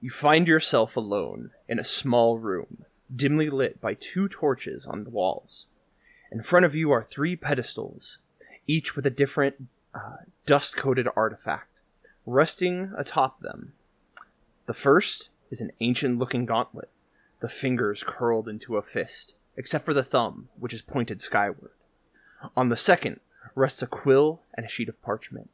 You find yourself alone in a small room, dimly lit by 2 torches on the walls. In front of you are 3 pedestals, each with a different dust-coated artifact, resting atop them. The first is an ancient-looking gauntlet, the fingers curled into a fist, except for the thumb, which is pointed skyward. On the second rests a quill and a sheet of parchment.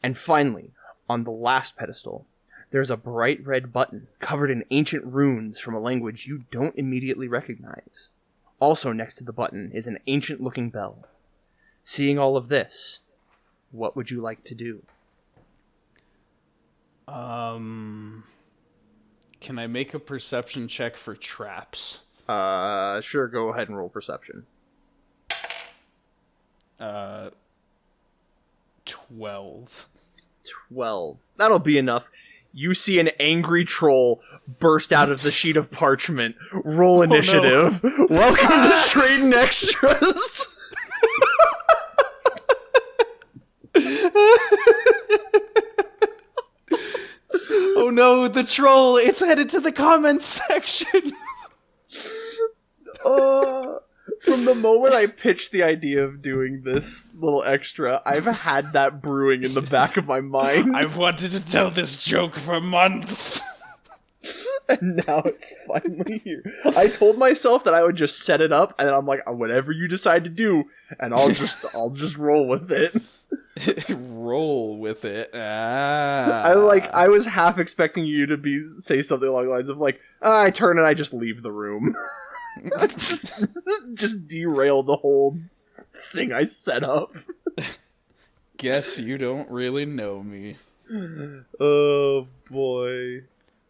And finally, on the last pedestal, there's a bright red button covered in ancient runes from a language you don't immediately recognize. Also next to the button is an ancient-looking bell. Seeing all of this, what would you like to do? Can I make a perception check for traps? Sure, go ahead and roll perception. 12. 12. That'll be enough. You see an angry troll burst out of the sheet of parchment. Roll initiative. No. Welcome to Tradin Extras. Oh no, the troll! It's headed to the comments section! From the moment I pitched the idea of doing this little extra, I've had that brewing in the back of my mind. I've wanted to tell this joke for months! And now it's finally here. I told myself that I would just set it up, and then I'm like, whatever you decide to do, and I'll just roll with it. Roll with it. I was half expecting you to say something along the lines of like, I turn and I just leave the room. just derail the whole thing I set up. Guess you don't really know me. Oh boy.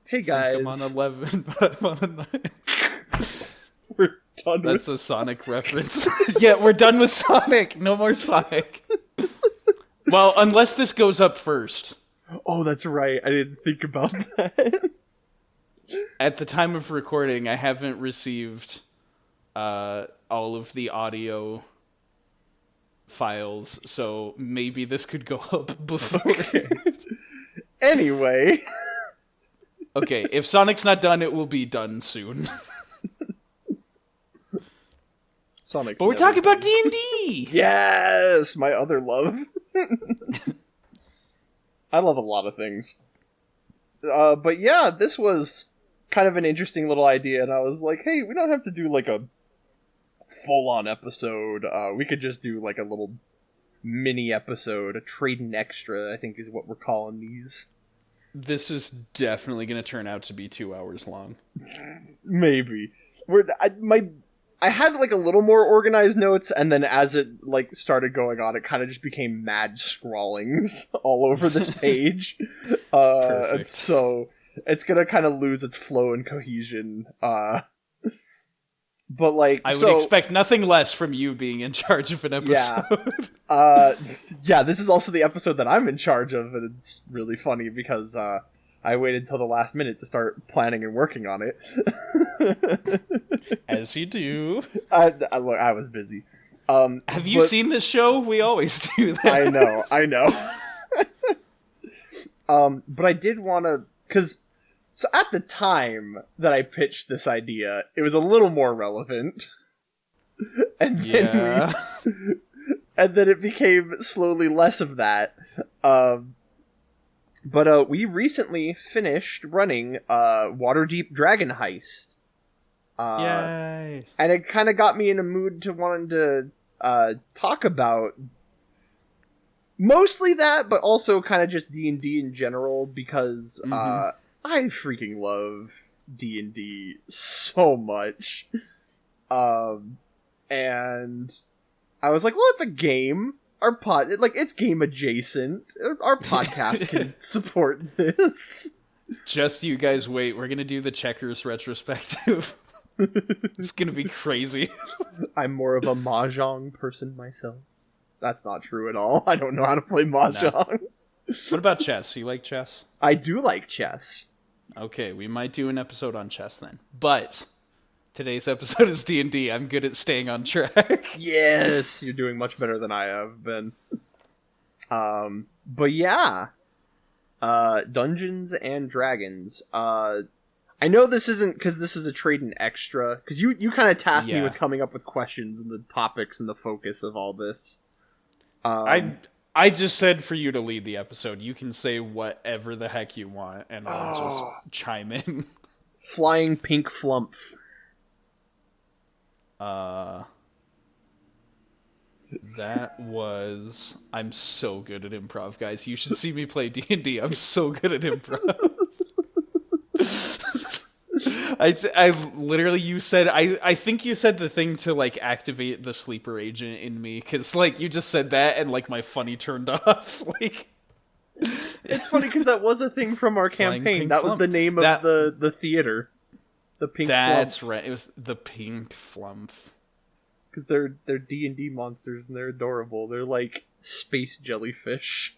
Hey guys. I'm on 11, but I'm on a 9. We're done That's a Sonic reference. Yeah, we're done with Sonic. No more Sonic. Well, unless this goes up first. Oh, that's right. I didn't think about that. At the time of recording, I haven't received all of the audio files, so maybe this could go up before. Okay. Anyway. Okay, if Sonic's not done, it will be done soon. Sonic's but we're talking about D&D! Yes! My other love. I love a lot of things. But yeah, this was kind of an interesting little idea, and I was like, hey, we don't have to do like a full-on episode. We could just do like a little mini episode, a Tradin Extra, I think is what we're calling these. This is definitely going to turn out to be 2 hours long. Maybe. I had like a little more organized notes, and then as it like started going on, it kind of just became mad scrawlings all over this page. Perfect. So it's gonna kind of lose its flow and cohesion. But like, I would expect nothing less from you being in charge of an episode. Yeah, this is also the episode that I'm in charge of, and it's really funny because I waited till the last minute to start planning and working on it. As you do. I was busy. Have you seen this show? We always do that. I know. But I did want to, so at the time that I pitched this idea, it was a little more relevant. And then and then it became slowly less of that. But we recently finished running Waterdeep Dragon Heist. Yay! And it kind of got me in a mood to wanting to talk about mostly that, but also kind of just D&D in general, because I freaking love D&D so much. And I was like, well, it's a game. It's game adjacent. Our podcast can support this. Just you guys wait. We're gonna do the Checkers retrospective. It's gonna be crazy. I'm more of a mahjong person myself. That's not true at all. I don't know how to play mahjong. No. What about chess? You like chess? I do like chess. Okay, we might do an episode on chess then. But today's episode is D&D. I'm good at staying on track. Yes, you're doing much better than I have been. But yeah. Dungeons and Dragons. I know this isn't because this is a Tradin extra, because you kind of tasked me with coming up with questions and the topics and the focus of all this. I just said for you to lead the episode. You can say whatever the heck you want, and I'll just chime in. Flying pink flump. That was... I'm so good at improv, guys. You should see me play D&D. I'm so good at improv. I literally, you said, I think you said the thing to, like, activate the sleeper agent in me, because, like, you just said that, and, like, my funny turned off, like... It's funny, because that was a thing from our campaign. That was the name of the theater. The Pink Flump. That's right, it was the Pink Flump. Because they're D&D monsters, and they're adorable. They're like space jellyfish.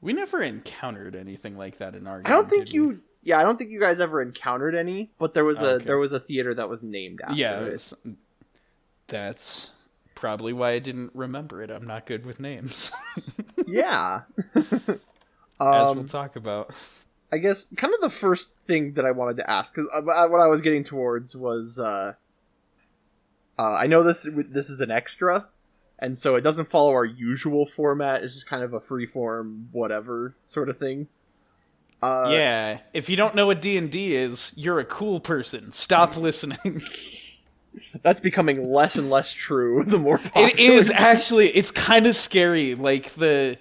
We never encountered anything like that in our game. I don't think you guys ever encountered any, but there was a theater that was named after it. That's probably why I didn't remember it. I'm not good with names. Yeah. As we'll talk about. I guess kind of the first thing that I wanted to ask, because what I was getting towards was, I know this is an extra, and so it doesn't follow our usual format. It's just kind of a freeform, whatever sort of thing. Yeah, if you don't know what D&D is, you're a cool person. Stop listening. That's becoming less and less true the more popular. It is, actually. It's kind of scary. Like, the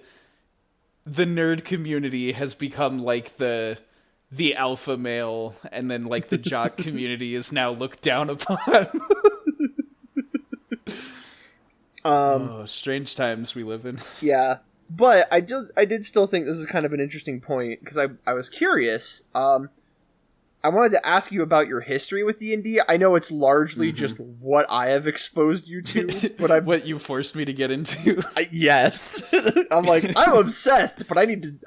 nerd community has become, like, the alpha male, and then, like, the jock community is now looked down upon. Strange times we live in. Yeah. But I did still think this is kind of an interesting point, because I was curious. I wanted to ask you about your history with D&D. I know it's largely just what I have exposed you to, but what you forced me to get into. Yes. I'm like, I'm obsessed, but I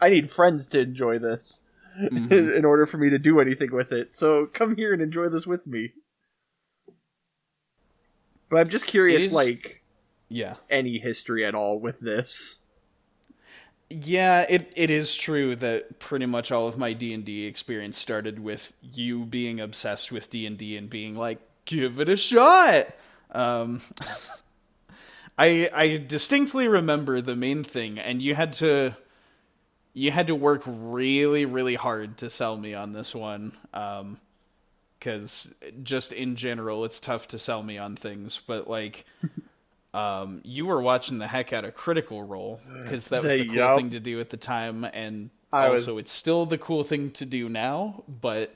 need friends to enjoy this in order for me to do anything with it. So come here and enjoy this with me. But I'm just curious, any history at all with this. Yeah, it is true that pretty much all of my D&D experience started with you being obsessed with D&D and being like, give it a shot! I distinctly remember the main thing, and you had to work really, really hard to sell me on this one, because just in general, it's tough to sell me on things, but, like... you were watching the heck out of Critical Role, because that was the cool thing to do at the time, and it's still the cool thing to do now, but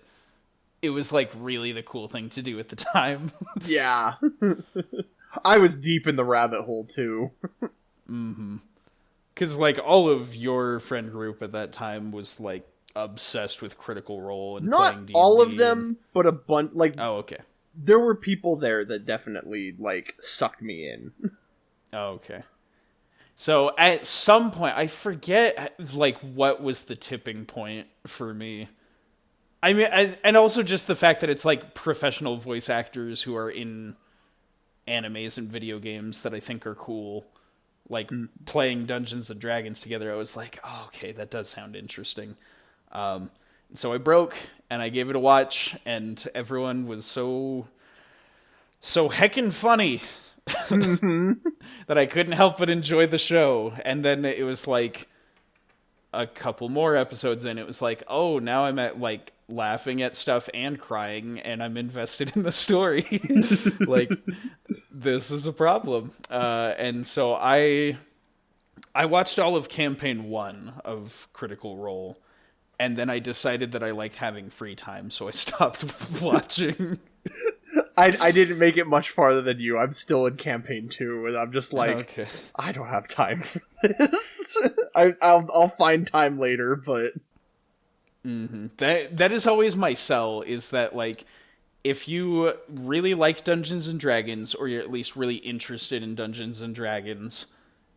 it was, like, really the cool thing to do at the time. Yeah. I was deep in the rabbit hole, too. Because, like, all of your friend group at that time was, like, obsessed with Critical Role and playing D&D. Not all of them, but a bunch, like... Oh, okay. There were people there that definitely, like, sucked me in. Oh, okay. So, at some point, I forget, like, what was the tipping point for me. I mean, and also just the fact that it's, like, professional voice actors who are in animes and video games that I think are cool. Like, playing Dungeons and Dragons together, I was like, oh, okay, that does sound interesting. So I broke, and I gave it a watch, and everyone was so heckin' funny that I couldn't help but enjoy the show. And then it was like a couple more episodes in, it was like, oh, now I'm at, like, laughing at stuff and crying, and I'm invested in the story. Like, this is a problem. And so I watched all of Campaign 1 of Critical Role. And then I decided that I liked having free time, so I stopped watching. I didn't make it much farther than you. I'm still in Campaign 2, and I'm just like, okay. I don't have time for this. I'll find time later, but... That is always my sell, is that, like, if you really like Dungeons and Dragons, or you're at least really interested in Dungeons and Dragons,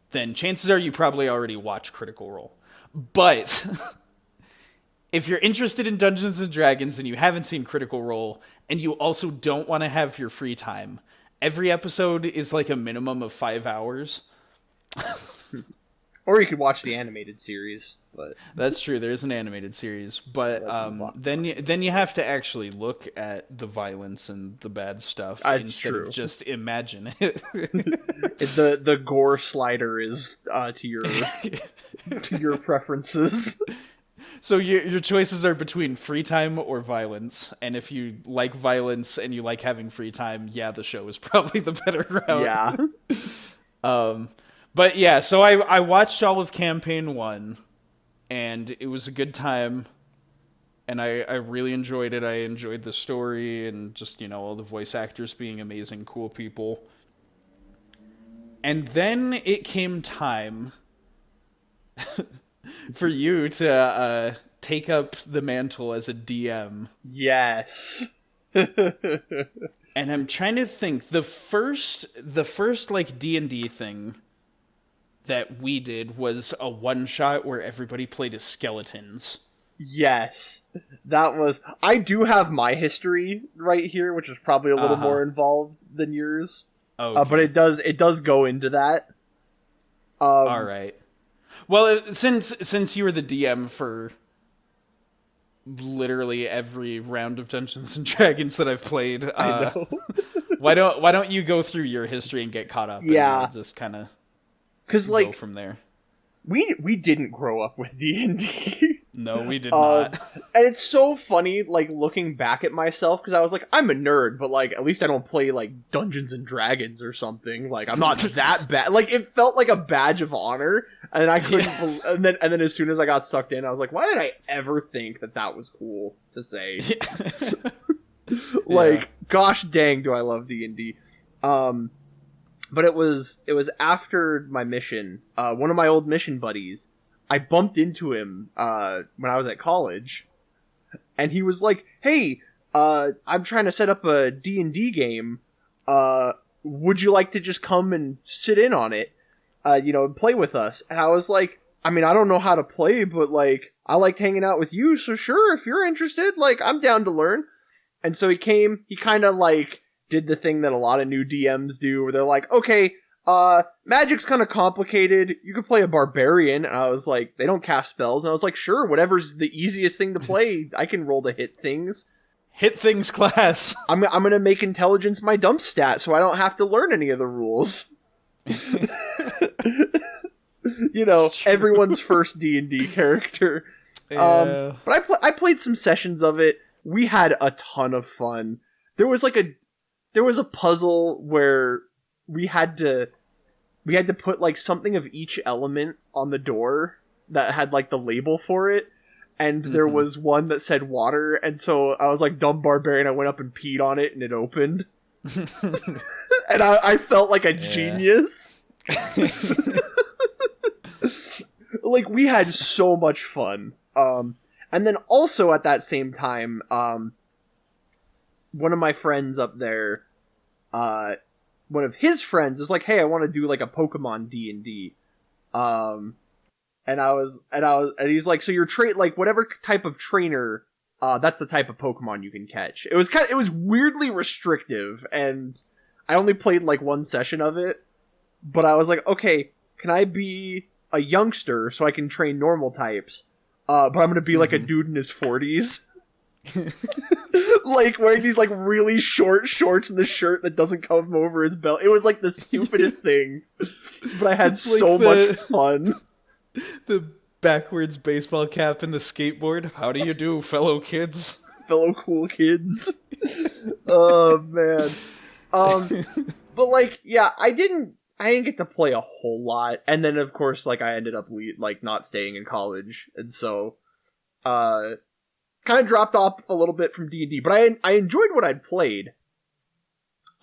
then chances are you probably already watch Critical Role. But... if you're interested in Dungeons & Dragons and you haven't seen Critical Role, and you also don't want to have your free time, every episode is like a minimum of 5 hours. Or you could watch the animated series. But that's true. There is an animated series, but then you have to actually look at the violence and the bad stuff instead of just imagine it. the gore slider is to your preferences. So your choices are between free time or violence, and if you like violence and you like having free time, the show is probably the better route. Yeah. But yeah, so I watched all of campaign 1, and it was a good time, and I really enjoyed it. I enjoyed the story and just, all the voice actors being amazing, cool people. And then it came time for you to take up the mantle as a DM. Yes. And I'm trying to think, the first like D&D thing that we did was a one-shot where everybody played as skeletons. Yes. That was... I do have my history right here, which is probably a little more involved than yours. Okay. But it does go into that. All right. Well, since you were the DM for literally every round of Dungeons and Dragons that I've played, I know. why don't you go through your history and get caught up? Yeah. And I'll just kind of go from there. We didn't grow up with D&D. No, we did not. And it's so funny, like, looking back at myself, because I was like, I'm a nerd, but, like, at least I don't play, like, Dungeons and Dragons or something. Like, I'm not that bad. Like, it felt like a badge of honor, and I couldn't... And then as soon as I got sucked in, I was like, why did I ever think that was cool to say? Like, gosh dang, do I love D&D. But it was after my mission. One of my old mission buddies, I bumped into him when I was at college, and he was like, "Hey, I'm trying to set up a D&D game. Would you like to just come and sit in on it, and play with us?" And I was like, I mean, I don't know how to play, but, like, I liked hanging out with you, so sure, if you're interested, like, I'm down to learn. And so he came, he kind of, like, did the thing that a lot of new DMs do, where they're like, okay, magic's kind of complicated, you could play a barbarian. And I was like, they don't cast spells. And I was like, sure, whatever's the easiest thing to play, I can roll to hit things. Hit things class. I'm gonna make intelligence my dump stat, so I don't have to learn any of the rules. Everyone's first D&D character. Yeah. But I played some sessions of it. We had a ton of fun. There was a puzzle where we had to put, like, something of each element on the door that had, like, the label for it. And there was one that said water, and so I was like, dumb barbarian, I went up and peed on it, and it opened. And I felt like a genius. Like, we had so much fun. And then also at that same time, one of my friends up there, one of his friends is like, hey, I want to do, like, a Pokemon D&D. And he's like, so your like, whatever type of trainer, that's the type of Pokemon you can catch. It was weirdly restrictive, and I only played, like, one session of it, but I was like, okay, can I be a youngster so I can train normal types? But I'm gonna be, like, a dude in his 40s. Like, wearing these, like, really short shorts and the shirt that doesn't come over his belt. It was, like, the stupidest thing. But I had so much fun. The backwards baseball cap and the skateboard. How do you do, fellow kids? Fellow cool kids. Oh, man. But, like, yeah, I didn't get to play a whole lot. And then, of course, like, I ended up, like, not staying in college. And so, kind of dropped off a little bit from D&D. But I enjoyed what I'd played.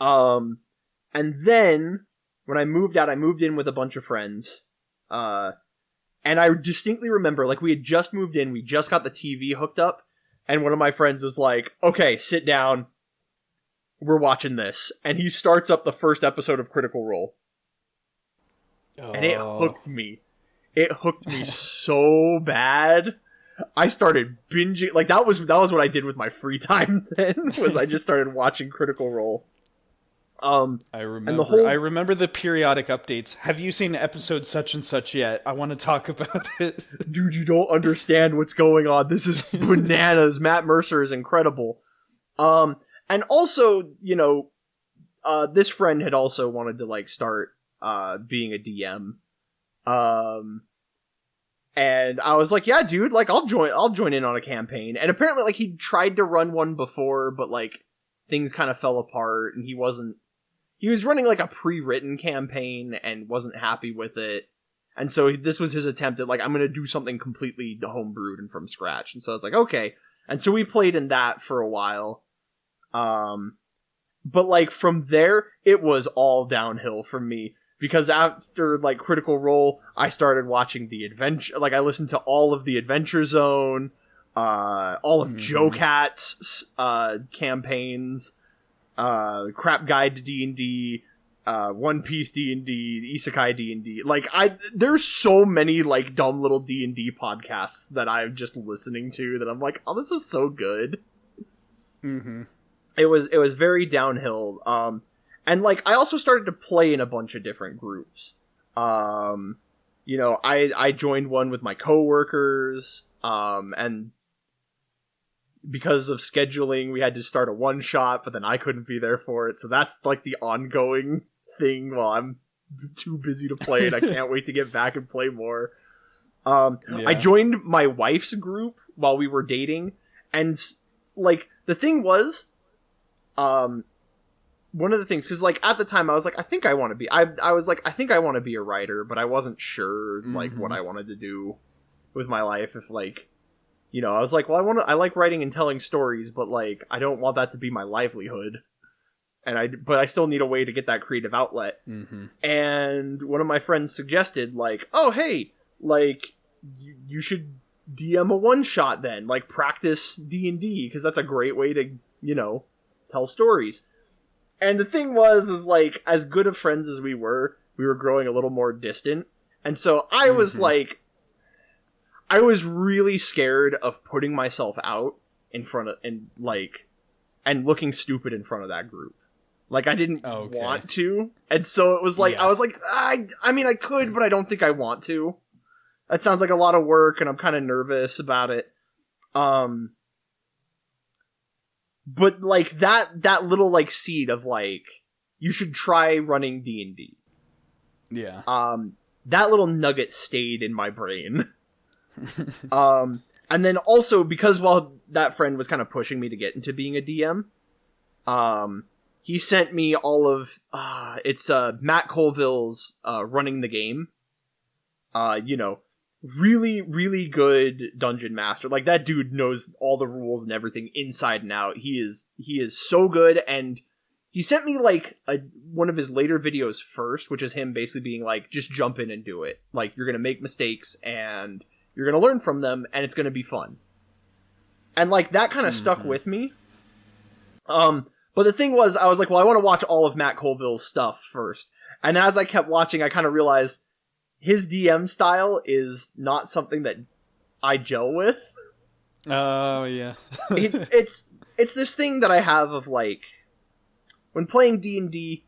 And then, when I moved out, I moved in with a bunch of friends. And I distinctly remember, like, we had just moved in, we just got the TV hooked up, and one of my friends was like, okay, sit down, we're watching this. And he starts up the first episode of Critical Role. Oh. And it hooked me. It hooked me so bad. I started binging, like, that was what I did with my free time then, was I just started watching Critical Role. I And the whole, I remember the periodic updates. Have you seen episode such and such yet? I want to talk about it. dude, you don't understand what's going on. This is bananas. Matt Mercer is incredible. And also, this friend had also wanted to like start being a DM. And I was like, yeah, dude, like I'll join in on a campaign. And apparently like he tried to run one before, but like things kind of fell apart and he was running like a pre-written campaign and wasn't happy with it. And so this was his attempt at like, I'm going to do something completely homebrewed and from scratch. And so I was like, okay. And so we played in that for a while. But like from there, it was all downhill for me. Because after, like, Critical Role, I started watching the adventure... Like, I listened to all of the Adventure Zone, all of Joe Cat's campaigns, Crap Guide to D&D, One Piece D&D, Isekai D&D. Like, there's so many, like, dumb little D&D podcasts that I'm just listening to that I'm like, oh, this is so good. Mm-hmm. It was very downhill, and, like, I also started to play in a bunch of different groups. I joined one with my coworkers, and because of scheduling, we had to start a one-shot, but then I couldn't be there for it, so that's, like, the ongoing thing while I'm too busy to play, and I can't wait to get back and play more. I joined my wife's group while we were dating, and, like, the thing was, one of the things, because, like, at the time, I was like, I think I want to be... I was like, I think I want to be a writer, but I wasn't sure, like, what I wanted to do with my life. If, like, I was like, well, I like writing and telling stories, but, like, I don't want that to be my livelihood. But I still need a way to get that creative outlet. Mm-hmm. And one of my friends suggested, like, oh, hey, like, you should DM a one-shot then. Like, practice D&D, because that's a great way to, tell stories. And the thing is like, as good of friends as we were growing a little more distant. And so I was like, I was really scared of putting myself out in front of, and looking stupid in front of that group. Like, I didn't want to. And so it was like, I was like, I mean, I could, but I don't think I want to. That sounds like a lot of work, and I'm kind of nervous about it. But, like, that little, like, seed of, like, you should try running D&D. Yeah. That little nugget stayed in my brain. And then also, because while that friend was kind of pushing me to get into being a DM, he sent me all of, it's Matt Colville's Running the Game. Really, really good dungeon master. Like, that dude knows all the rules and everything inside and out. He is so good, and he sent me, like, one of his later videos first, which is him basically being like, just jump in and do it. Like, you're gonna make mistakes, and you're gonna learn from them, and it's gonna be fun. And, like, that kind of stuck with me. But the thing was, I was like, well, I want to watch all of Matt Colville's stuff first. And as I kept watching, I kind of realized his DM style is not something that I gel with. Oh, yeah. it's this thing that I have of, like, when playing D&D,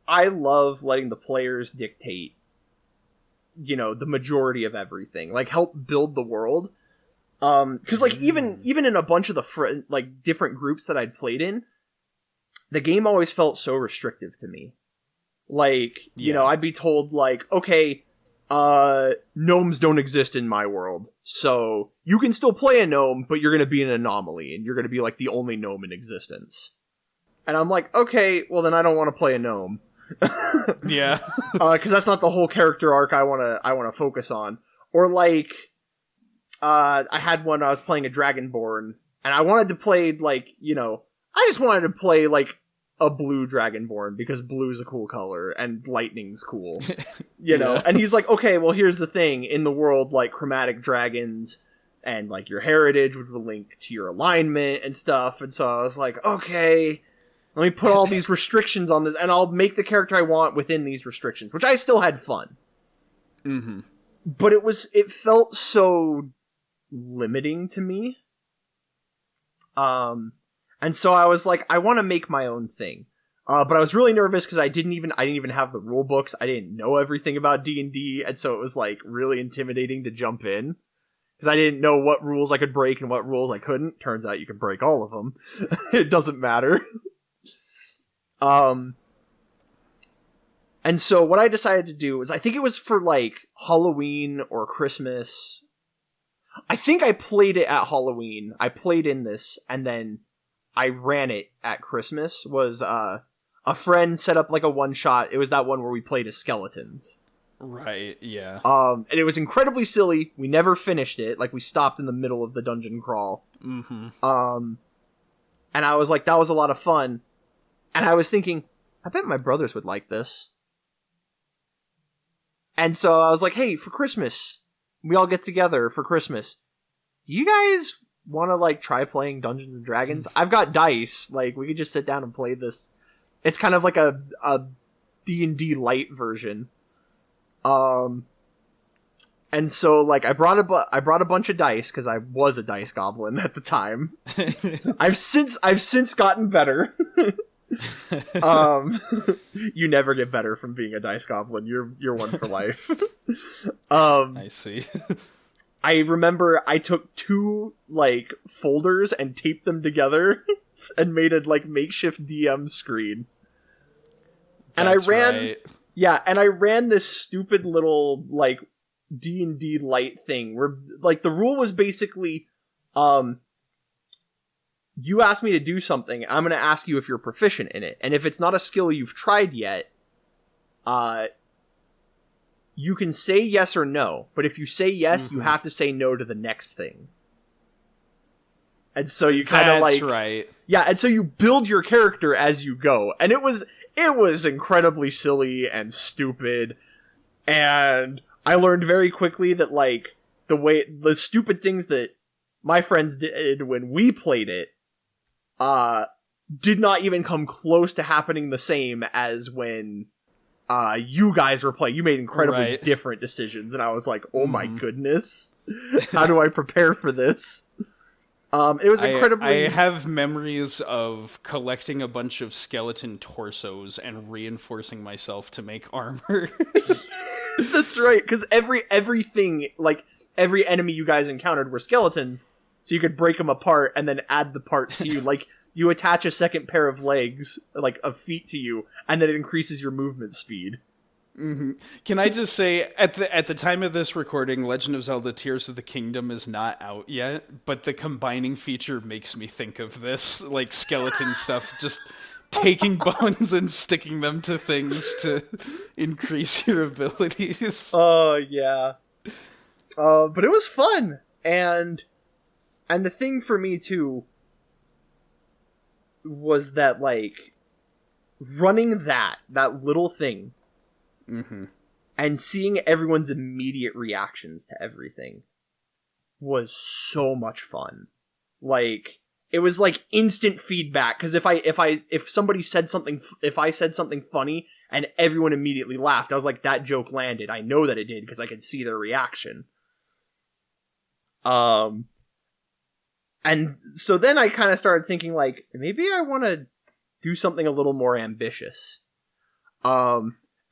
I love letting the players dictate, the majority of everything. Like, help build the world. Because, like, even in a bunch of the different groups that I'd played in, the game always felt so restrictive to me. Like, I'd be told, like, okay, gnomes don't exist in my world, so you can still play a gnome, but you're gonna be an anomaly, and you're gonna be, like, the only gnome in existence. And I'm like, okay, well then I don't want to play a gnome. Yeah. Because that's not the whole character arc I wanna focus on. Or, like, I had one, I was playing a Dragonborn, and I wanted to play, like, I just wanted to play, like, a blue Dragonborn, because blue's a cool color, and lightning's cool. Yeah. And he's like, okay, well, here's the thing. In the world, like, chromatic dragons, and, like, your heritage would link to your alignment and stuff, and so I was like, okay, let me put all these restrictions on this, and I'll make the character I want within these restrictions, which I still had fun. Mm-hmm. But it felt so limiting to me. And so I was like, I want to make my own thing. But I was really nervous because I didn't even have the rule books. I didn't know everything about D&D, and so it was like really intimidating to jump in because I didn't know what rules I could break and what rules I couldn't. Turns out you can break all of them. It doesn't matter. And so what I decided to do was, I think it was for like Halloween or Christmas. I think I played it at Halloween. I played in this, and then I ran it at Christmas. Was a friend set up like a one shot. It was that one where we played as skeletons. Right, yeah. And it was incredibly silly. We never finished it. Like, we stopped in the middle of the dungeon crawl. Mm-hmm. And I was like, that was a lot of fun. And I was thinking, I bet my brothers would like this. And so I was like, hey, for Christmas, we all get together for Christmas. Do you guys want to, like, try playing Dungeons and Dragons? I've got dice. Like, we could just sit down and play this. It's kind of like a D&D light version. And so, like, I brought a bunch of dice because I was a dice goblin at the time. I've since gotten better. You never get better from being a dice goblin. You're one for life. I see. I remember I took 2 like folders and taped them together and made a like makeshift DM screen. And That's I ran right. Yeah, and I ran this stupid little like D&D light thing where like the rule was basically you ask me to do something, I'm going to ask you if you're proficient in it. And if it's not a skill you've tried yet, you can say yes or no. But if you say yes, you have to say no to the next thing. And so you kind of like... That's right. Yeah, and so you build your character as you go. And it was incredibly silly and stupid. And I learned very quickly that, like, the stupid things that my friends did when we played it, did not even come close to happening the same as when you guys were playing. You made incredibly different decisions, and I was like, oh my goodness, how do I prepare for this? It was incredibly... I have memories of collecting a bunch of skeleton torsos and reinforcing myself to make armor. That's right, because everything, like, every enemy you guys encountered were skeletons, so you could break them apart and then add the parts to you. Like, you attach a second pair of legs, like, of feet to you, and then it increases your movement speed. Mm-hmm. Can I just say, at the time of this recording, Legend of Zelda Tears of the Kingdom is not out yet, but the combining feature makes me think of this, like, skeleton stuff, just taking bones and sticking them to things to increase your abilities. Oh, yeah. But it was fun, and the thing for me, too, was that, like, running that little thing, and seeing everyone's immediate reactions to everything was so much fun. Like, it was like instant feedback, because if I said something funny and everyone immediately laughed, I was like, that joke landed. I know that it did because I could see their reaction. And so then I kind of started thinking, like, maybe I want to do something a little more ambitious.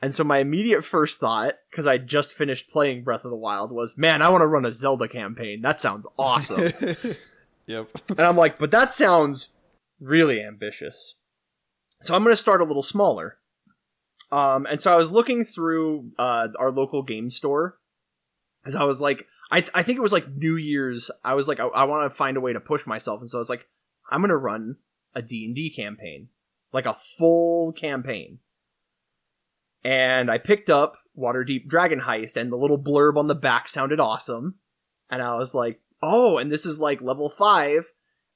And so my immediate first thought, because I just finished playing Breath of the Wild, was, man, I want to run a Zelda campaign. That sounds awesome. Yep. And I'm like, but that sounds really ambitious. So I'm going to start a little smaller. And so I was looking through our local game store, as I was like, I think it was like New Year's. I was like, I want to find a way to push myself. And so I was like, I'm going to run a D&D campaign, like a full campaign. And I picked up Waterdeep Dragon Heist, and the little blurb on the back sounded awesome. And I was like, oh, and this is like level 5,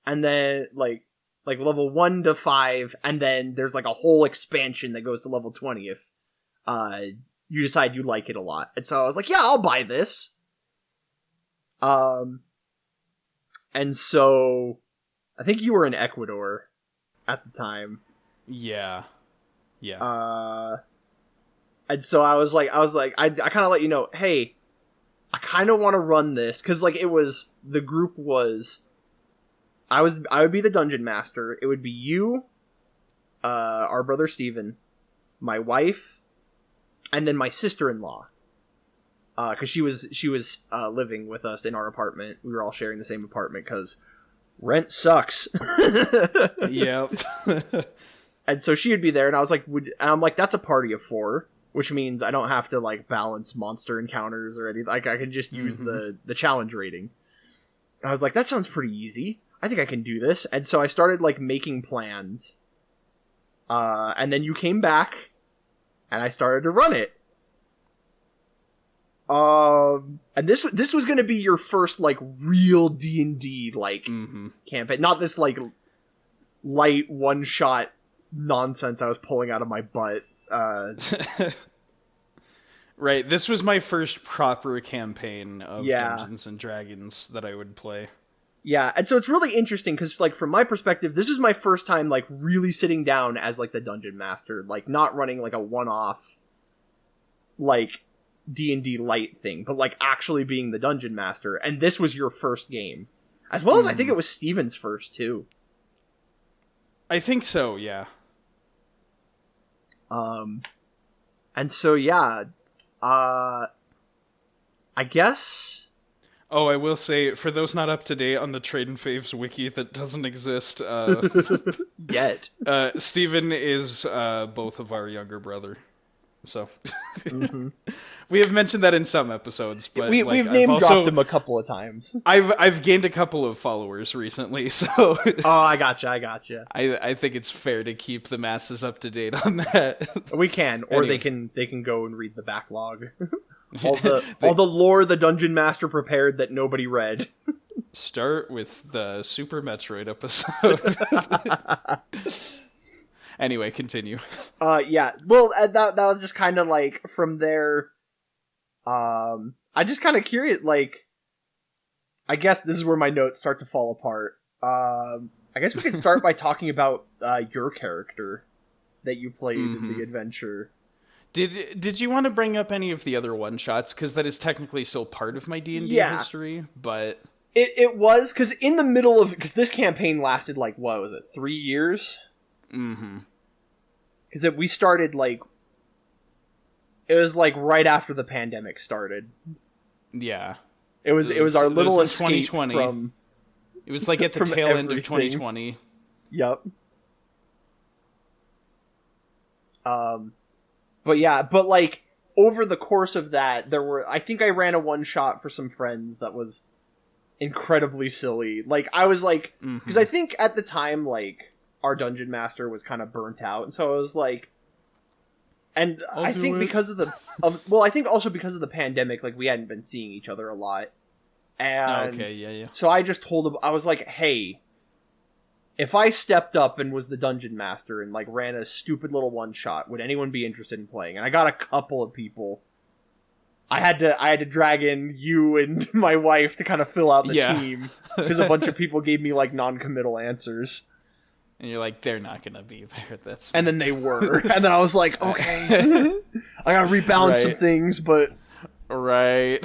and then like level 1 to 5, and then there's like a whole expansion that goes to level 20 if you decide you like it a lot. And so I was like, yeah, I'll buy this. And so I think you were in Ecuador at the time. Yeah. And so I was like, I kind of let you know, hey, I kind of want to run this, because like the group was, I would be the dungeon master. It would be you, our brother Steven, my wife, and then my sister-in-law. Because she was living with us in our apartment. We were all sharing the same apartment because rent sucks. Yep. And so she would be there, and I was like, and I'm like, that's a party of 4, which means I don't have to like balance monster encounters or anything. Like I can just use the challenge rating. And I was like, that sounds pretty easy. I think I can do this. And so I started like making plans. And then you came back, and I started to run it. And this was going to be your first like real D&D like campaign, not this like light one shot nonsense I was pulling out of my butt. Right, this was my first proper campaign of Yeah. Dungeons and Dragons that I would play. Yeah, and so it's really interesting because, like, from my perspective, this is my first time, like, really sitting down as, like, the Dungeon Master, like, not running, like, a one-off, like, D&D light thing, but, like, actually being the Dungeon Master, and this was your first game. As well as I think it was Steven's first, too. I think so, yeah. And so, yeah, I guess... Oh, I will say, for those not up to date on the Tradin Faves wiki that doesn't exist, yet. Steven is both of our younger brother. So, we have mentioned that in some episodes, but we've name dropped him a couple of times. I've gained a couple of followers recently, so oh, I gotcha. I think it's fair to keep the masses up to date on that. We can, or Anyway. they can go and read the backlog. all the lore the Dungeon Master prepared that nobody read. Start with the Super Metroid episode. Anyway, continue. Yeah. Well, that was just kind of like from there. I just kind of curious. Like, I guess this is where my notes start to fall apart. I guess we can start by talking about your character that you played in the adventure. Did you want to bring up any of the other one shots? Because that is technically still part of my D&D history, but it was because in the middle of this campaign lasted like what was it, 3 years? Mm-hmm. Because we started like it was like right after the pandemic started. Yeah, it was our little escape 2020. from. It was like at the tail end of 2020. Yep. But yeah, like over the course of that, I think I ran a one shot for some friends that was incredibly silly. Like I was like, because I think at the time like our Dungeon Master was kind of burnt out, and so I was like, and I think because of I think also because of the pandemic, like we hadn't been seeing each other a lot, and so I just told him, I was like, hey, if I stepped up and was the Dungeon Master and like ran a stupid little one shot, would anyone be interested in playing? And I got a couple of people. I had to drag in you and my wife to kind of fill out the team because a bunch of people gave me like non-committal answers. And you're like, they're not gonna be there. And then they were, and then I was like, okay, I gotta rebalance some things, but right.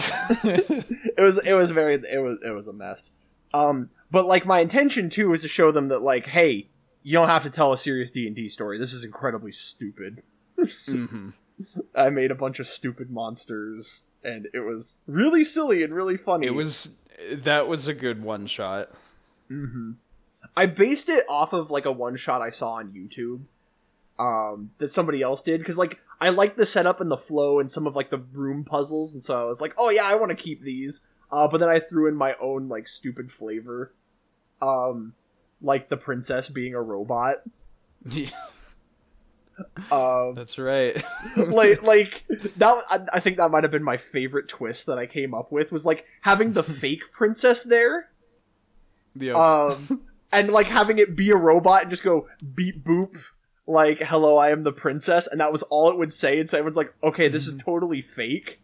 it was a mess. But like my intention too is to show them that like, hey, you don't have to tell a serious D&D story. This is incredibly stupid. I made a bunch of stupid monsters, and it was really silly and really funny. That was a good one shot. I based it off of like a one shot I saw on YouTube that somebody else did, because like I liked the setup and the flow and some of like the room puzzles, and so I was like, oh yeah, I want to keep these. But then I threw in my own like stupid flavor, like the princess being a robot. That's right. like that. I think that might have been my favorite twist that I came up with, was like having the fake princess there. And like having it be a robot and just go beep boop, like, hello, I am the princess, and that was all it would say, and so everyone's like, okay, this is totally fake.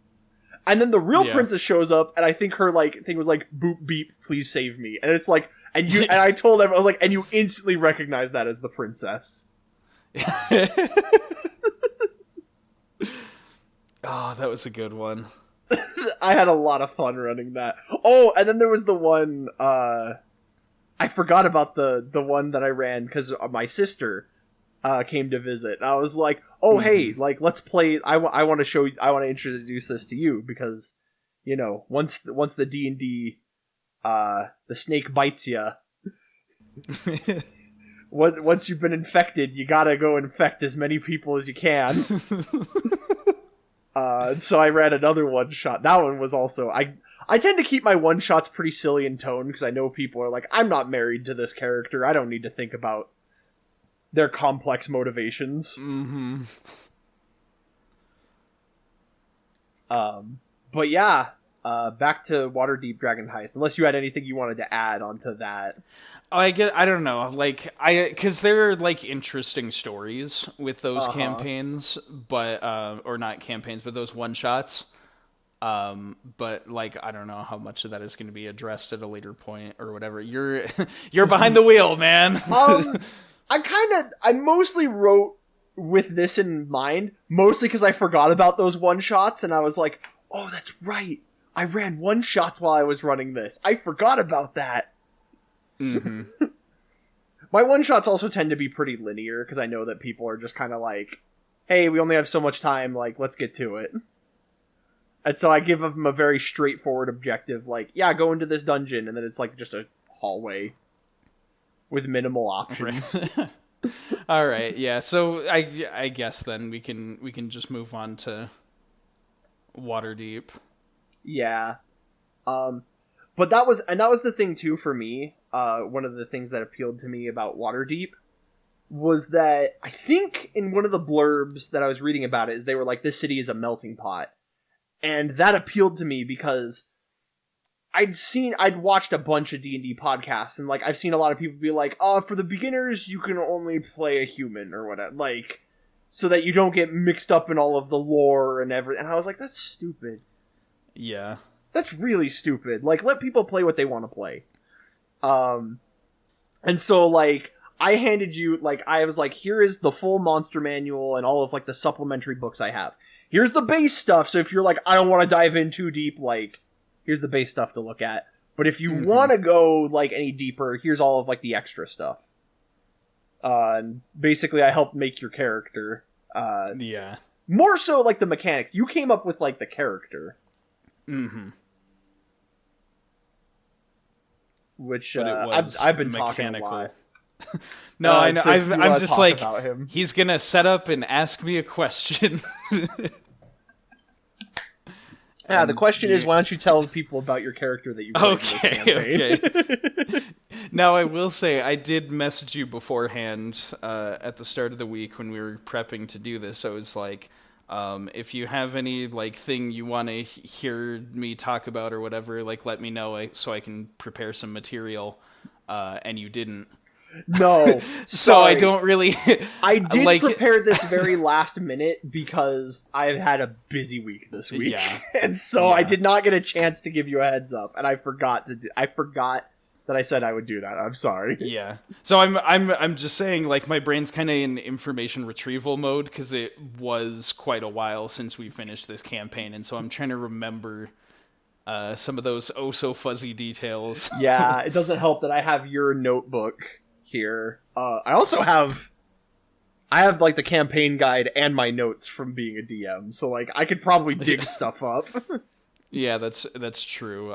And then the real princess shows up, and I think her like thing was like boop beep, please save me. And it's like, and I told everyone, I was like, and you instantly recognize that as the princess. Oh, that was a good one. I had a lot of fun running that. Oh, and then there was the one, I forgot about the one that I ran because my sister, came to visit. And I was like, oh, hey, like, let's play. I want to introduce this to you because, you know, once the D&D, the snake bites you, once you've been infected, you gotta go infect as many people as you can. And so I ran another one-shot. That one was also... I tend to keep my one-shots pretty silly in tone, because I know people are like, I'm not married to this character, I don't need to think about their complex motivations. Mm-hmm. But yeah, back to Waterdeep Dragon Heist, unless you had anything you wanted to add onto that. I don't know, like, because there are, like, interesting stories with those campaigns, but, or not campaigns, but those one-shots, but, like, I don't know how much of that is going to be addressed at a later point, or whatever. You're behind the wheel, man! I mostly wrote with this in mind, mostly because I forgot about those one-shots, and I was like, oh, that's right, I ran one-shots while I was running this, I forgot about that! Mm-hmm. My one-shots also tend to be pretty linear, because I know that people are just kind of like, hey, we only have so much time, like, let's get to it. And so I give them a very straightforward objective, like, yeah, go into this dungeon, and then it's like just a hallway with minimal options. Alright, yeah, so I guess then we can just move on to Waterdeep. Yeah. But that was the thing too for me. One of the things that appealed to me about Waterdeep was that I think in one of the blurbs that I was reading about it is they were like, this city is a melting pot. And that appealed to me because I'd watched a bunch of D&D podcasts, and like I've seen a lot of people be like, for the beginners you can only play a human or whatever, like, so that you don't get mixed up in all of the lore and everything. And I was like, that's stupid. Yeah. That's really stupid. Like, let people play what they want to play. And so, like, I handed you, like, I was like, here is the full monster manual and all of, like, the supplementary books I have. Here's the base stuff, so if you're like, I don't want to dive in too deep, like, here's the base stuff to look at. But if you want to go, like, any deeper, here's all of, like, the extra stuff. And basically, I helped make your character. Yeah. More so, like, the mechanics. You came up with, like, the character. Mm-hmm. Which I've been talking a lot. No, I know. I'm just like, he's gonna set up and ask me a question. Yeah, the question is, why don't you tell people about your character that you played in this campaign? Okay. Now, I will say, I did message you beforehand at the start of the week when we were prepping to do this. I was like, if you have any like thing you want to hear me talk about or whatever, like let me know so I can prepare some material. And you didn't. No. So I don't really. I did like, prepare this very last minute because I've had a busy week this week. Yeah. And so I did not get a chance to give you a heads up, and I forgot that I said I would do that. I'm sorry. Yeah. So I'm just saying, like, my brain's kind of in information retrieval mode because it was quite a while since we finished this campaign, and so I'm trying to remember some of those so fuzzy details. Yeah, it doesn't help that I have your notebook here. I also have like the campaign guide and my notes from being a DM, so like I could probably dig stuff up. Yeah, that's true.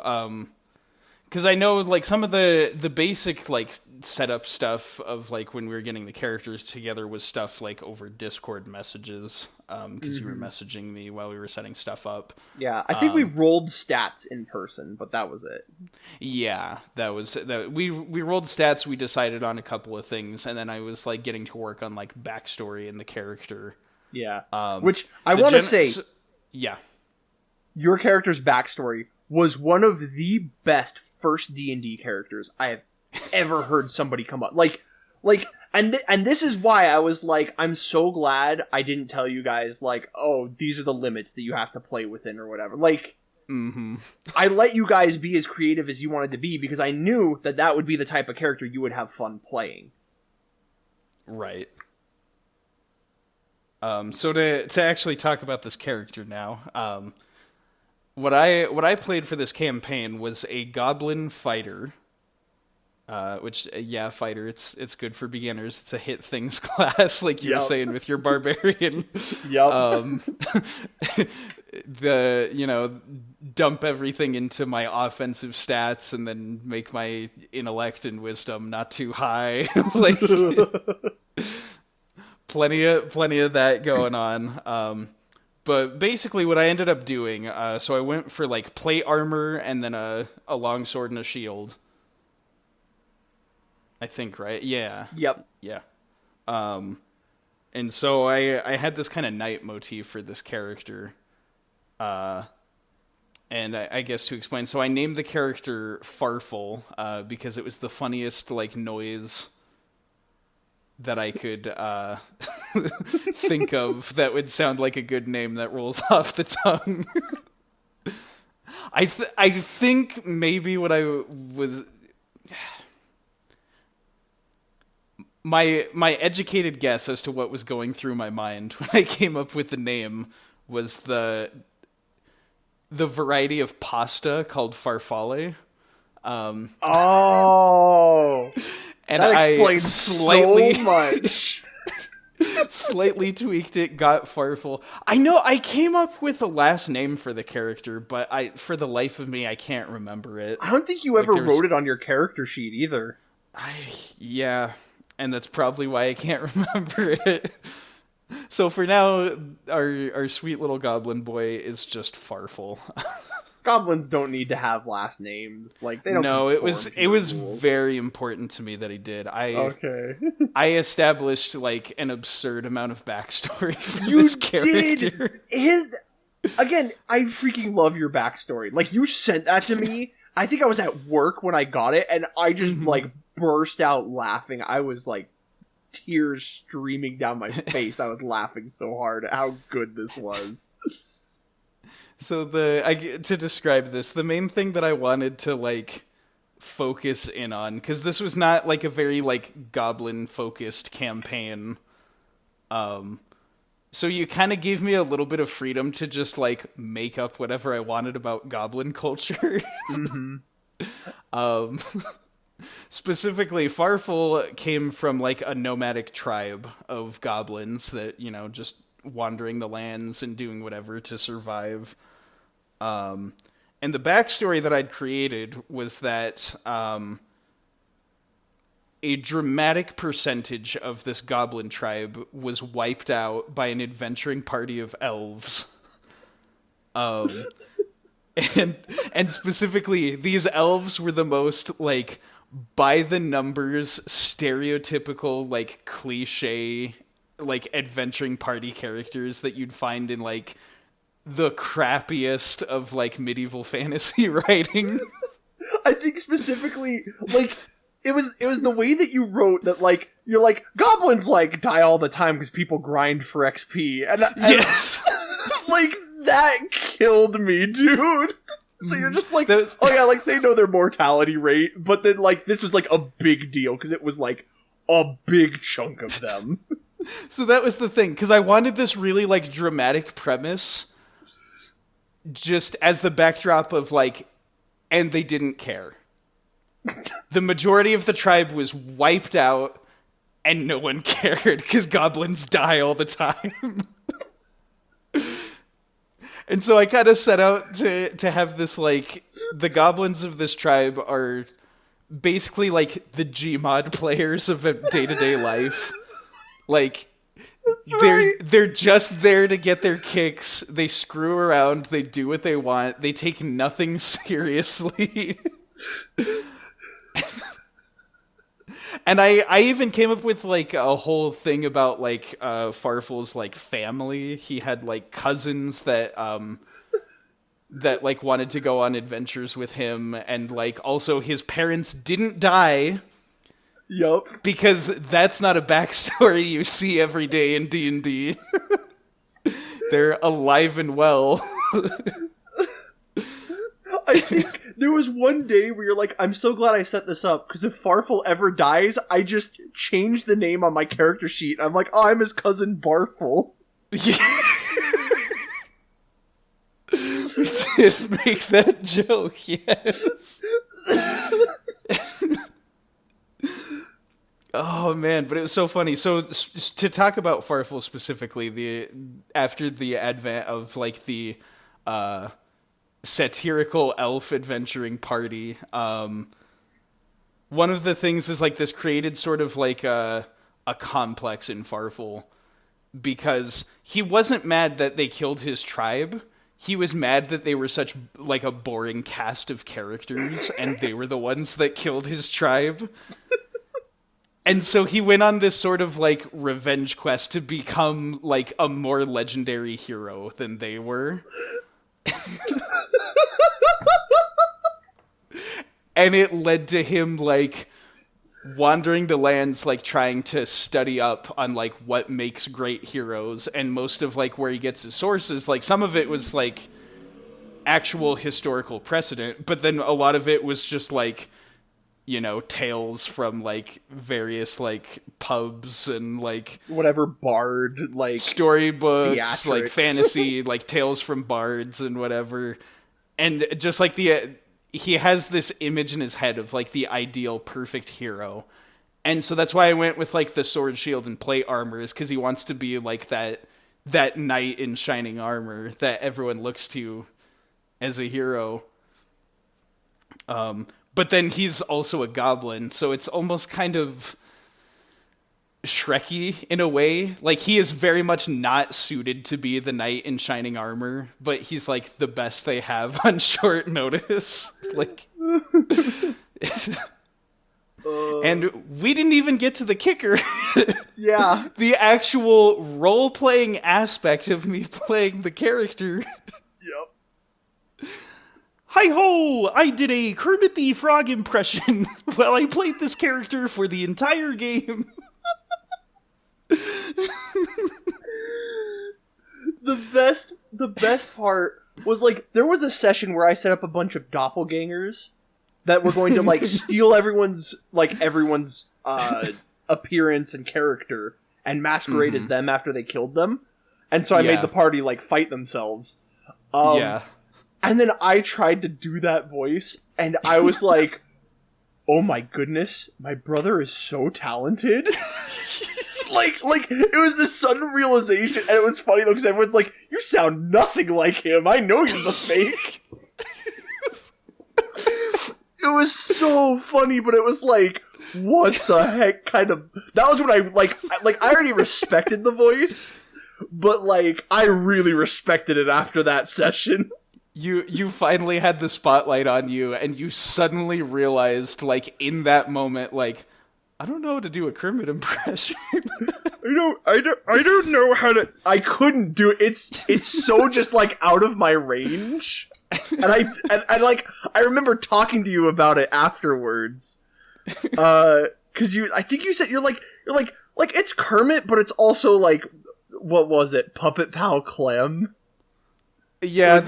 Because I know, like, some of the basic, like, setup stuff of, like, when we were getting the characters together was stuff, like, over Discord messages, because you were messaging me while we were setting stuff up. Yeah, I think we rolled stats in person, but that was it. Yeah, we rolled stats, we decided on a couple of things, and then I was, like, getting to work on, like, backstory in the character. Yeah, which I want to say... Yeah. Your character's backstory was one of the best first D&D characters I have ever heard somebody come up. And this is why I was like, I'm so glad I didn't tell you guys, like, oh, these are the limits that you have to play within or whatever. Like, I let you guys be as creative as you wanted to be because I knew that would be the type of character you would have fun playing. Right. So to actually talk about this character now, what I played for this campaign was a goblin fighter Which yeah, fighter. It's good for beginners. It's a hit things class, like you were saying with your barbarian. Yep. Dump everything into my offensive stats and then make my intellect and wisdom not too high. Like plenty of that going on. But basically what I ended up doing, so I went for like plate armor and then a long sword and a shield. I think, right? Yeah. Yep. Yeah. And so I had this kind of knight motif for this character. And I guess to explain, so I named the character Farfel, because it was the funniest, like, noise that I could think of that would sound like a good name that rolls off the tongue. I think maybe what I was... My educated guess as to what was going through my mind when I came up with the name was the variety of pasta called farfalle. Oh, and that explains slightly, so much. Slightly tweaked it, got farfel. I know I came up with a last name for the character, but for the life of me, I can't remember it. I don't think you ever wrote it on your character sheet either. Yeah. And that's probably why I can't remember it. So for now, our sweet little goblin boy is just Farfel. Goblins don't need to have last names. Like they don't. No, it was rules. very important to me that he did. Okay. I established like an absurd amount of backstory for this character. Again, I freaking love your backstory. Like you sent that to me. I think I was at work when I got it, and I just like burst out laughing. I was like tears streaming down my face. I was laughing so hard at how good this was. So to describe this, the main thing that I wanted to like focus in on, because this was not like a very like goblin focused campaign. So you kind of gave me a little bit of freedom to just like make up whatever I wanted about goblin culture. Specifically, Farfel came from like a nomadic tribe of goblins that, just wandering the lands and doing whatever to survive. And the backstory that I'd created was that a dramatic percentage of this goblin tribe was wiped out by an adventuring party of elves. And specifically, these elves were the most, like, by the numbers, stereotypical, like, cliche, like, adventuring party characters that you'd find in, like, the crappiest of, like, medieval fantasy writing. I think specifically, like, it was the way that you wrote that, like, you're like, goblins, like, die all the time because people grind for XP. And like, that killed me, dude. So you're just like, oh yeah, like, they know their mortality rate, but then, like, this was, like, a big deal, because it was, like, a big chunk of them. So that was the thing, because I wanted this really, like, dramatic premise, just as the backdrop of, like, and they didn't care. The majority of the tribe was wiped out, and no one cared, because goblins die all the time. And so I kind of set out to have this, like, the goblins of this tribe are basically, like, the Gmod players of a day-to-day life. Like, they're just there to get their kicks. They screw around. They do what they want. They take nothing seriously. And I even came up with, like, a whole thing about, like, Farfel's, like, family. He had, like, cousins that like, wanted to go on adventures with him. And, like, also his parents didn't die. Yup. Because that's not a backstory you see every day in D&D. They're alive and well. I think there was one day where you're like, I'm so glad I set this up, because if Farfel ever dies, I just change the name on my character sheet. I'm like, oh, I'm his cousin Barfel. Yeah. We did make that joke, yes. Oh man, but it was so funny. So to talk about Farfel specifically, after the advent of like the satirical elf adventuring party, one of the things is like this created sort of like a complex in Farfel because he wasn't mad that they killed his tribe. He was mad that they were such like a boring cast of characters and they were the ones that killed his tribe. And so he went on this sort of like revenge quest to become like a more legendary hero than they were. And it led to him like wandering the lands, like trying to study up on like what makes great heroes. And most of like where he gets his sources, like some of it was like actual historical precedent, but then a lot of it was just like, you know, tales from like various like pubs and like whatever bard like storybooks, theatrics. Like fantasy, like tales from bards and whatever. And just like he has this image in his head of like the ideal perfect hero. And so that's why I went with like the sword, shield, and plate armor, is because he wants to be like that knight in shining armor that everyone looks to as a hero. But then he's also a goblin, so it's almost kind of Shrekky in a way. Like, he is very much not suited to be the knight in shining armor, but he's like the best they have on short notice. Like, and we didn't even get to the kicker. Yeah. The actual role-playing aspect of me playing the character. Yep. Hi-ho! I did a Kermit the Frog impression while I played this character for the entire game. The best part was, like, there was a session where I set up a bunch of doppelgangers that were going to, like, steal everyone's appearance and character and masquerade as them after they killed them. And so I made the party, like, fight themselves. Yeah. And then I tried to do that voice, and I was like, oh my goodness, my brother is so talented. like, it was this sudden realization, and it was funny, though, because everyone's like, you sound nothing like him, I know you're the fake. It was so funny, but it was like, what the heck kind of... That was when I already respected the voice, but, like, I really respected it after that session. You finally had the spotlight on you, and you suddenly realized, like, in that moment, like, I don't know how to do a Kermit impression. I don't know how to... I couldn't do it. It's so just, like, out of my range. And I remember talking to you about it afterwards. Cause I think you said, you're like, it's Kermit, but it's also, like, what was it? Puppet Pal Clem? Yeah,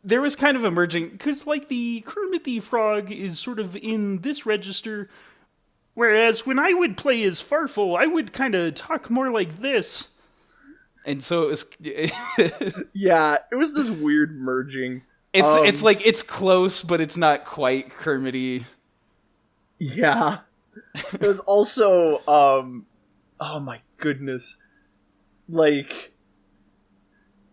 there was kind of emerging... Because, like, the Kermit the Frog is sort of in this register, whereas when I would play as Farfel, I would kind of talk more like this. And so it was... Yeah, it was this weird merging. It's like, it's close, but it's not quite Kermit-y. Yeah. It was also, oh my goodness. Like...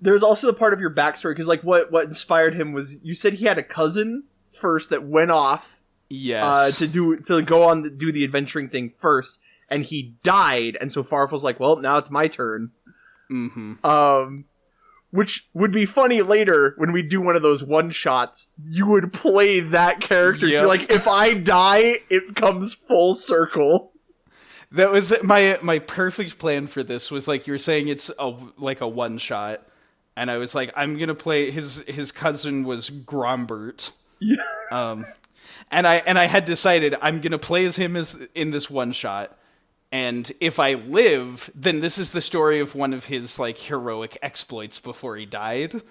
There's also the part of your backstory, because, like, what inspired him was, you said he had a cousin first that went off. Yes. To go on do the adventuring thing first, and he died, and so Farfel's like, well, now it's my turn. Mm-hmm. Which would be funny later, when we do one of those one-shots, you would play that character. Yep. You're like, if I die, it comes full circle. That was my perfect plan for this, was, like, you're saying it's a one-shot. And I was like, I'm gonna play his cousin was Grombert. Yeah. And I had decided I'm gonna play as him in this one shot. And if I live, then this is the story of one of his, like, heroic exploits before he died.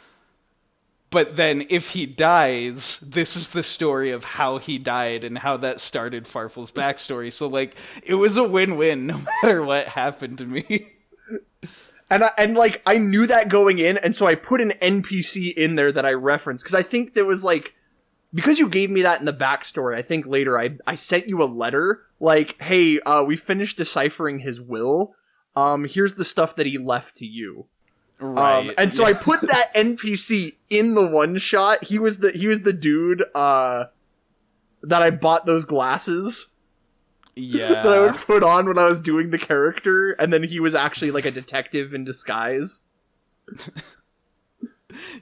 But then if he dies, this is the story of how he died and how that started Farfel's backstory. So, like, it was a win-win no matter what happened to me. And I knew that going in, and so I put an NPC in there that I referenced, because I think there was, like, because you gave me that in the backstory, I think later I sent you a letter like, hey, we finished deciphering his will. Here's the stuff that he left to you. Right. And so I put that NPC in the one shot. He was the dude that I bought those glasses. Yeah. That I would put on when I was doing the character, and then he was actually like a detective in disguise.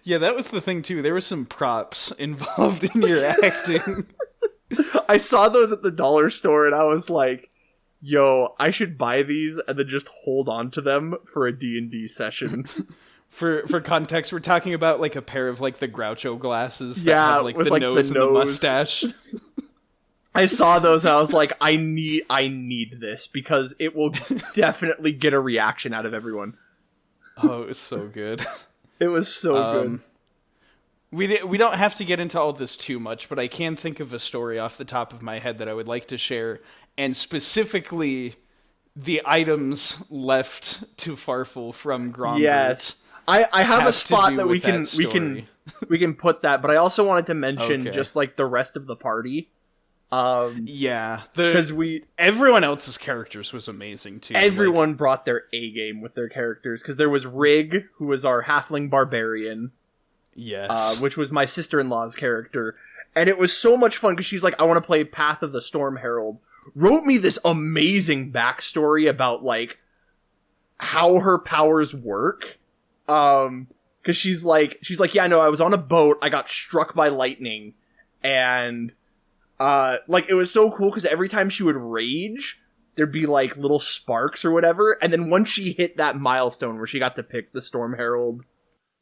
Yeah, that was the thing too. There were some props involved in your acting. I saw those at the dollar store, and I was like, yo, I should buy these and then just hold on to them for a D&D session. For context, we're talking about like a pair of like the Groucho glasses that Yeah, have like with, the like, nose the and the nose. mustache. I saw those and I was like, I need this because it will definitely get a reaction out of everyone. Oh, it was so good. It was so good. We don't have to get into all this too much, but I can think of a story off the top of my head that I would like to share, and specifically the items left to Farfel from Grombert. Yes. I have a spot that we can put that, but I also wanted to mention just like the rest of the party. Yeah, because everyone else's characters was amazing too. Everyone brought their A game with their characters, because there was Rig, who was our halfling barbarian. Yes, which was my sister-in-law's character, and it was so much fun because she's like, I want to play Path of the Storm Herald. Wrote me this amazing backstory about like how her powers work. Because she's like, yeah, no, I was on a boat, I got struck by lightning, and like, it was so cool because every time she would rage, there'd be like little sparks or whatever, and then once she hit that milestone where she got to pick the Storm Herald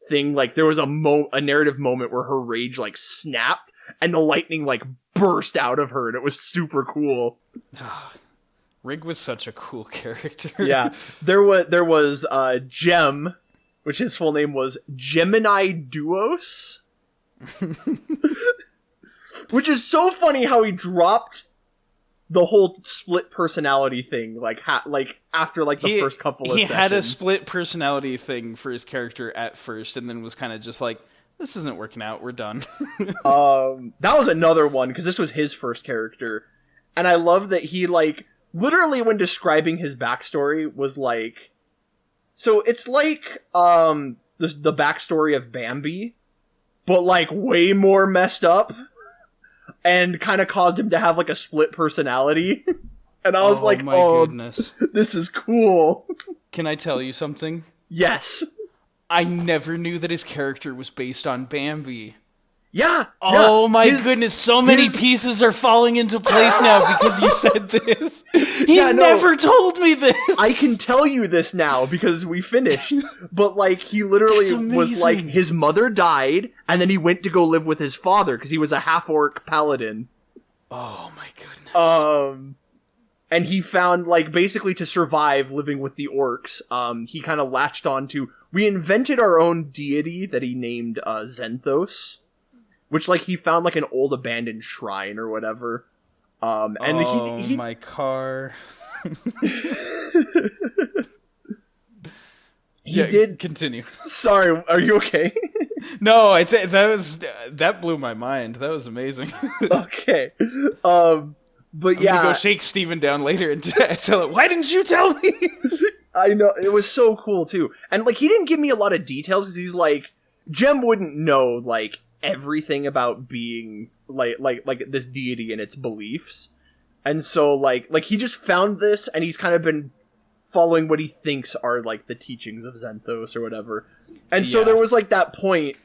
thing, like, there was a narrative moment where her rage like snapped and the lightning like burst out of her, and it was super cool. Rig was such a cool character. Yeah, there was Gem, which his full name was Gemini Duos. Which is so funny how he dropped the whole split personality thing, like after like the first couple of sessions. He had a split personality thing for his character at first, and then was kind of just like, this isn't working out, we're done. That was another one, because this was his first character. And I love that he, like, literally when describing his backstory was like, so it's like, the backstory of Bambi, but like way more messed up. And kind of caused him to have, like, a split personality. And I was like, goodness. This is cool. Can I tell you something? Yes. I never knew that his character was based on Bambi. Yeah. Oh my goodness, so many pieces are falling into place now because you said this. He never told me this. I can tell you this now because we finished. But like, he literally was like, his mother died, and then he went to go live with his father because he was a half-orc paladin. Oh my goodness. And he found, like, basically to survive living with the orcs, he kind of latched on to, we invented our own deity that he named Xenthos. Which, like, he found, like, an old abandoned shrine or whatever. And he my car. He did continue. Sorry, are you okay? No, that blew my mind. That was amazing. Okay. But I'm gonna go shake Steven down later and tell him, why didn't you tell me? I know, it was so cool, too. And, like, he didn't give me a lot of details, because he's like, Jem wouldn't know, like, everything about being like this deity and its beliefs, and so like he just found this, and he's kind of been following what he thinks are like the teachings of Xenthos or whatever. And so there was like that point,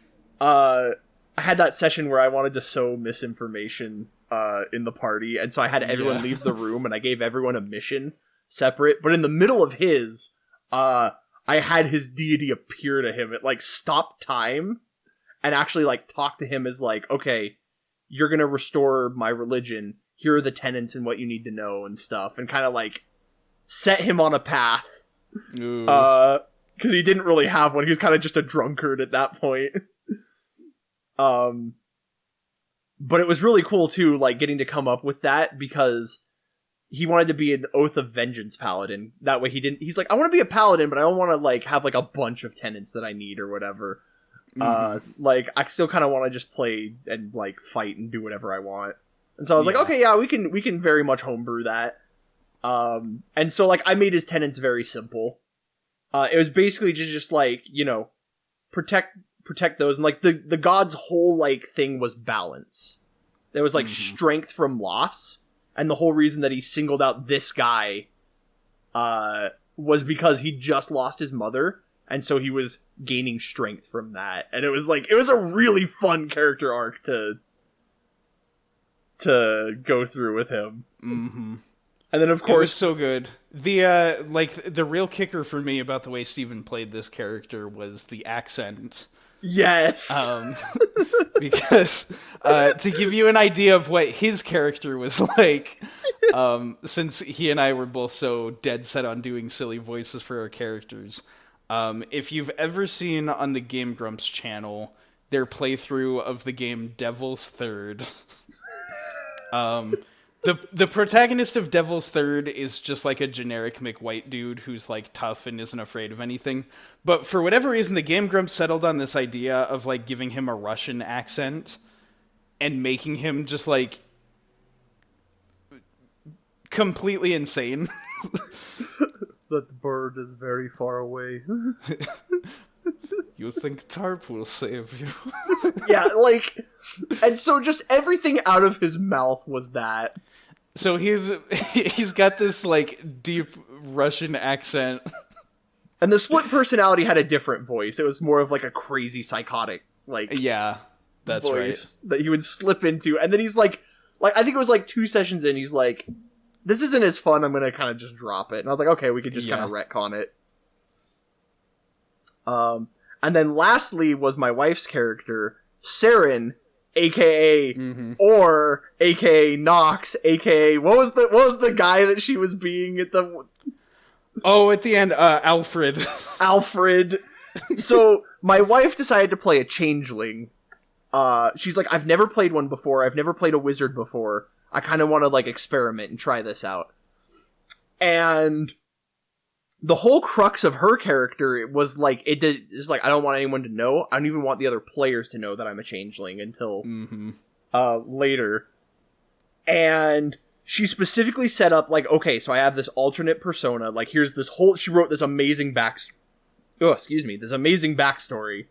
I had that session where I wanted to sow misinformation in the party, and so I had everyone leave the room, and I gave everyone a mission separate, but in the middle of his I had his deity appear to him. It like stopped time and actually, like, talk to him as, like, okay, you're gonna restore my religion, here are the tenets and what you need to know and stuff, and kind of, like, set him on a path. Because he didn't really have one, he was kind of just a drunkard at that point. But it was really cool, too, like, getting to come up with that, because he wanted to be an Oath of Vengeance paladin. That way he's like, I want to be a paladin, but I don't want to, like, have, like, a bunch of tenets that I need or whatever. Mm-hmm. Like, I still kind of want to just play and, like, fight and do whatever I want. And so I was like, Yeah. okay, yeah, we can very much homebrew that. And so like I made his tenets very simple. It was basically just like, you know, protect those, and like the god's whole like thing was balance. There was like strength from loss, and the whole reason that he singled out this guy was because he just lost his mother, and so he was gaining strength from that. And it was a really fun character arc to go through with him. Mm-hmm. And then of It was course so good. The real kicker for me about the way Steven played this character was the accent. yes. Because to give you an idea of what his character was like, since he and I were both so dead set on doing silly voices for our characters, if you've ever seen on the Game Grumps channel their playthrough of the game Devil's Third, the protagonist of Devil's Third is just like a generic McWhite dude who's like tough and isn't afraid of anything. But for whatever reason, the Game Grumps settled on this idea of like giving him a Russian accent and making him just like completely insane. That bird is very far away. You think Tarp will save you? Yeah, like, and so just everything out of his mouth was that. So he's got this like deep Russian accent. And the split personality had a different voice. It was more of like a crazy psychotic like Yeah, that's voice that he would slip into. And then he's like I think it was like 2 sessions in, he's like, this isn't as fun, I'm gonna kind of just drop it. And I was like, okay, we could just kind of retcon it. And then lastly was my wife's character, Saren, aka or aka Nox, aka what was the guy that she was being at the at the end, Alfred. Alfred. So my wife decided to play a changeling. She's like, I've never played one before. I've never played a wizard before. I kind of want to like experiment and try this out. And the whole crux of her character was like, it's like, I don't want anyone to know. I don't even want the other players to know that I'm a changeling until later. And she specifically set up like, okay, so I have this alternate persona. Like, here's this whole, she wrote this amazing this amazing backstory.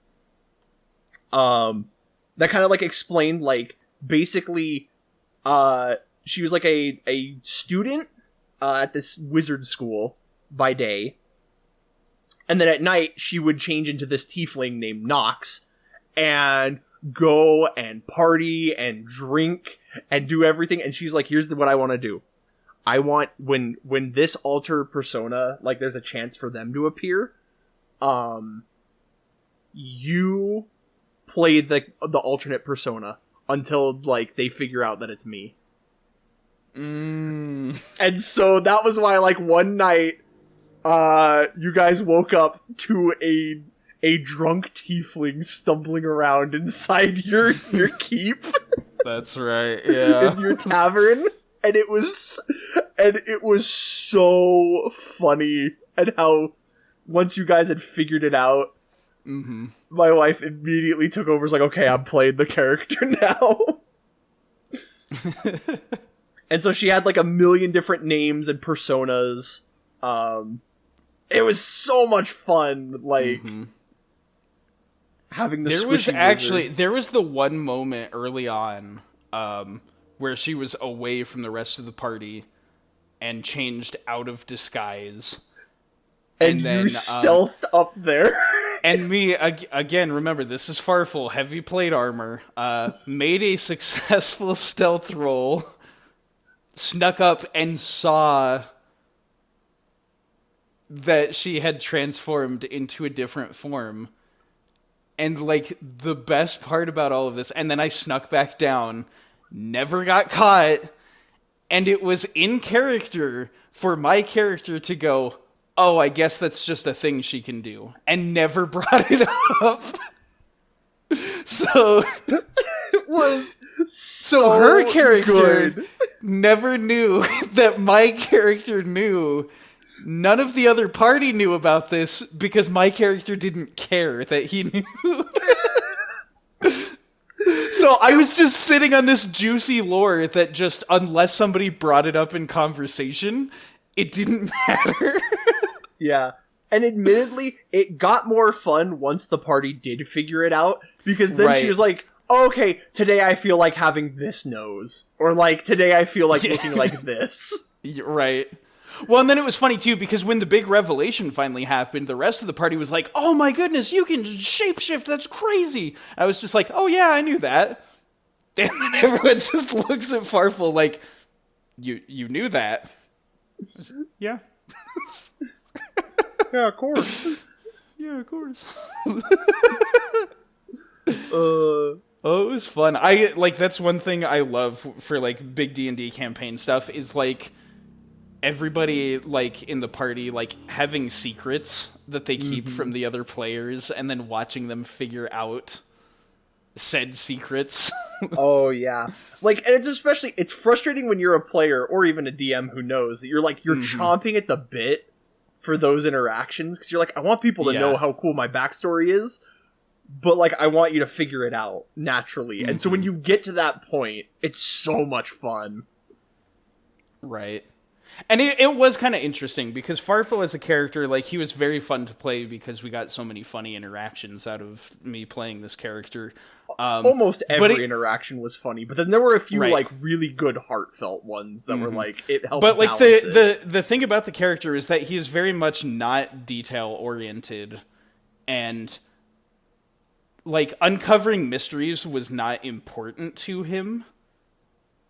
That kind of like explained like, basically, she was like a student, at this wizard school by day, and then at night she would change into this tiefling named Nox and go and party and drink and do everything. And she's like, here's what I want to do. I want when this alter persona, like there's a chance for them to appear, you play the alternate persona until like they figure out that it's me. And so that was why like one night you guys woke up to a drunk tiefling stumbling around inside your keep. That's right, yeah. In your tavern. And it was so funny. And how once you guys had figured it out, my wife immediately took over. Was like, okay, I'm playing the character now. And so she had like a million different names and personas. It was so much fun, like having the there was the one moment early on where she was away from the rest of the party and changed out of disguise. And then, you stealthed up there. And me, again, remember, this is Farfel, heavy plate armor, made a successful stealth roll, snuck up and saw that she had transformed into a different form. And, like, the best part about all of this, and then I snuck back down, never got caught, and it was in character for my character to go, oh, I guess that's just a thing she can do, and never brought it up. So it was so her character never knew that my character knew. None of the other party knew about this because my character didn't care that he knew. So I was just sitting on this juicy lore that just, unless somebody brought it up in conversation, it didn't matter. Yeah. And admittedly, it got more fun once the party did figure it out, because then she was like, oh, okay, today I feel like having this nose. Or like, today I feel like looking like this. Right. Well, and then it was funny, too, because when the big revelation finally happened, the rest of the party was like, oh my goodness, you can shapeshift, that's crazy. I was just like, oh yeah, I knew that. And then everyone just looks at Farfel like, you knew that? Yeah. Yeah, of course. Yeah, of course. Oh, it was fun. That's one thing I love for, like, big D&D campaign stuff is, like, everybody, like, in the party, like, having secrets that they keep from the other players and then watching them figure out said secrets. Oh, yeah. Like, and it's frustrating when you're a player or even a DM who knows that you're chomping at the bit for those interactions, because you're like, I want people to know how cool my backstory is, but, like, I want you to figure it out naturally. And so when you get to that point, it's so much fun. Right. And it was kind of interesting, because Farfel as a character, like, he was very fun to play because we got so many funny interactions out of me playing this character. Almost every interaction was funny, but then there were a few, like, really good heartfelt ones that were, like, it helped balance it. But, like, the thing about the character is that he's very much not detail-oriented, and, like, uncovering mysteries was not important to him.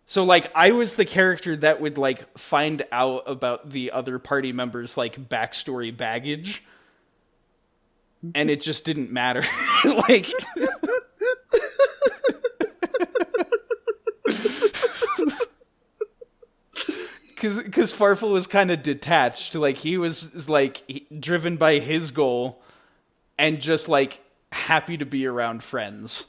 So, like, I was the character that would, like, find out about the other party members' like, backstory baggage, and it just didn't matter. Like... Because Farfel was kind of detached. Like, he was, like, driven by his goal and just, like, happy to be around friends.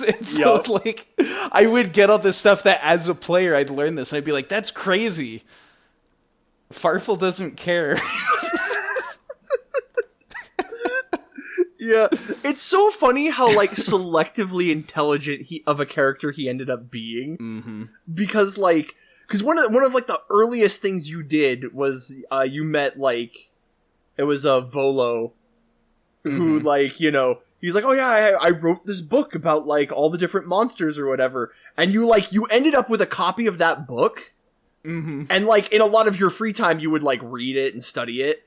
And so, like, I would get all this stuff that as a player I'd learn this, and I'd be like, that's crazy. Farfel doesn't care. Yeah, it's so funny how, like, selectively intelligent of a character he ended up being. Because, like, one of like the earliest things you did was you met, like, it was a Volo who, like, you know, he's like, oh yeah, I wrote this book about, like, all the different monsters or whatever, and you ended up with a copy of that book, and, like, in a lot of your free time you would, like, read it and study it.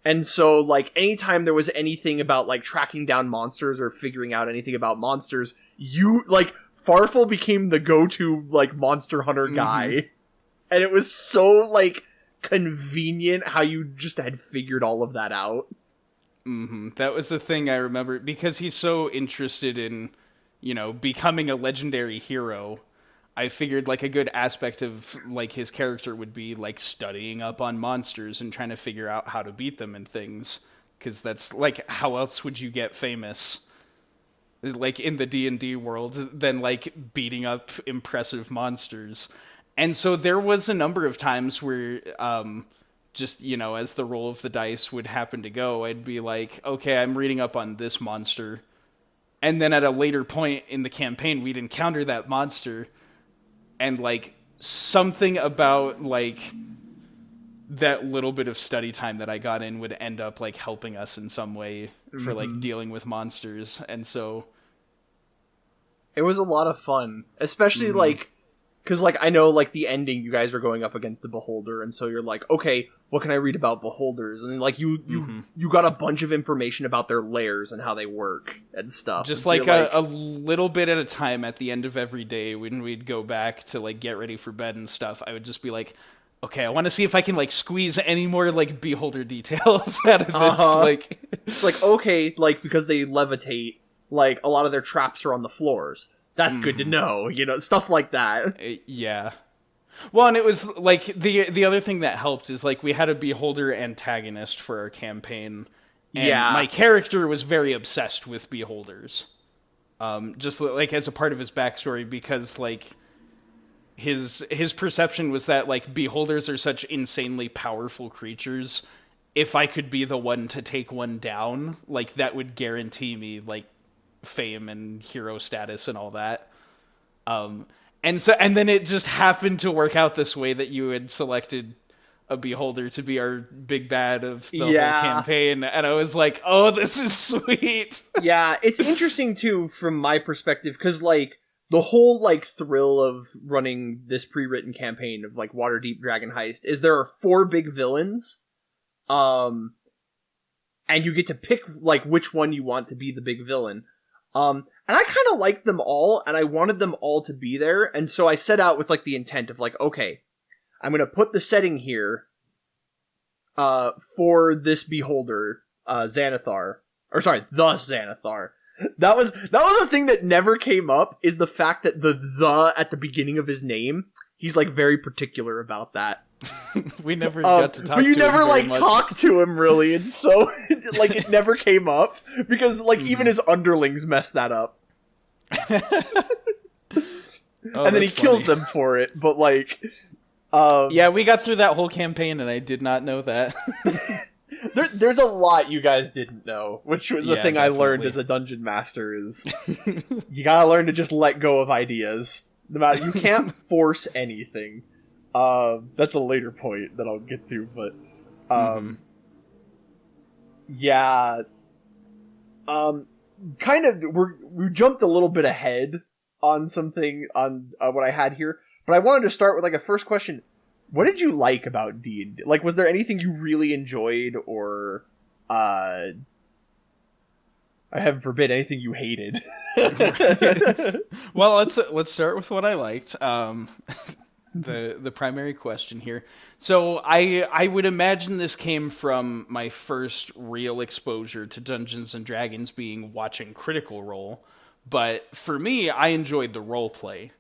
And so, like, anytime there was anything about, like, tracking down monsters or figuring out anything about monsters, Farfel became the go-to, like, monster hunter guy. And it was so, like, convenient how you just had figured all of that out. That was the thing I remember, because he's so interested in, you know, becoming a legendary hero. I figured, like, a good aspect of, like, his character would be, like, studying up on monsters and trying to figure out how to beat them and things. Because that's, like, how else would you get famous, like, in the D&D world, than, like, beating up impressive monsters. And so there was a number of times where, just, you know, as the roll of the dice would happen to go, I'd be like, okay, I'm reading up on this monster. And then at a later point in the campaign, we'd encounter that monster, and, like, something about, like, that little bit of study time that I got in would end up, like, helping us in some way for, like, dealing with monsters. And so it was a lot of fun, especially, like, because, like, I know, like, the ending, you guys are going up against the Beholder, and so you're like, okay, what can I read about Beholders? And then, like, you got a bunch of information about their lairs and how they work and stuff. Just, so like, a little bit at a time at the end of every day when we'd go back to, like, get ready for bed and stuff, I would just be like, okay, I want to see if I can, like, squeeze any more, like, Beholder details out of this. Like, it's like, okay, like, because they levitate, like, a lot of their traps are on the floors. That's good to know, you know, stuff like that. Yeah. Well, and it was, like, the other thing that helped is, like, we had a Beholder antagonist for our campaign, and my character was very obsessed with Beholders. Just, like, as a part of his backstory, because, like, his perception was that, like, Beholders are such insanely powerful creatures. If I could be the one to take one down, like, that would guarantee me, like, fame and hero status and all that. And then it just happened to work out this way that you had selected a beholder to be our big bad of the whole campaign, and I was like, oh, this is sweet. Yeah, it's interesting too from my perspective, because like the whole like thrill of running this pre-written campaign of like Waterdeep Dragon Heist is there are 4 big villains, and you get to pick like which one you want to be the big villain. And I kind of liked them all, and I wanted them all to be there, and so I set out with like the intent of like, okay, I'm going to put the setting here for this beholder, Xanathar. Or sorry, the Xanathar. That was a thing that never came up, is the fact that the at the beginning of his name, he's like very particular about that. We never got to talk to him. But you never like much. talked to him really, and so like it never came up because like even his underlings messed that up. And then he kills them for it, but like yeah, we got through that whole campaign and I did not know that. There's a lot you guys didn't know, which was a thing definitely. I learned as a dungeon master is you gotta learn to just let go of ideas. No matter, you can't force anything. That's a later point that I'll get to, but yeah. Kind of we jumped a little bit ahead on something on what I had here. But I wanted to start with like a first question. What did you like about D&D? Like, was there anything you really enjoyed, or heaven forbid, anything you hated? Well, let's start with what I liked. The primary question here. So I would imagine this came from my first real exposure to Dungeons and Dragons being watching Critical Role, but for me, I enjoyed the role play.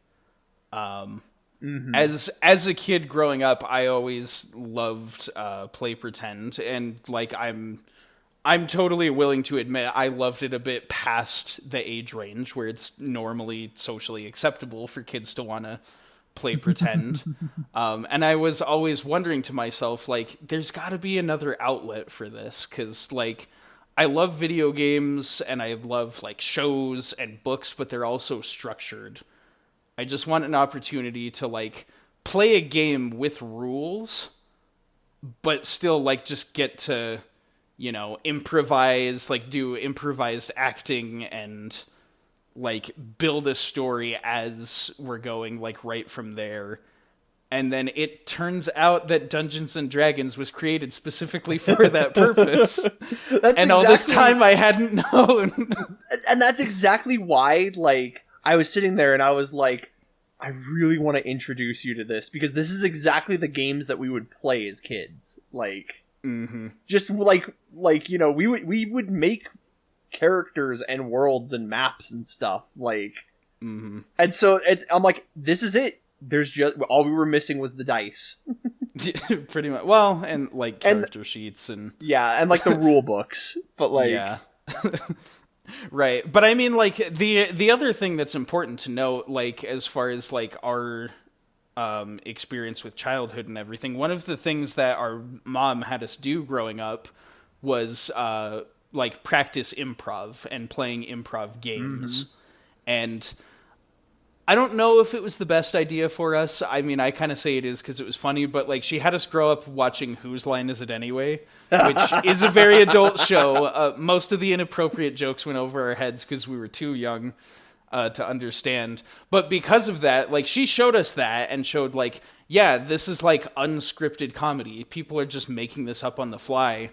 As a kid growing up, I always loved play pretend, and like I'm totally willing to admit I loved it a bit past the age range where it's normally socially acceptable for kids to want to play pretend. And I was always wondering to myself, like, there's got to be another outlet for this, because like I love video games and I love like shows and books, but they're also structured. I just want an opportunity to like play a game with rules, but still like just get to, you know, improvise, like do improvised acting and like build a story as we're going, like right from there. And then it turns out that Dungeons and Dragons was created specifically for that purpose. And all this time I hadn't known. And that's exactly why, like, I was sitting there and I was like, I really want to introduce you to this, because this is exactly the games that we would play as kids. Like, just like, you know, we would make characters and worlds and maps and stuff, like, and so I'm like, this is it. There's just, all we were missing was the dice. Pretty much. Well, and like character sheets and yeah, and like the rule books, but like, yeah. Right. But I mean, like, the other thing that's important to note, like, as far as like our experience with childhood and everything, one of the things that our mom had us do growing up was like practice improv and playing improv games. And I don't know if it was the best idea for us. I mean, I kind of say it is because it was funny, but like she had us grow up watching Whose Line Is It Anyway, which is a very adult show. Most of the inappropriate jokes went over our heads because we were too young to understand. But because of that, like she showed us that and showed like, yeah, this is like unscripted comedy. People are just making this up on the fly.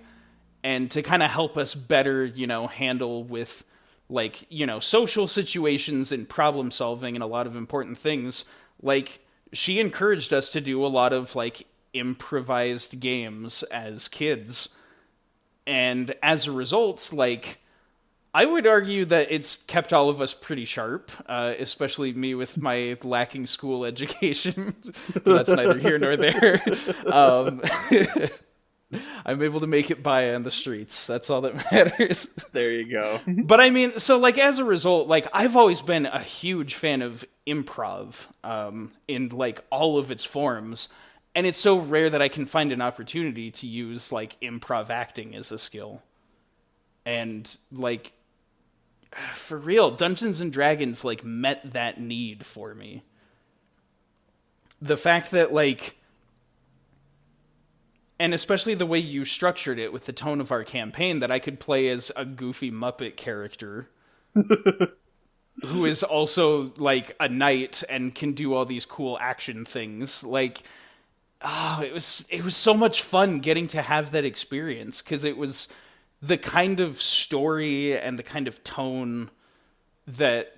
And to kind of help us better, you know, handle with like, you know, social situations and problem solving and a lot of important things, like she encouraged us to do a lot of like improvised games as kids. And as a result, like I would argue that it's kept all of us pretty sharp, especially me with my lacking school education. But that's neither here nor there. I'm able to make it by on the streets. That's all that matters. There you go. But I mean, so like as a result, like I've always been a huge fan of improv in like all of its forms. And it's so rare that I can find an opportunity to use like improv acting as a skill. And like for real, Dungeons and Dragons, like, met that need for me. The fact that, like, and especially the way you structured it with the tone of our campaign, that I could play as a goofy Muppet character who is also, like, a knight and can do all these cool action things. Like, it was so much fun getting to have that experience, because it was the kind of story and the kind of tone that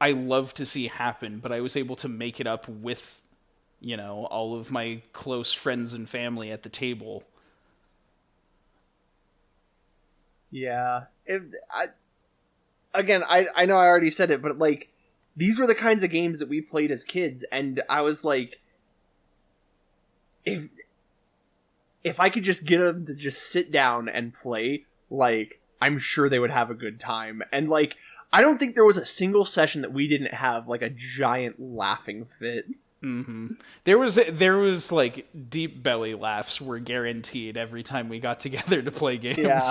I love to see happen, but I was able to make it up with, you know, all of my close friends and family at the table. Yeah. I know I already said it, but, like, these were the kinds of games that we played as kids, and I was like, if I could just get them to just sit down and play, like, I'm sure they would have a good time. And, like, I don't think there was a single session that we didn't have, like, a giant laughing fit. Mm-hmm. There was like deep belly laughs were guaranteed every time we got together to play games. Yeah.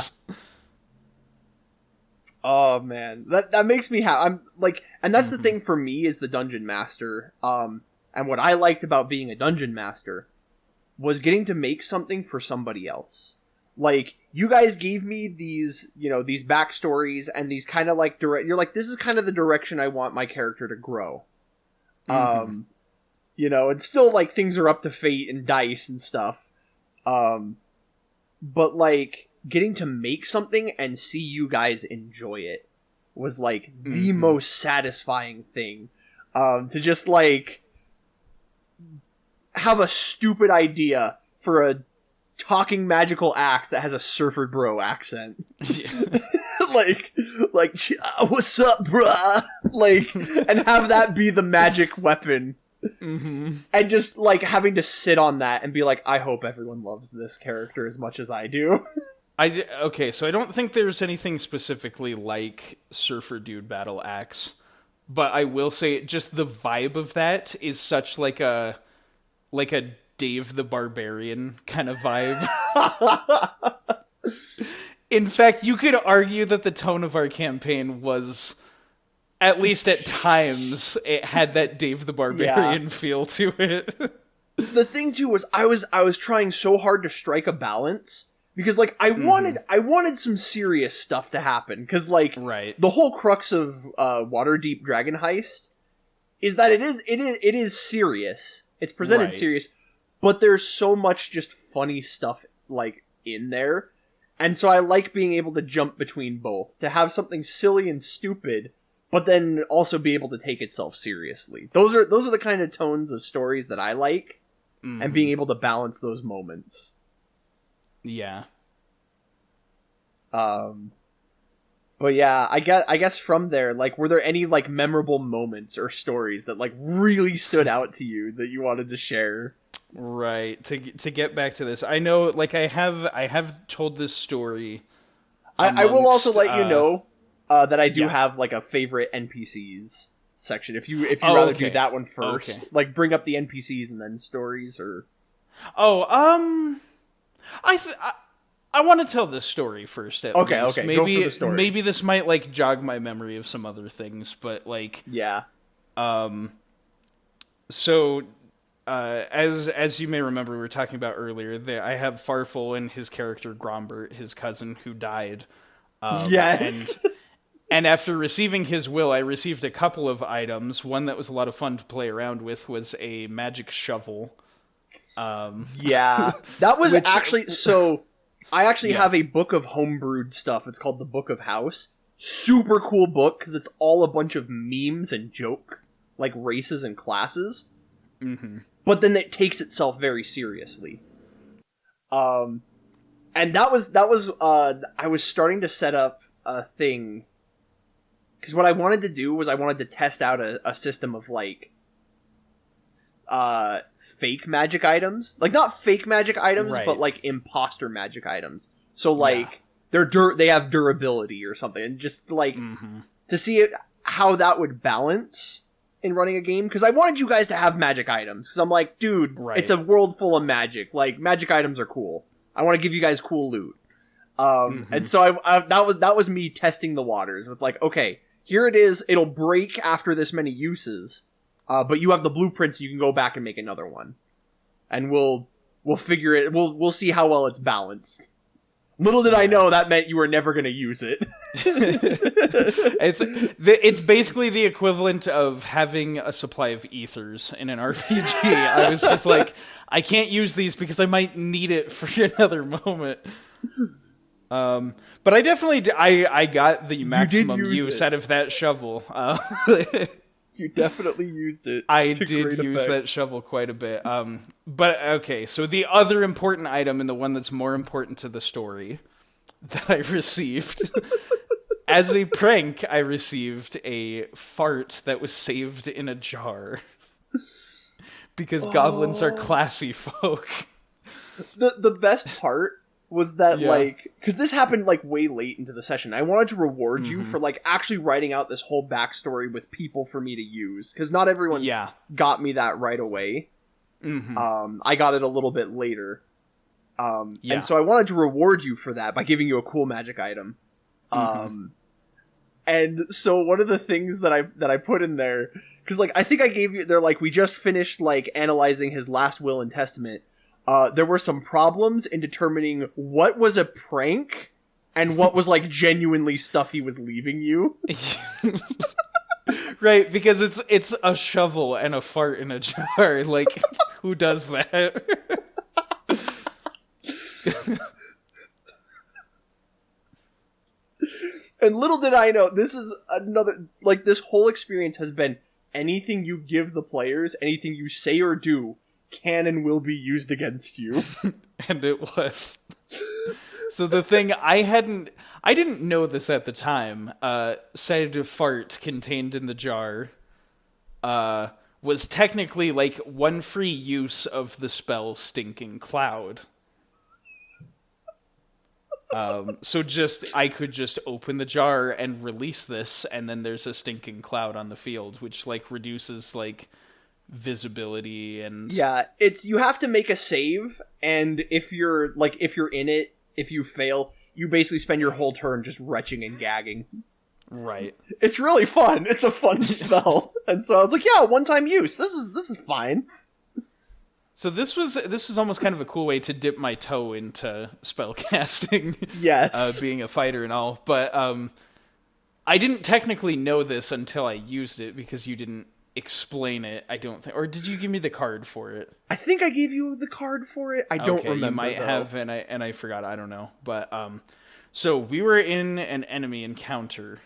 Oh man, that makes me I'm like, and that's the thing for me is the dungeon master. And what I liked about being a dungeon master was getting to make something for somebody else. Like, you guys gave me these, you know, these backstories and these kind of like you're like, this is kind of the direction I want my character to grow. You know, and still, like, things are up to fate and dice and stuff. But, like, getting to make something and see you guys enjoy it was, like, the most satisfying thing. To just, like, have a stupid idea for a talking magical axe that has a surfer bro accent. like, what's up, bruh? Like, and have that be the magic weapon. And just, like, having to sit on that and be like, I hope everyone loves this character as much as I do. Okay, so I don't think there's anything specifically like Surfer Dude Battle Axe, but I will say just the vibe of that is such like a Dave the Barbarian kind of vibe. In fact, you could argue that the tone of our campaign was, at least at times, it had that Dave the Barbarian feel to it. The thing too was I was trying so hard to strike a balance because, like, I wanted some serious stuff to happen, because, like, the whole crux of Waterdeep Dragon Heist is that it is serious. It's presented serious, but there's so much just funny stuff, like, in there. And so I like being able to jump between both, to have something silly and stupid, but then also be able to take itself seriously. Those are the kind of tones of stories that I like, and being able to balance those moments. Yeah. But yeah, I guess from there, like, were there any, like, memorable moments or stories that, like, really stood out to you that you wanted to share? Right. To get back to this, I know, like, I have told this story. I will also let you know that I do have, like, a favorite NPCs section. If you rather do that one first, like, bring up the NPCs and then stories, or I want to tell this story first. At least. Maybe, go for the story. Maybe this might, like, jog my memory of some other things, but, like, so as you may remember, we were talking about earlier, I have Farfel and his character Grombert, his cousin, who died. Yes. And after receiving his will, I received a couple of items. One that was a lot of fun to play around with was a magic shovel. That was actually... So, I actually have a book of homebrewed stuff. It's called the Book of House. Super cool book, because it's all a bunch of memes and joke, like, races and classes. But then it takes itself very seriously. And that was I was starting to set up a thing, because what I wanted to do was I wanted to test out a system of, like, fake magic items. Like, not fake magic items, but, like, imposter magic items. So, like, they have durability or something, and just, like, to see how that would balance in running a game, because I wanted you guys to have magic items, because I'm like, dude, it's a world full of magic. Like, magic items are cool. I want to give you guys cool loot. And so that was me testing the waters with, like, okay, here it is. It'll break after this many uses, but you have the blueprints. So you can go back and make another one, and we'll figure it. We'll see how well it's balanced. Little did I know that meant you were never going to use it. It's basically the equivalent of having a supply of ethers in an RPG. I was just like, I can't use these because I might need it for another moment. But I definitely I got the maximum use out of that shovel. You definitely used it. I did use that shovel quite a bit. But okay, so the other important item, and the one that's more important to the story, that I received as a prank, I received a fart that was saved in a jar. Because goblins are classy folk. The best part was that, like, because this happened, like, way late into the session. I wanted to reward you for, like, actually writing out this whole backstory with people for me to use. Because not everyone got me that right away. I got it a little bit later. And so I wanted to reward you for that by giving you a cool magic item. And so one of the things that I put in there, because, like, I think I gave you, they're like, we just finished, like, analyzing his last will and testament. There were some problems in determining what was a prank and what was, like, genuinely stuff he was leaving you. Right, because it's a shovel and a fart in a jar. Like, who does that? And little did I know, this is another, like, this whole experience has been anything you give the players, anything you say or do, can and will be used against you. And it was. So the thing I didn't know this at the time, said fart contained in the jar, was technically like one free use of the spell Stinking Cloud. So I could just open the jar and release this, and then there's a stinking cloud on the field, which, like, reduces, like, visibility and... Yeah, you have to make a save, and if you're in it, if you fail, you basically spend your whole turn just retching and gagging. Right. It's really fun. It's a fun spell. And so I was like, yeah, one-time use. This is fine. So this was almost kind of a cool way to dip my toe into spellcasting. Yes. Being a fighter and all, but I didn't technically know this until I used it because you didn't explain it, I don't think. Or did you give me the card for it? I think I gave you the card for it. I don't remember. You might have, and I forgot. I don't know. But so we were in an enemy encounter,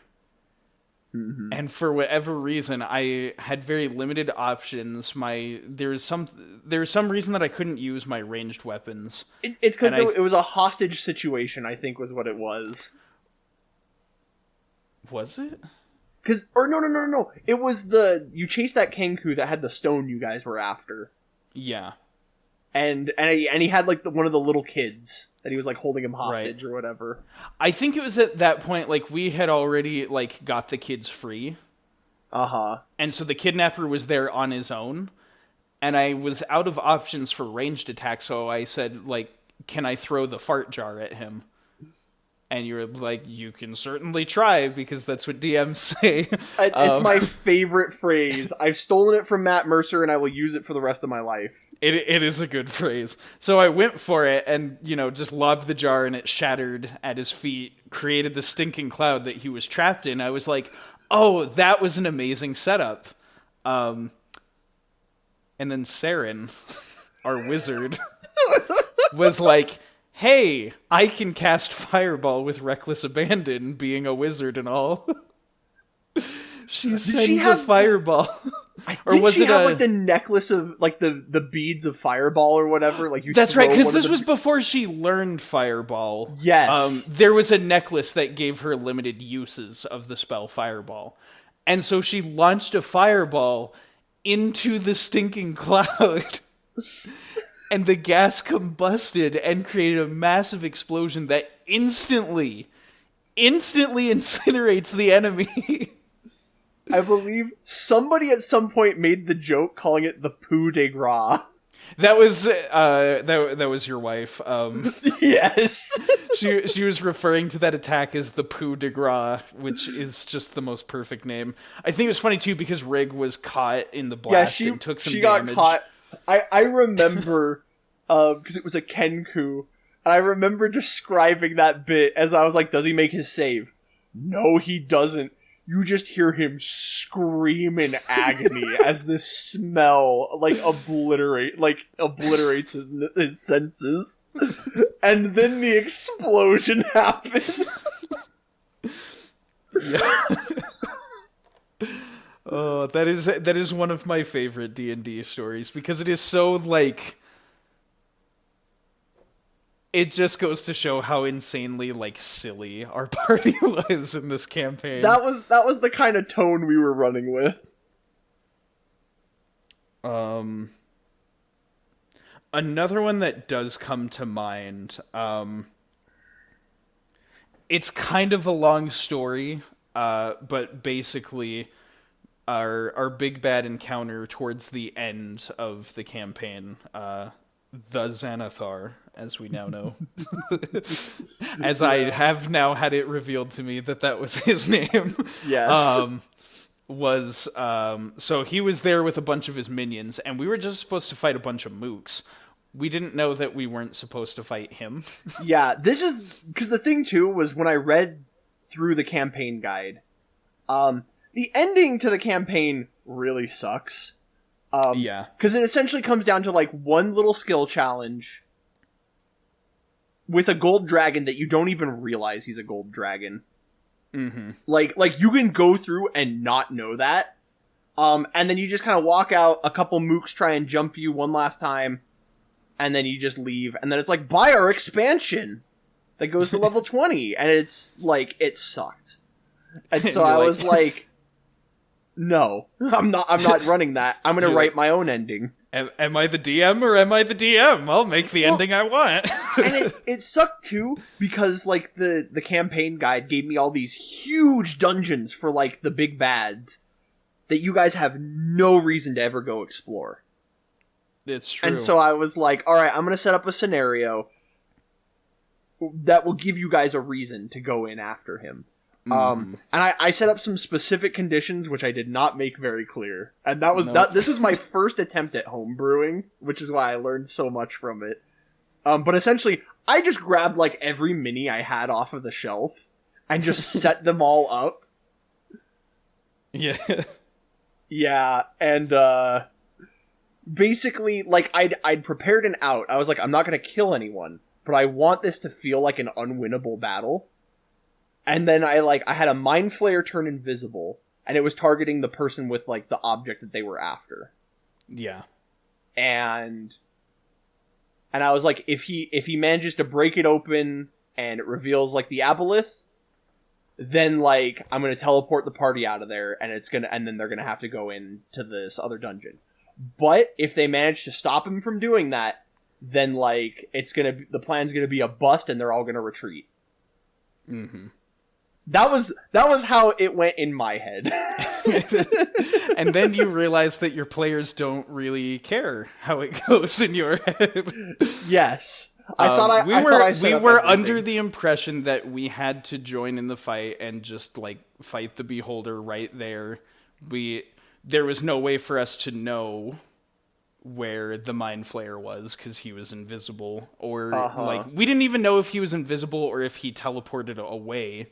and for whatever reason, I had very limited options. There's some reason that I couldn't use my ranged weapons. It's because it was a hostage situation, I think, was what it was. Was it? No. It was you chased that Kenku that had the stone you guys were after. Yeah. And he had, like, one of the little kids that he was, like, holding him hostage or whatever. I think it was at that point, like, we had already, like, got the kids free. And so the kidnapper was there on his own, and I was out of options for ranged attack, so I said, like, can I throw the fart jar at him? And you were like, you can certainly try, because that's what DMs say. It's my favorite phrase. I've stolen it from Matt Mercer, and I will use it for the rest of my life. It is a good phrase. So I went for it and, just lobbed the jar, and it shattered at his feet, created the stinking cloud that he was trapped in. I was like, oh, that was an amazing setup. And then Saren, our wizard, was like, hey, I can cast Fireball with reckless abandon, being a wizard and all. She sends a fireball. Did she have, like, the necklace of, like, the beads of Fireball or whatever? Like, that's right, because this was before she learned Fireball. Yes. There was a necklace that gave her limited uses of the spell Fireball. And so she launched a Fireball into the stinking cloud. And the gas combusted and created a massive explosion that instantly incinerates the enemy. I believe somebody at some point made the joke calling it the Coup de Gras. That was that was your wife. Yes. She was referring to that attack as the Coup de Gras, which is just the most perfect name. I think it was funny too because Rig was caught in the blast and took some damage. Got caught. I remember because it was a Kenku, and I remember describing that bit as I was like, "Does he make his save?" No, he doesn't. You just hear him scream in agony as this smell obliterates his senses, and then the explosion happens. Yeah. Oh, that is one of my favorite D&D stories because it is so like. It just goes to show how insanely silly our party was in this campaign. That was the kind of tone we were running with. Another one that does come to mind. It's kind of a long story, but basically, our big bad encounter towards the end of the campaign, the Xanathar, as we now know, as I have now had it revealed to me that was his name. Yes. So he was there with a bunch of his minions, and we were just supposed to fight a bunch of mooks. We didn't know that we weren't supposed to fight him. Yeah, this is because the thing too was when I read through the campaign guide, the ending to the campaign really sucks. Yeah, because it essentially comes down to one little skill challenge with a gold dragon that you don't even realize he's a gold dragon. Mm-hmm. Like you can go through and not know that, and then you just kind of walk out. A couple mooks try and jump you one last time, and then you just leave. And then it's like, buy our expansion that goes to level 20, and it's it sucked. And so I was like, no, I'm not running that. I'm gonna write my own ending. Am I the DM or am I the DM? I'll make the ending I want. And it sucked too because the campaign guide gave me all these huge dungeons for the big bads that you guys have no reason to ever go explore. It's true. And so I was like, all right, I'm gonna set up a scenario that will give you guys a reason to go in after him. And I set up some specific conditions, which I did not make very clear. And that was this was my first attempt at homebrewing, which is why I learned so much from it. But essentially, I just grabbed every mini I had off of the shelf and just set them all up. Yeah. Yeah, and basically, I'd prepared an out. I was like, I'm not going to kill anyone, but I want this to feel like an unwinnable battle. And then I had a mind flare turn invisible, and it was targeting the person with the object that they were after. Yeah. And I was like, if he manages to break it open and it reveals the aboleth, then I'm gonna teleport the party out of there, and then they're gonna have to go into this other dungeon. But if they manage to stop him from doing that, then the plan's gonna be a bust, and they're all gonna retreat. Mm-hmm. That was how it went in my head. And then you realize that your players don't really care how it goes in your head. Yes. We were under the impression that we had to join in the fight and just fight the beholder right there. There was no way for us to know where the mind flayer was because he was invisible, or we didn't even know if he was invisible or if he teleported away.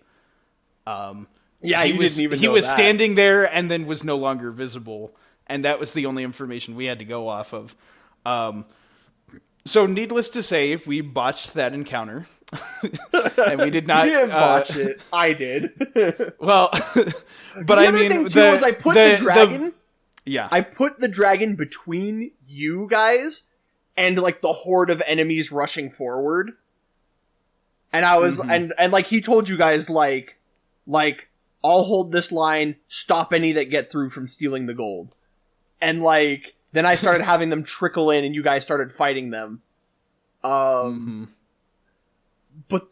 Yeah, he was standing there and then was no longer visible, and that was the only information we had to go off of. So needless to say, we botched that encounter, and we did not. You didn't botch it. I did. Well, but I mean, thing too was I put the dragon. Yeah, I put the dragon between you guys and the horde of enemies rushing forward, and I was and he told you guys I'll hold this line, stop any that get through from stealing the gold. And then I started having them trickle in and you guys started fighting them. But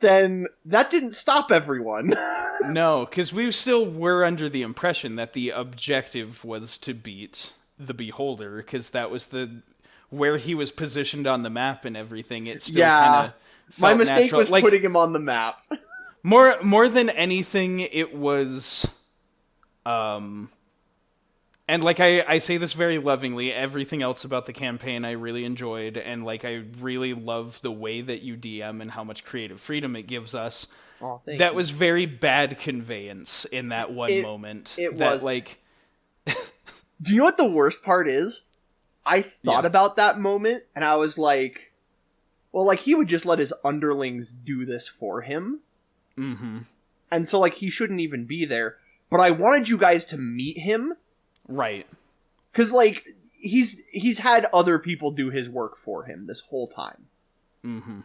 then that didn't stop everyone. No, because we still were under the impression that the objective was to beat the beholder, because that was where he was positioned on the map and everything, it still Yeah. kind of My mistake natural. was putting him on the map. More than anything, it was, and like I say this very lovingly, everything else about the campaign I really enjoyed, and like I really love the way that you DM and how much creative freedom it gives us. Oh, thank That you. was very bad conveyance in that one moment. It that was. like, Do you know what the worst part is? I thought about that moment, and I was like, well, like, he would just let his underlings do this for him. mm-hmm. And so, like, he shouldn't even be there. But I wanted you guys to meet him. Right. Because, like, he's had other people do his work for him this whole time. Mm-hmm.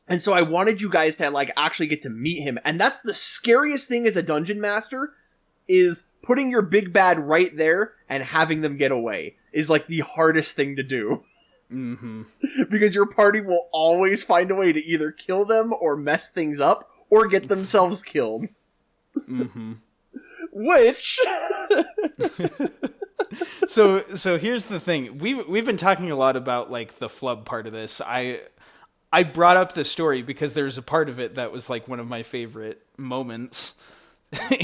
And so I wanted you guys to, like, actually get to meet him. And that's the scariest thing as a dungeon master, is putting your big bad right there and having them get away is, like, the hardest thing to do. Mm-hmm. Because your party will always find a way to either kill them or mess things up or get themselves killed. Mm-hmm. Which... So here's the thing. We've been talking a lot about like the flub part of this. I brought up this story because there's a part of it that was like one of my favorite moments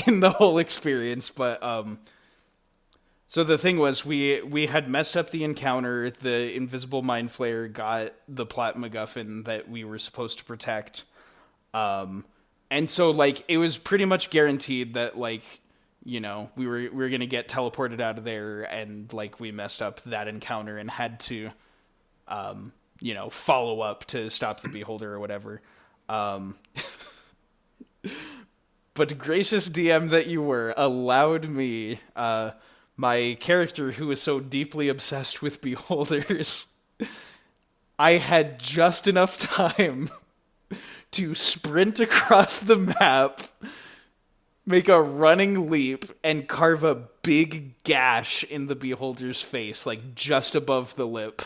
in the whole experience. But so the thing was, we had messed up the encounter. The invisible mind flayer got the plot MacGuffin that we were supposed to protect. And so like it was pretty much guaranteed that like, you know, we were gonna get teleported out of there, and like we messed up that encounter and had to, you know, follow up to stop the beholder or whatever. But gracious DM that you were, allowed me, my character who was so deeply obsessed with beholders, I had just enough time to sprint across the map, make a running leap, and carve a big gash in the beholder's face, like just above the lip.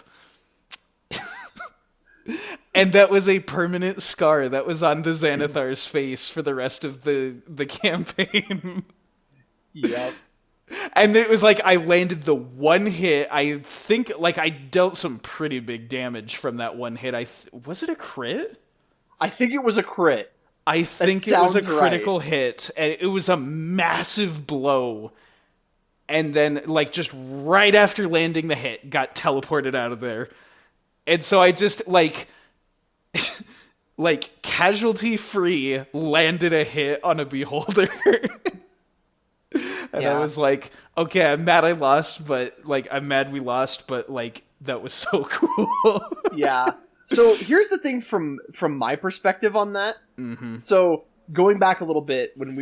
And that was a permanent scar that was on the Xanathar's face for the rest of the campaign. Yep. And it was like I landed the one hit. I think like I dealt some pretty big damage from that one hit. Was it a crit? I think it was a crit. I think it was a sounds critical hit, and it was a massive blow. And then, like, just right after landing the hit, got teleported out of there. And so I just, like, like, casualty-free landed a hit on a beholder. And I was like, okay, I'm mad I lost, but, like, I'm mad we lost, but, like, that was so cool. Yeah. So here's the thing from my perspective on that. Mm-hmm. So going back a little bit when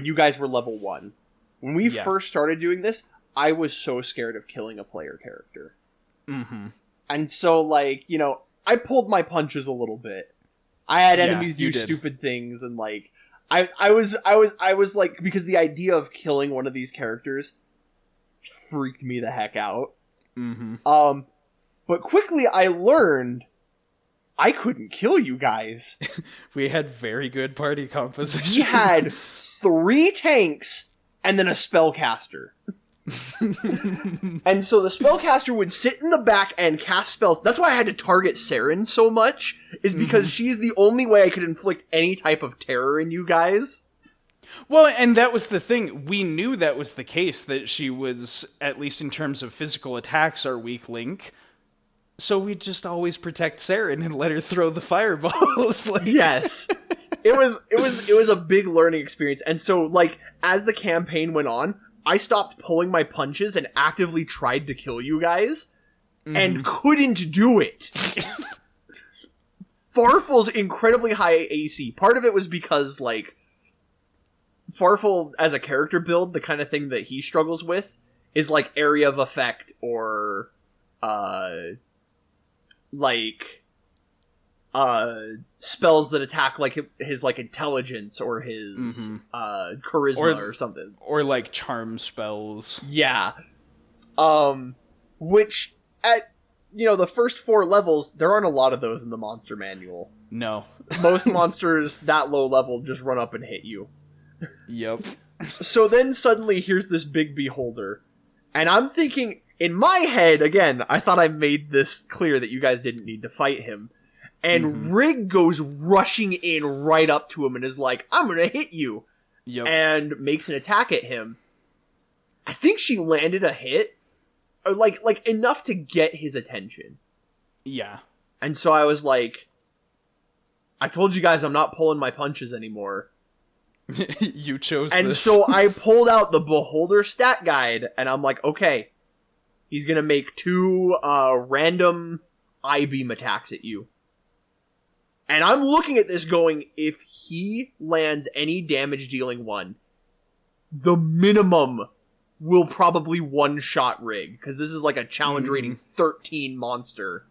you guys were level 1, when we first started doing this, I was so scared of killing a player character. Mm-hmm. And so, like, you know, I pulled my punches a little bit. I had enemies do stupid things, and like I was like, because the idea of killing one of these characters freaked me the heck out. Mm-hmm. But quickly I learned I couldn't kill you guys. We had very good party composition. We had 3 tanks and then a spellcaster. And so the spellcaster would sit in the back and cast spells. That's why I had to target Saren so much, is because she's the only way I could inflict any type of terror in you guys. Well, and that was the thing. We knew that was the case, that she was, at least in terms of physical attacks, our weak link. So we'd just always protect Saren and let her throw the fireballs. Like... Yes. It was a big learning experience. And so, like, as the campaign went on, I stopped pulling my punches and actively tried to kill you guys, and couldn't do it. Farfel's incredibly high AC. Part of it was because, like, Farfel, as a character build, the kind of thing that he struggles with is, like, area of effect or, spells that attack, like, his, like, intelligence or his, charisma or something. Or, like, charm spells. Yeah. Which, at, you know, the first 4 levels, there aren't a lot of those in the monster manual. No. Most monsters that low level just run up and hit you. Yep. So then suddenly here's this big beholder. And I'm thinking, in my head, again, I thought I made this clear that you guys didn't need to fight him. And Rig goes rushing in right up to him and is like, I'm gonna hit you. Yep. And makes an attack at him. I think she landed a hit. Or like enough to get his attention. Yeah. And so I was like, I told you guys I'm not pulling my punches anymore. You chose and this. So I pulled out the Beholder stat guide, and I'm like, okay, he's gonna make 2 random I-beam attacks at you. And I'm looking at this going, if he lands any damage-dealing one, the minimum will probably one-shot Rig, because this is like a challenge rating 13 monster.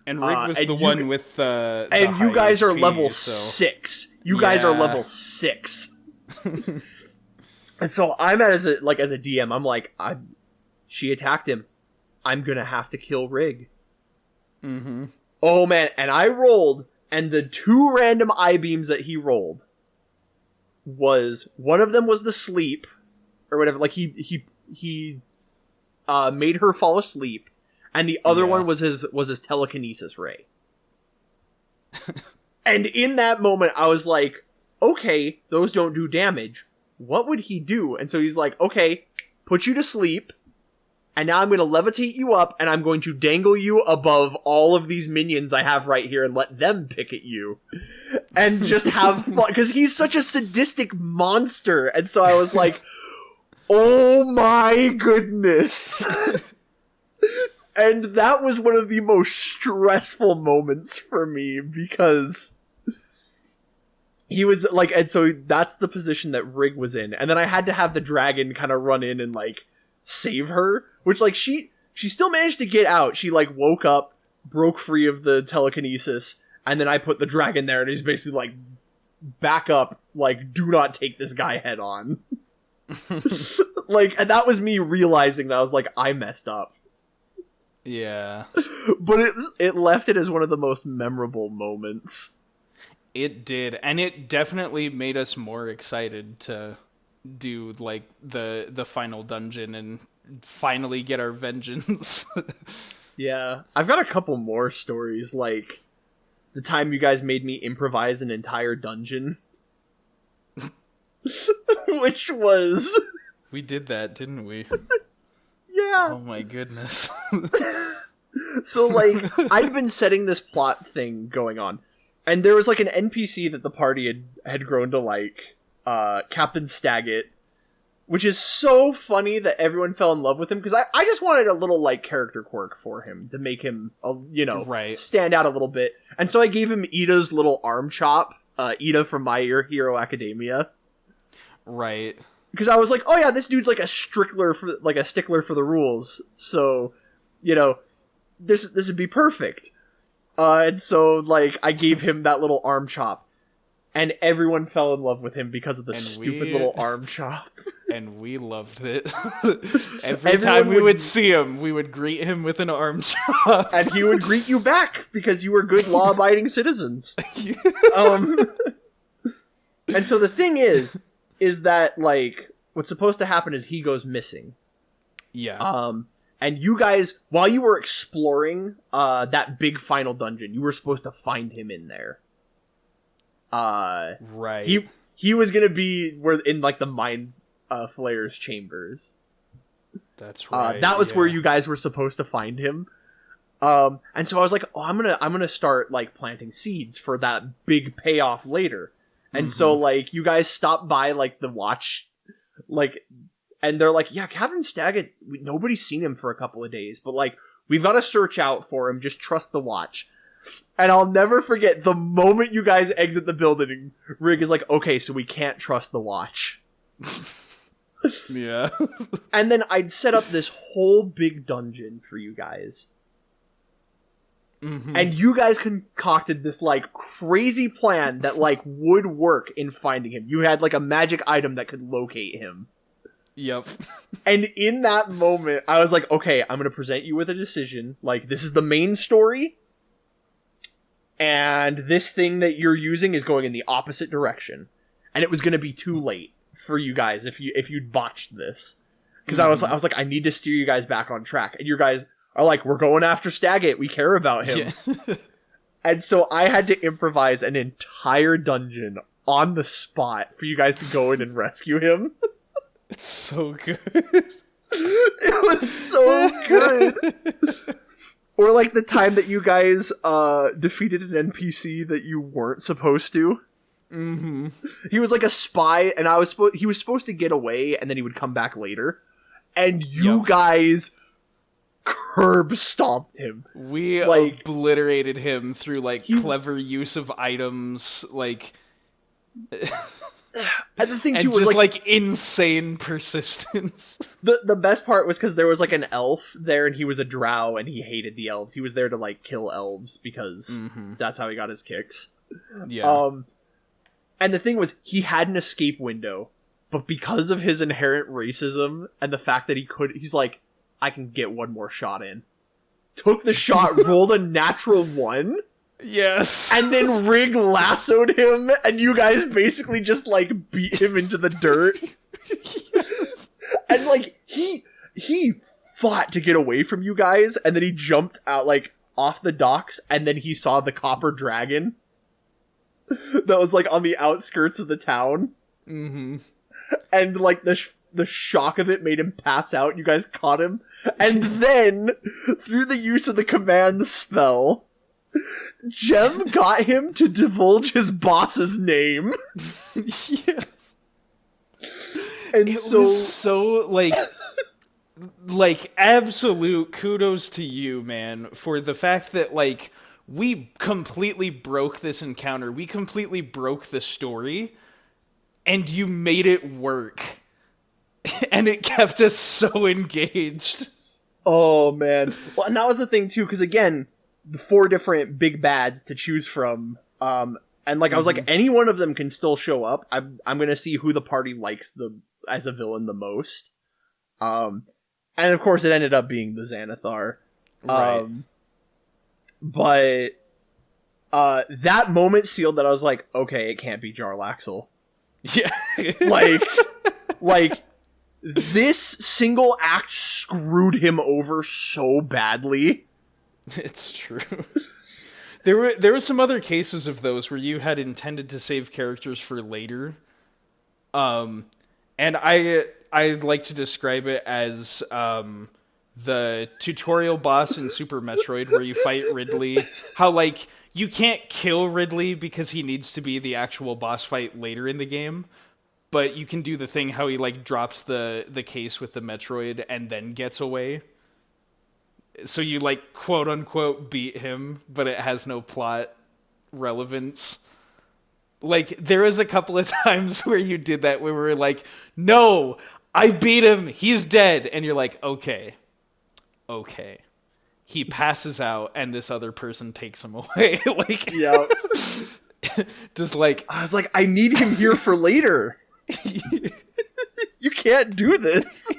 And Rig was the one with the and high you guys HP, are level so. 6. You guys are level 6. And so I'm as a DM, I'm like, she attacked him. I'm gonna have to kill Rig. Mm-hmm. Oh man, and I rolled, and the 2 random I-beams that he rolled was, one of them was the sleep, or whatever, like he made her fall asleep, and the other one was his telekinesis ray. And in that moment, I was like, okay, those don't do damage. What would he do? And so he's like, okay, put you to sleep, and now I'm going to levitate you up, and I'm going to dangle you above all of these minions I have right here and let them pick at you. And just have fun, because he's such a sadistic monster. And so I was like, oh my goodness. And that was one of the most stressful moments for me, because he was like, and so that's the position that Rig was in. And then I had to have the dragon kind of run in and like save her, which like she still managed to get out. She like woke up, broke free of the telekinesis, and then I put the dragon there, and he's basically like, back up, like, do not take this guy head on. Like, and that was me realizing that I was like, I messed up. Yeah. But it left it as one of the most memorable moments. It did, and it definitely made us more excited to do like the final dungeon and finally get our vengeance. Yeah. I've got a couple more stories, like the time you guys made me improvise an entire dungeon. Which was... We did that, didn't we? Yeah. Oh my goodness. So, like, I've been setting this plot thing going on, and there was, like, an NPC that the party had grown to like, Captain Staggett, which is so funny that everyone fell in love with him, because I just wanted a little, like, character quirk for him to make him, right. stand out a little bit. And so I gave him Ida's little arm chop, Ida from My Hero Academia. Right. Because I was like, oh yeah, this dude's like a stickler for the rules, so, this would be perfect. And so, like, I gave him that little arm chop, and everyone fell in love with him because of the stupid little arm chop. And we loved it. Every time we would see him, we would greet him with an arm chop. And he would greet you back, because you were good law-abiding citizens. And so the thing is that, like, what's supposed to happen is he goes missing. Yeah. And you guys, while you were exploring that big final dungeon, you were supposed to find him in there. Right. He was gonna be in like the Mind Flayer's chambers. That's right. That was where you guys were supposed to find him. And so I was like, oh, I'm gonna start like planting seeds for that big payoff later. And so like you guys stopped by like the watch, like, and they're like, yeah, Captain Staggett, nobody's seen him for a couple of days, but like we've got to search out for him. Just trust the watch. And I'll never forget the moment you guys exit the building, Rig is like, okay, so we can't trust the watch. Yeah. And then I'd set up this whole big dungeon for you guys. Mm-hmm. And you guys concocted this, like, crazy plan that, like, would work in finding him. You had, like, a magic item that could locate him. Yep. And in that moment, I was like, okay, I'm going to present you with a decision. Like, this is the main story. And this thing that you're using is going in the opposite direction. And it was going to be too late for you guys if you'd botched this. because I was like, I need to steer you guys back on track, and you guys are like, we're going after Staggate, we care about him. Yeah. And so I had to improvise an entire dungeon on the spot for you guys to go in and rescue him. It's so good. It was so good. Or like the time that you guys defeated an NPC that you weren't supposed to. Mm-hmm. He was like a spy, and he was supposed to get away, and then he would come back later. And you guys curb stomped him. We obliterated him through clever use of items, and the thing and too was just insane persistence. The best part was because there was an elf there, and he was a drow, and he hated the elves. He was there to kill elves because that's how he got his kicks. Yeah. And the thing was, he had an escape window, but because of his inherent racism and the fact that he's like, I can get one more shot in. Took the shot, rolled a natural 1. Yes. And then Rig lassoed him, and you guys basically just beat him into the dirt. Yes. And he fought to get away from you guys, and then he jumped out off the docks, and then he saw the copper dragon that was on the outskirts of the town. Mm-hmm. And the shock of it made him pass out. You guys caught him. And then, through the use of the command spell, Jem got him to divulge his boss's name. Yes. And it was so, absolute kudos to you, man, for the fact that, we completely broke this encounter. We completely broke the story, and you made it work. And it kept us so engaged. Oh, man. Well, and that was the thing, too, because, again, the 4 different big bads to choose from, and, I was like, any one of them can still show up. I'm gonna see who the party likes as a villain the most. And, of course, it ended up being the Xanathar. Right. But, that moment sealed that I was like, okay, it can't be Jarlaxle. Yeah. This single act screwed him over so badly. It's true. There were some other cases of those where you had intended to save characters for later. And I like to describe it as the tutorial boss in Super Metroid where you fight Ridley. How you can't kill Ridley because he needs to be the actual boss fight later in the game. But you can do the thing how he drops the case with the Metroid and then gets away. So you quote unquote beat him, but it has no plot relevance. There was a couple of times where you did that where we were like, no, I beat him, he's dead. And you're like, okay. He passes out and this other person takes him away. Yeah. Just I was like, I need him here for later. You can't do this.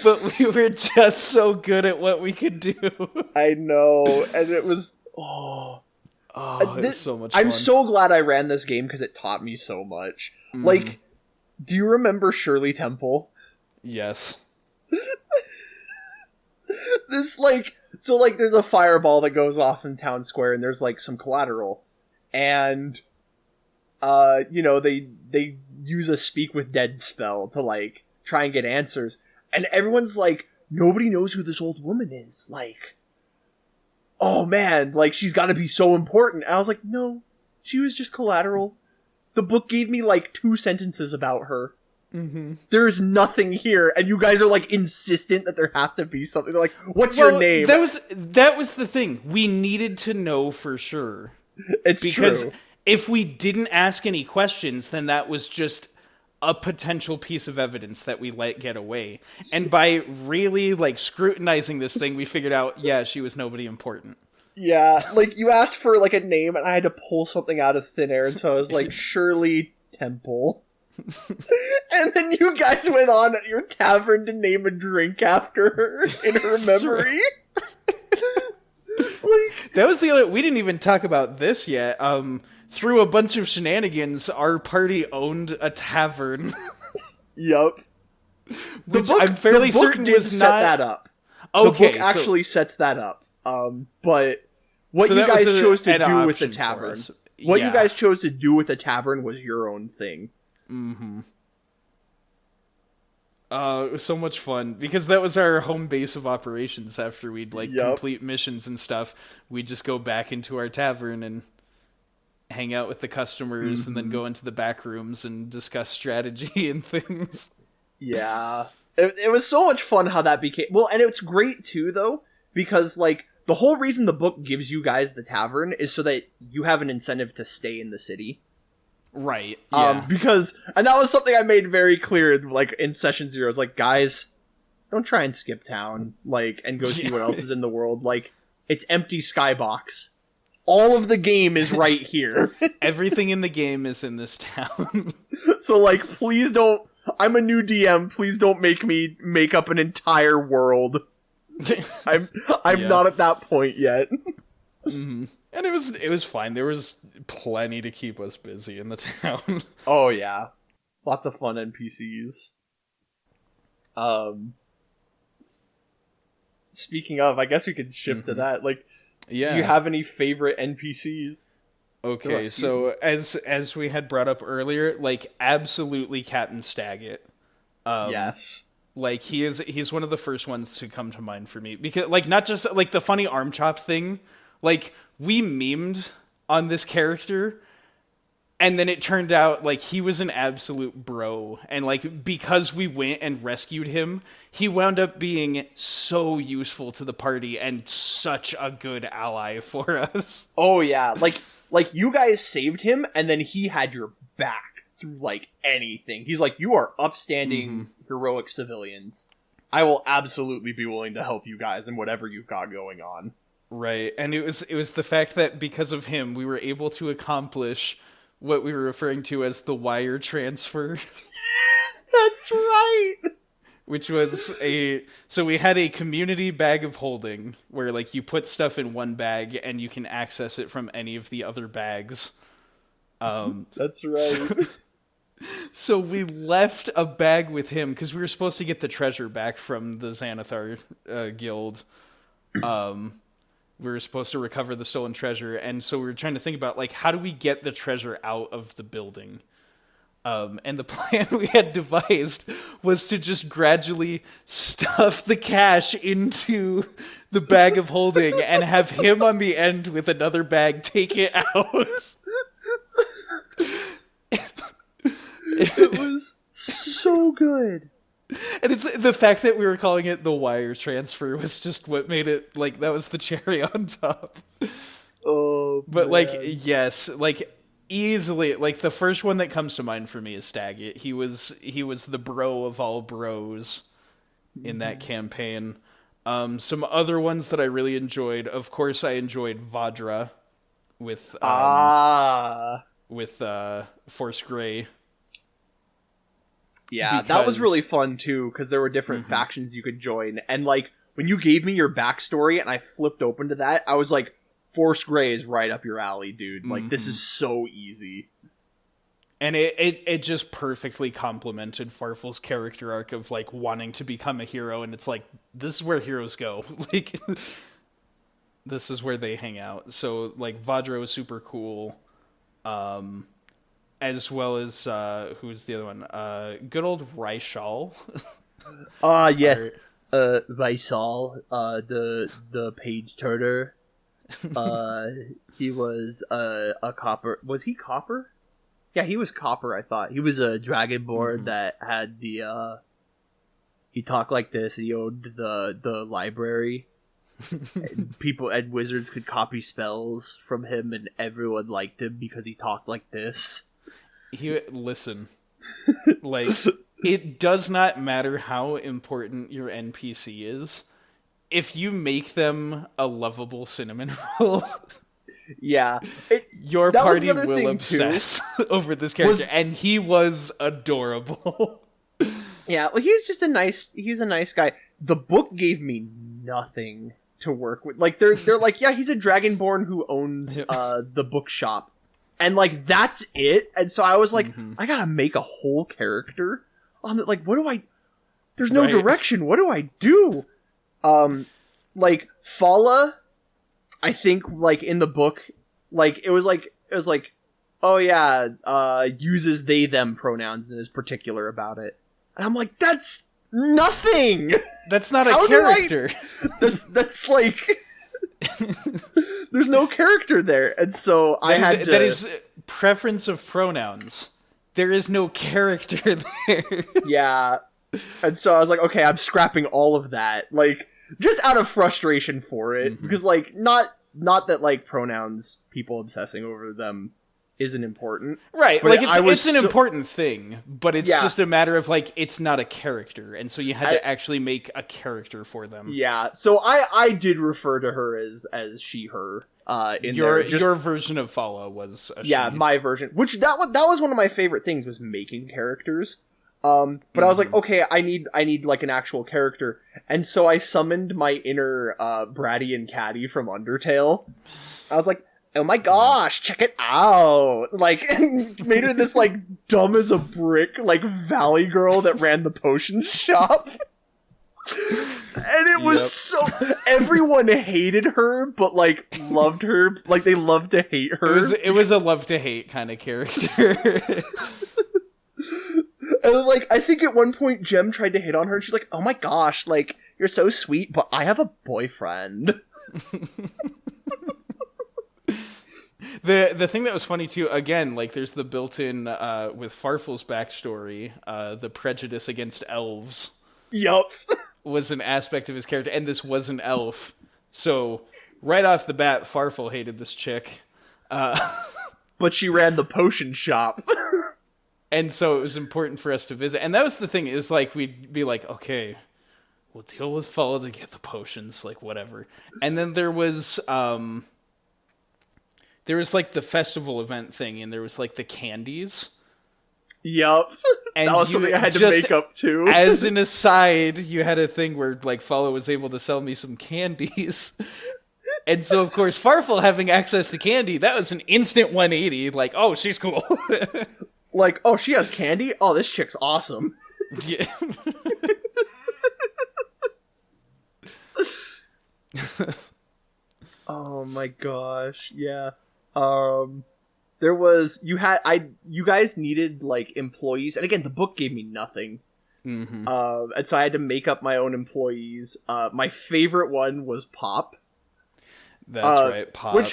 But we were just so good at what we could do. I know, and it was it was so much fun. I'm so glad I ran this game because it taught me so much. Do you remember Shirley Temple? Yes. This there's a fireball that goes off in town square, and there's some collateral, and they use a speak with dead spell to try and get answers, and everyone's like, nobody knows who this old woman is. Oh man, she's got to be so important. And I was like, no, she was just collateral. The book gave me 2 sentences about her. Mm-hmm. There's nothing here, and you guys are insistent that there has to be something. They're like, what's your name? That was the thing. We needed to know for sure. It's because true. If we didn't ask any questions, then that was just a potential piece of evidence that we let get away. And by really scrutinizing this thing, we figured out, yeah, she was nobody important. Yeah, you asked for a name, and I had to pull something out of thin air, and so I was like, Shirley Temple. And then you guys went on at your tavern to name a drink after her in her memory. That was the other. We didn't even talk about this yet. Through a bunch of shenanigans, our party owned a tavern. Yup. Which I'm fairly certain was set not that up. Okay, the book actually sets that up. But what you guys chose to do with the tavern, you guys chose to do with the tavern was your own thing. Mm-hmm. It was so much fun because that was our home base of operations. After we'd complete missions and stuff, we'd just go back into our tavern and hang out with the customers, and then go into the back rooms and discuss strategy and things. Yeah, it was so much fun how that became. Well, and it's great too, though, because the whole reason the book gives you guys the tavern is so that you have an incentive to stay in the city. Right. Yeah. And that was something I made very clear, in session 0. It's guys, don't try and skip town, and go see what else is in the world. It's empty skybox. All of the game is right here. Everything in the game is in this town. So, please don't. I'm a new DM. Please don't make me make up an entire world. I'm not at that point yet. Mm-hmm. And it was fine. There was plenty to keep us busy in the town. Oh yeah, lots of fun NPCs. Speaking of, I guess we could shift to that. Do you have any favorite NPCs? Okay, so as we had brought up earlier, absolutely Captain Staggett. Yes. He's one of the first ones to come to mind for me because not just the funny arm chop thing, we memed on this character, and then it turned out he was an absolute bro, and because we went and rescued him, he wound up being so useful to the party and such a good ally for us. Oh yeah, you guys saved him, and then he had your back through anything. He's you are upstanding, heroic civilians. I will absolutely be willing to help you guys in whatever you've got going on. Right, and it was the fact that because of him, we were able to accomplish what we were referring to as the wire transfer. That's right! Which was so we had a community bag of holding, where you put stuff in one bag and you can access it from any of the other bags. That's right. So we left a bag with him, because we were supposed to get the treasure back from the Xanathar guild. We were supposed to recover the stolen treasure, and so we were trying to think about how do we get the treasure out of the building. And the plan we had devised was to just gradually stuff the cash into the bag of holding and have him on the end with another bag take it out. It was so good. And it's the fact that we were calling it the wire transfer was just what made it that was the cherry on top. Oh, but man. yes, easily the first one that comes to mind for me is Staggett. He was the bro of all bros in that campaign. Some other ones that I really enjoyed. Of course, I enjoyed Vadra with Force Grey. Yeah, that was really fun too, because there were different factions you could join, and when you gave me your backstory and I flipped open to that, I was Force Grey is right up your alley, dude. This is so easy. And it just perfectly complemented Farfel's character arc of wanting to become a hero, and it's this is where heroes go. This is where they hang out. So Vadra was super cool. As well as who's the other one? Good old Raishal. Yes. Raishal, the page turner. He was a copper. Was he copper? Yeah, he was copper, I thought. He was a dragonborn that had the he talked like this, he owned the library. And people and wizards could copy spells from him, and everyone liked him because he talked like this. Listen, it does not matter how important your NPC is. If you make them a lovable cinnamon roll, yeah, your party will obsess over this character, and he was adorable. Yeah, well, he's a nice guy. The book gave me nothing to work with. They're yeah, he's a dragonborn who owns the bookshop. And that's it. And so I was I gotta make a whole character on it. What do I there's no direction. What do I do? Like Fala, I think like in the book, like it was like oh yeah, uses they them pronouns and is particular about it. And I'm like, that's nothing. That's not a character. That's like there's no character there. And so that is preference of pronouns. There is no character there. Yeah. And so I was like, okay, I'm scrapping all of that. Like, just out of frustration for it. Mm-hmm. Because, like, not that, like, pronouns, people obsessing over them isn't important. Right. Like, it's an important thing. But it's just a matter of, like, it's not a character. And so you had to actually make a character for them. Yeah. So I did refer to her as she, her. Your version of Fala was a she. My version. Which, that was one of my favorite things, was making characters. But I was like, okay, I need like an actual character, and so I summoned my inner Bratty and Caddy from Undertale. I was like, oh my gosh, check it out! Like, and made her this like dumb as a brick like valley girl that ran the potions shop. And it was so everyone hated her, but like loved her. Like they loved to hate her. It was a love to hate kind of character. And like, I think at one point Jem tried to hit on her, and she's like, "Oh my gosh, like you're so sweet, but I have a boyfriend." The thing that was funny too, again, like there's the built-in with Farfel's backstory, the prejudice against elves. Yup. Was an aspect of his character, and this was an elf. So right off the bat, Farfel hated this chick. But she ran the potion shop. And so it was important for us to visit. And that was the thing. It was like, we'd be like, okay, we'll deal with Fala to get the potions, like whatever. And then there was like the festival event thing, and there was like the candies. Yup. And that was something I had to make up to. As an aside, you had a thing where like Fala was able to sell me some candies. And so, of course, Farfel having access to candy, that was an instant 180. Like, oh, she's cool. Like, oh, she has candy? Oh, this chick's awesome. Yeah. Oh my gosh, yeah. There was, you guys needed, like, employees, and again, the book gave me nothing. Mm-hmm. And so I had to make up my own employees. My favorite one was Pop. That's right, Pop.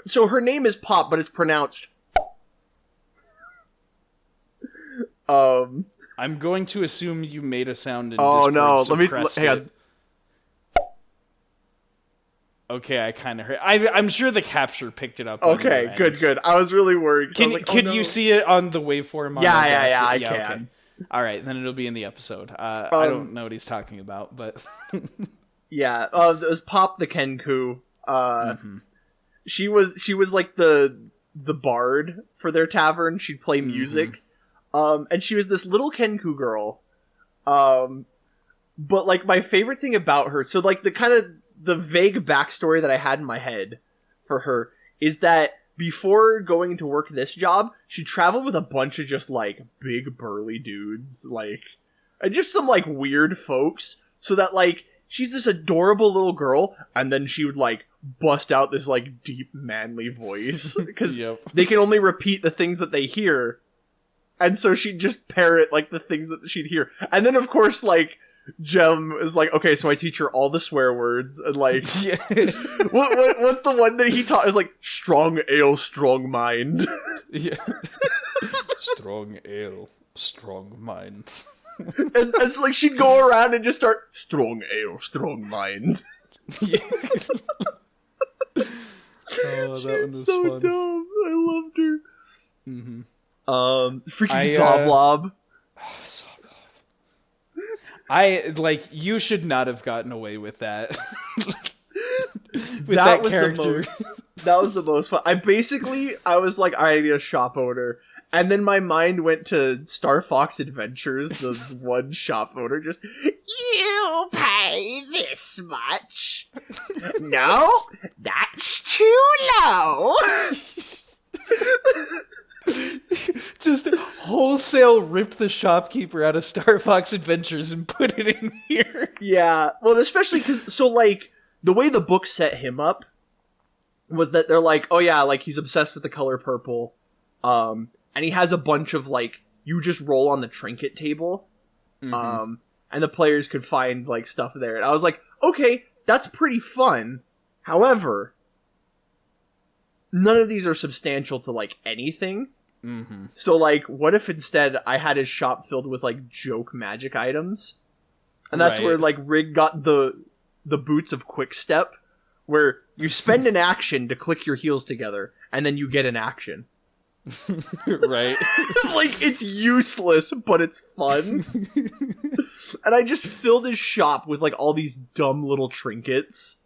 So her name is Pop, but it's pronounced... I'm going to assume you made a sound in Discord. Oh no, hang on. Okay, I kind of heard. I'm sure the capture picked it up. Okay, good. I was really worried. Could you see it on the waveform? Yeah, I can. Okay. All right, then it'll be in the episode. I don't know what he's talking about, but yeah, it was Pop the Kenku. She was like the bard for their tavern. She'd play music. And she was this little Kenku girl. But like my favorite thing about her, so like the vague backstory that I had in my head for her is that before going to work this job, she traveled with a bunch of just like big burly dudes, like, and just some like weird folks, so that like she's this adorable little girl, and then she would like bust out this like deep manly voice because they can only repeat the things that they hear. And so she'd just parrot, like, the things that she'd hear. And then, of course, like, Jem is like, okay, so I teach her all the swear words. And, like, what's the one that he taught? Is like, strong ale, strong mind. Yeah. Strong ale, strong mind. And so, like, she'd go around and just start, strong ale, strong mind. Yeah. Oh, that one was so fun. dumb. I loved her. Mm-hmm. Freaking Zoblob. You should not have gotten away with that. That character. That was the most fun. I was like, I need a shop owner. And then my mind went to Star Fox Adventures, the one shop owner just, you pay this much. No, that's too low. Just wholesale ripped the shopkeeper out of Star Fox Adventures and put it in here. Yeah, well, especially because, so, like, the way the book set him up was that they're like, oh yeah, like, he's obsessed with the color purple, and he has a bunch of, like, you just roll on the trinket table, and the players could find, like, stuff there, and I was like, okay, that's pretty fun. However, none of these are substantial to, like, anything. So, like, what if instead I had his shop filled with, like, joke magic items? And that's where, like, Rig got the boots of Quickstep, where you spend an action to click your heels together, and then you get an action. Right. Like, it's useless, but it's fun. And I just filled his shop with, like, all these dumb little trinkets.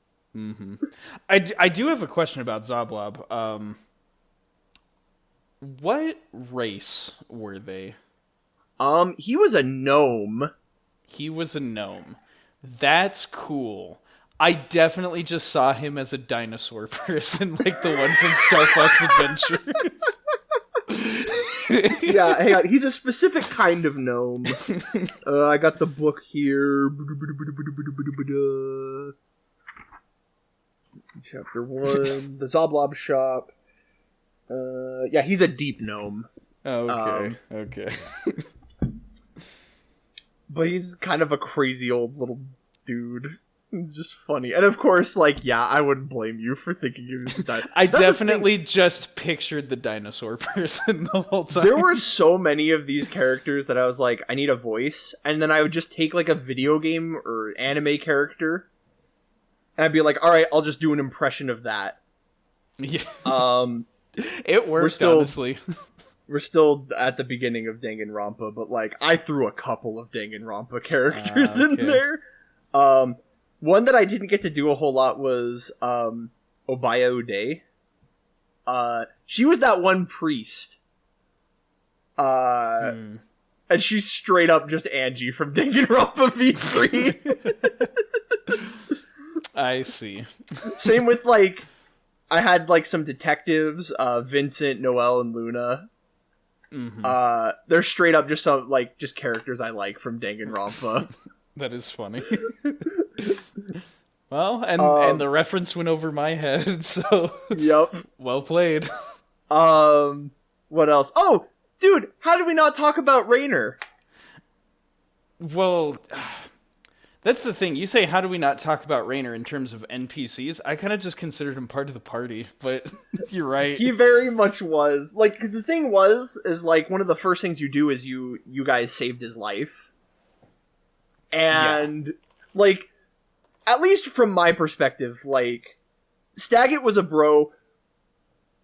I do have a question about Zoblob. What race were they? He was a gnome. He was a gnome. That's cool. I definitely just saw him as a dinosaur person, like the one from Star Fox Adventures. Yeah, hang on. He's a specific kind of gnome. I got the book here. Chapter 1. The Zoblob shop. Yeah, he's a deep gnome. Okay, okay. But he's kind of a crazy old little dude. It's just funny. And of course, like, yeah, I wouldn't blame you for thinking he was a dinosaur. I definitely just pictured the dinosaur person the whole time. There were so many of these characters that I was like, I need a voice. And then I would just take, like, a video game or anime character. And I'd be like, alright, I'll just do an impression of that. Yeah. It worked, honestly. We're still at the beginning of Danganronpa, but, like, I threw a couple of Danganronpa characters in there. One that I didn't get to do a whole lot was, Obaya Uday. She was that one priest. And she's straight up just Angie from Danganronpa V3. I see. Same with, like, I had, like, some detectives, Vincent, Noelle, and Luna. They're straight up just some, like, just characters I like from Danganronpa. That is funny. Well, and the reference went over my head, so... Yep. Well played. What else? Oh! Dude, how did we not talk about Rainer? Well... That's the thing. You say, how do we not talk about Rainer in terms of NPCs? I kind of just considered him part of the party, but you're right. He very much was. Like, because the thing is, like, one of the first things you do is you guys saved his life. And, like, at least from my perspective, like, Staggett was a bro.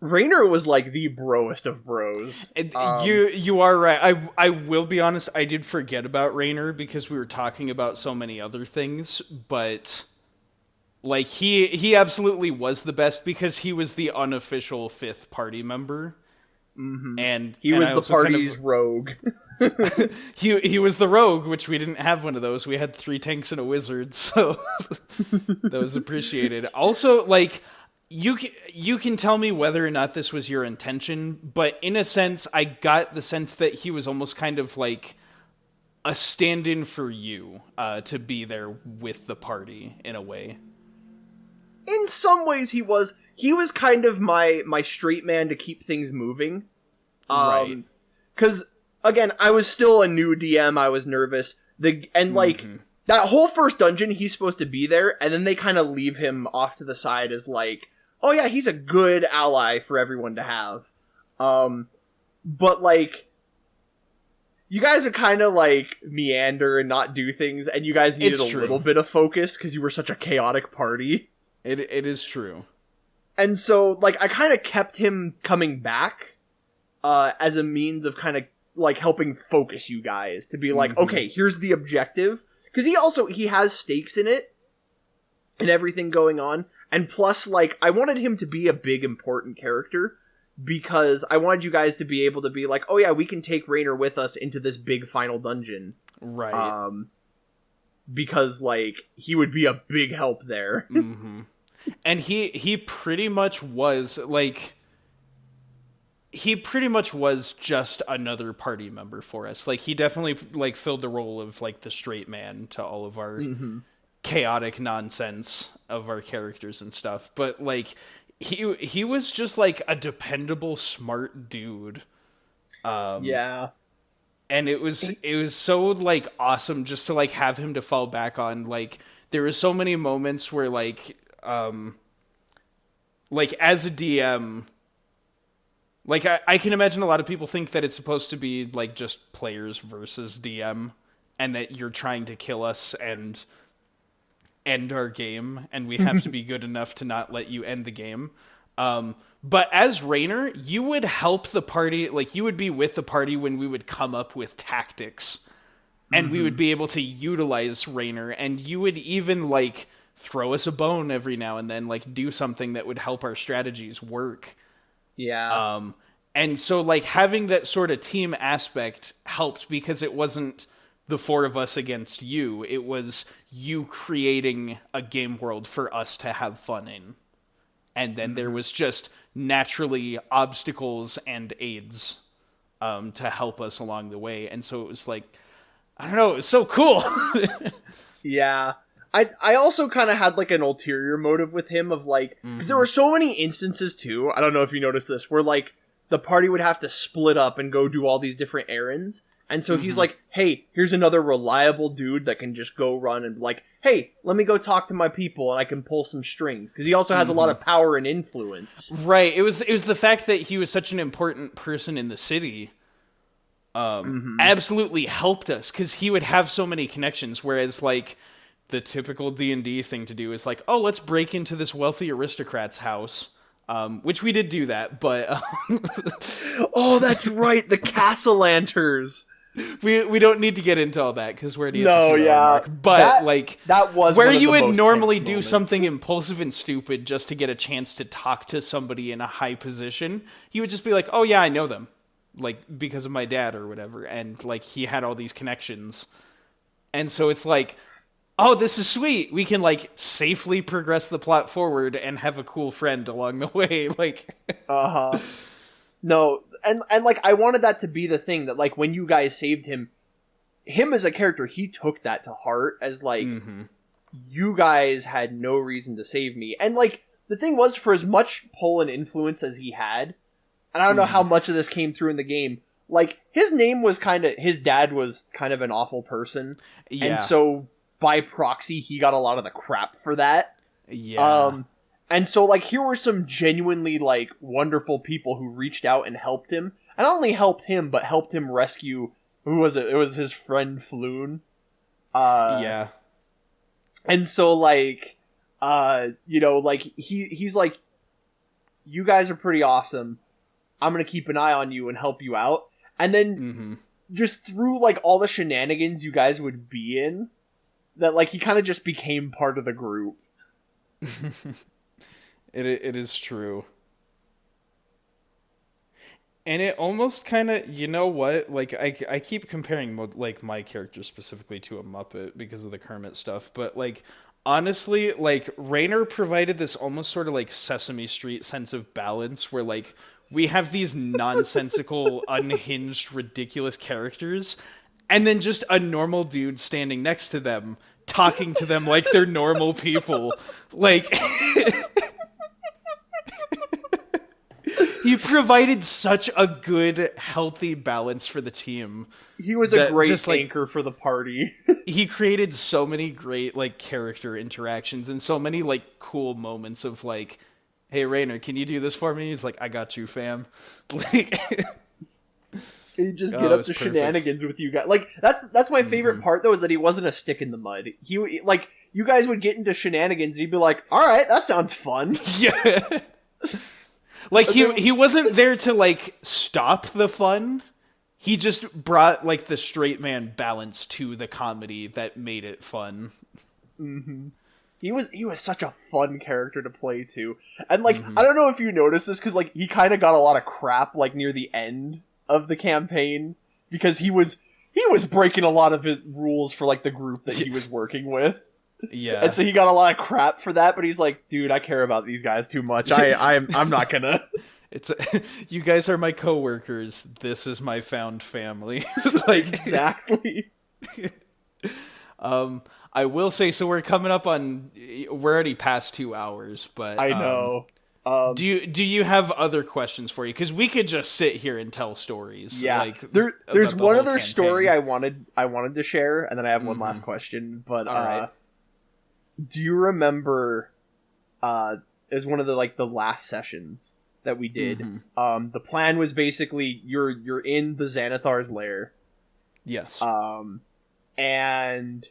Rainer was, like, the broest of bros. You are right. I will be honest, I did forget about Rainer because we were talking about so many other things, but, like, he absolutely was the best because he was the unofficial fifth party member. And he was the party's rogue. he was the rogue, which we didn't have one of those. We had 3 tanks and a wizard, so that was appreciated. Also, like... You can tell me whether or not this was your intention, but in a sense, I got the sense that he was almost kind of like a stand-in for you to be there with the party, in a way. In some ways, he was kind of my straight man to keep things moving. Right. Because, again, I was still a new DM, I was nervous. That whole first dungeon, he's supposed to be there, and then they kind of leave him off to the side as, like, oh yeah, he's a good ally for everyone to have. But, like, you guys would kind of, like, meander and not do things, and you guys needed a little bit of focus, because you were such a chaotic party. It is true. And so, like, I kind of kept him coming back, as a means of kind of, like, helping focus you guys, to be like, okay, here's the objective. Because he has stakes in it, and everything going on. And plus, like, I wanted him to be a big, important character, because I wanted you guys to be able to be like, oh yeah, we can take Rainer with us into this big final dungeon. Right. Because, like, he would be a big help there. And he pretty much was, like... he pretty much was just another party member for us. Like, he definitely like filled the role of like the straight man to all of our chaotic nonsense of our characters and stuff. But like, he was just like a dependable, smart dude. Yeah. And it was so like awesome just to like have him to fall back on. Like, there were so many moments where like as a DM, like I can imagine a lot of people think that it's supposed to be like just players versus DM, and that you're trying to kill us and end our game, and we have to be good enough to not let you end the game. But as Raynor, you would help the party, like you would be with the party when we would come up with tactics, and we would be able to utilize Raynor, and you would even like throw us a bone every now and then, like do something that would help our strategies work. Yeah. And so like having that sort of team aspect helped, because it wasn't the four of us against you. It was you creating a game world for us to have fun in. And then there was just naturally obstacles and aids to help us along the way. And so it was like, I don't know, it was so cool. Yeah. I also kind of had like an ulterior motive with him of like, because there were so many instances too, I don't know if you noticed this, where like the party would have to split up and go do all these different errands. And so he's like, hey, here's another reliable dude that can just go run and like, hey, let me go talk to my people and I can pull some strings. Because he also has a lot of power and influence. Right. It was the fact that he was such an important person in the city absolutely helped us, because he would have so many connections. Whereas like the typical D&D thing to do is like, oh, let's break into this wealthy aristocrat's house. Which we did do that, but oh, that's right, the Castellanters. We don't need to get into all that because we're at the No, 2 yeah. hour mark. But that was where one of you the would most normally tense do moments. something impulsive and stupid just to get a chance to talk to somebody in a high position. He would just be like, "Oh yeah, I know them, like because of my dad or whatever," and like he had all these connections, and so it's like, oh, this is sweet. We can like safely progress the plot forward and have a cool friend along the way. Like, No, and like I wanted that to be the thing that like when you guys saved him as a character, he took that to heart as like you guys had no reason to save me. And like the thing was, for as much pull and influence as he had, and I don't know how much of this came through in the game, like his dad was kind of an awful person. yeah. And so by proxy, he got a lot of the crap for that. Yeah. And so, like, here were some genuinely, like, wonderful people who reached out and helped him. And not only helped him, but helped him rescue... Who was it? It was his friend Floon. Yeah. And so, like, you know, like, he's like, you guys are pretty awesome. I'm gonna keep an eye on you and help you out. And then, just through, like, all the shenanigans you guys would be in, that, like, he kind of just became part of the group. It is true. And it almost kind of, you know what? Like, I keep comparing, like, my character specifically to a Muppet because of the Kermit stuff. But, like, honestly, like, Raynor provided this almost sort of, like, Sesame Street sense of balance where, like, we have these nonsensical, unhinged, ridiculous characters, and then just a normal dude standing next to them, talking to them like they're normal people. Like... He provided such a good, healthy balance for the team. He was a great anchor for the party. He created so many great, like, character interactions and so many, like, cool moments of, like, hey, Raynor, can you do this for me? He's like, I got you, fam. Like, he'd just get up to shenanigans with you guys. Like, that's my favorite part, though, is that he wasn't a stick in the mud. He, like, you guys would get into shenanigans and he'd be like, alright, that sounds fun. Yeah. Like, he wasn't there to, like, stop the fun. He just brought, like, the straight man balance to the comedy that made it fun. He was such a fun character to play, too. And, like, I don't know if you noticed this, because, like, he kind of got a lot of crap, like, near the end of the campaign, because he was breaking a lot of his rules for, like, the group that he was working with. Yeah. And so he got a lot of crap for that, but he's like, dude, I care about these guys too much. I'm not gonna. It's you guys are my coworkers. This is my found family. Like Exactly. I will say, so we're coming up on, we're already past 2 hours, but I know. do you have other questions for you? Because we could just sit here and tell stories. Yeah, like there's about the one whole other campaign. story I wanted to share, and then I have one last question. But All right. do you remember? It was one of the last sessions that we did. The plan was basically you're in the Xanathar's lair. Yes. And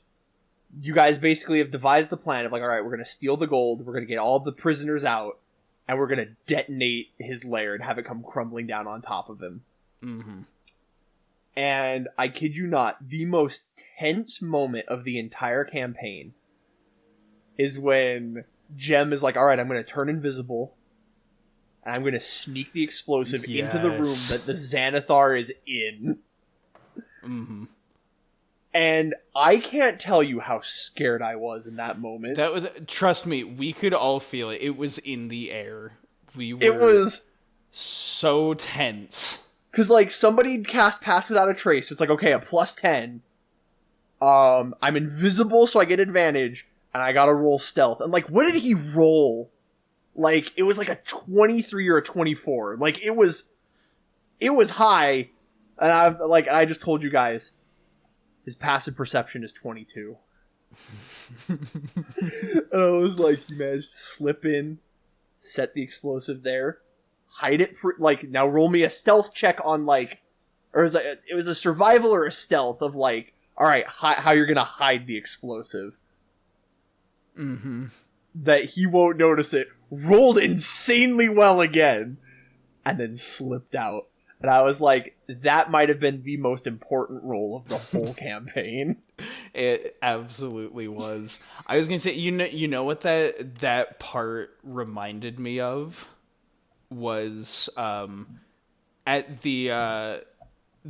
you guys basically have devised the plan of like, all right, we're gonna steal the gold, we're gonna get all the prisoners out, and we're gonna detonate his lair and have it come crumbling down on top of him. And I kid you not, the most tense moment of the entire campaign is when Jem is like, all right, I'm gonna turn invisible, and I'm gonna sneak the explosive into the room that the Xanathar is in. And I can't tell you how scared I was in that moment. That was, trust me, we could all feel it. It was in the air. It was so tense. Because, somebody cast Pass Without a Trace, so it's like, okay, a +10. I'm invisible, so I get advantage, and I gotta roll stealth. And, what did he roll? It was a 23 or a 24. It was high, and I just told you guys, his passive perception is 22. And I was like, you managed to slip in, set the explosive there, hide it, now roll me a stealth check on, or it was a survival or a stealth of, alright, how you're gonna hide the explosive. That he won't notice it, rolled insanely well again, and then slipped out. And I was like, that might have been the most important role of the whole campaign. It absolutely was. I was gonna say, you know what that part reminded me of was at the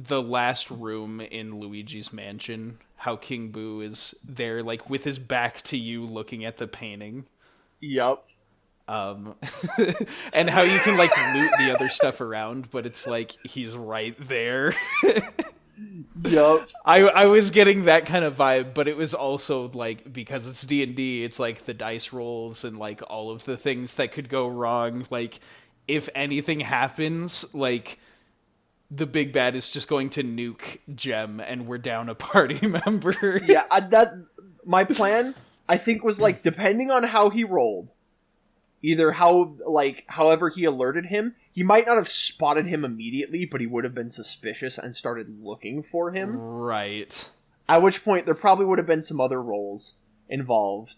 last room in Luigi's mansion, how King Boo is there, with his back to you, looking at the painting. Yup. And how you can loot the other stuff around, but it's he's right there. Yup. I was getting that kind of vibe, but it was also because it's D&D, it's the dice rolls and all of the things that could go wrong. If anything happens, the big bad is just going to nuke Jem and we're down a party member. Yeah, my plan, I think, was depending on how he rolled, either however he alerted him, he might not have spotted him immediately, but he would have been suspicious and started looking for him. Right. At which point, there probably would have been some other rolls involved,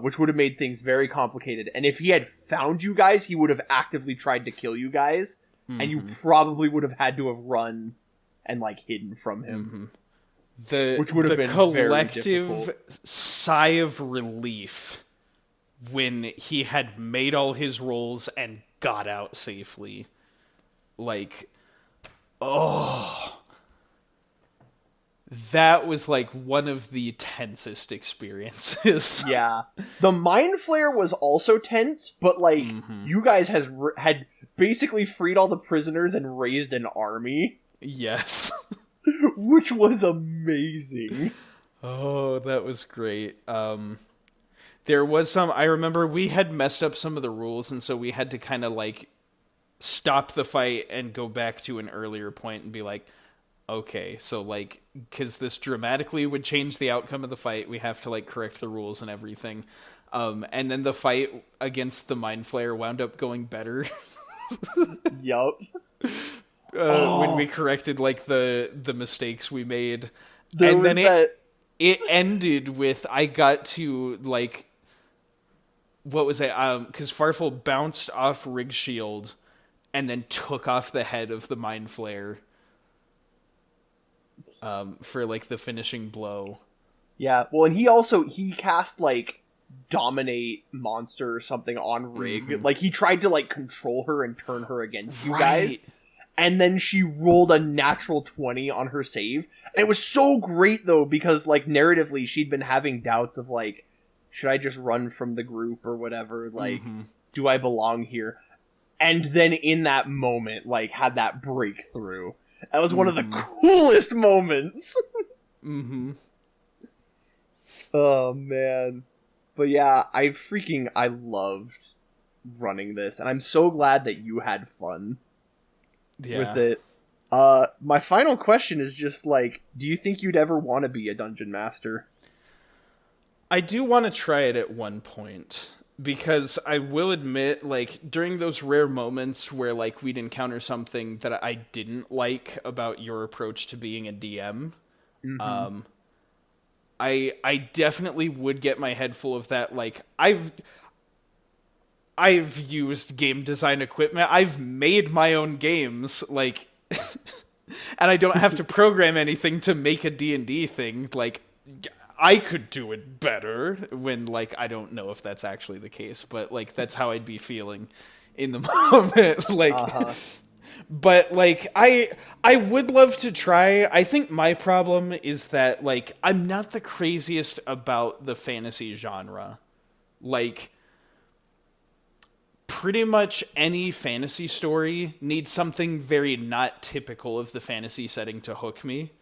which would have made things very complicated. And if he had found you guys, he would have actively tried to kill you guys, and you probably would have had to have run and hidden from him. Which would have been collective very difficult. sigh of relief when he had made all his rolls and got out safely. That was one of the tensest experiences. Yeah. The Mind Flare was also tense, but you guys had basically freed all the prisoners and raised an army. Yes. Which was amazing. Oh, that was great. There was I remember we had messed up some of the rules, and so we had to kind of stop the fight and go back to an earlier point and be okay, so because this dramatically would change the outcome of the fight, we have to correct the rules and everything. And then the fight against the Mind Flayer wound up going better. Yup. When we corrected the mistakes we made. It ended with I got to what was it? Because Farfel bounced off Rig's shield and then took off the head of the Mind Flayer for the finishing blow. Yeah, well, and he cast dominate monster or something on Rig. He tried to control her and turn her against you guys. And then she rolled a natural 20 on her save. And it was so great though, because narratively she'd been having doubts of should I just run from the group or whatever? Do I belong here? and then in that moment, like, had that breakthrough. That was one of the coolest moments. Mm-hmm. Oh, man. But yeah, I loved running this, and I'm so glad that you had fun with it. My final question is just, like, do you think you'd ever want to be a dungeon master? I do want to try it at one point. Because I will admit, like, during those rare moments where, like, we'd encounter something that I didn't like about your approach to being a DM, I definitely would get my head full of that. Like, I've used game design equipment. I've made my own games, like, and I don't have to program anything to make a D&D thing. Like, I could do it better when, like, I don't know if that's actually the case, but, like, that's how I'd be feeling in the moment. Like, but, like, I would love to try. I think my problem is that, like, I'm not the craziest about the fantasy genre. Like, pretty much any fantasy story needs something very not typical of the fantasy setting to hook me.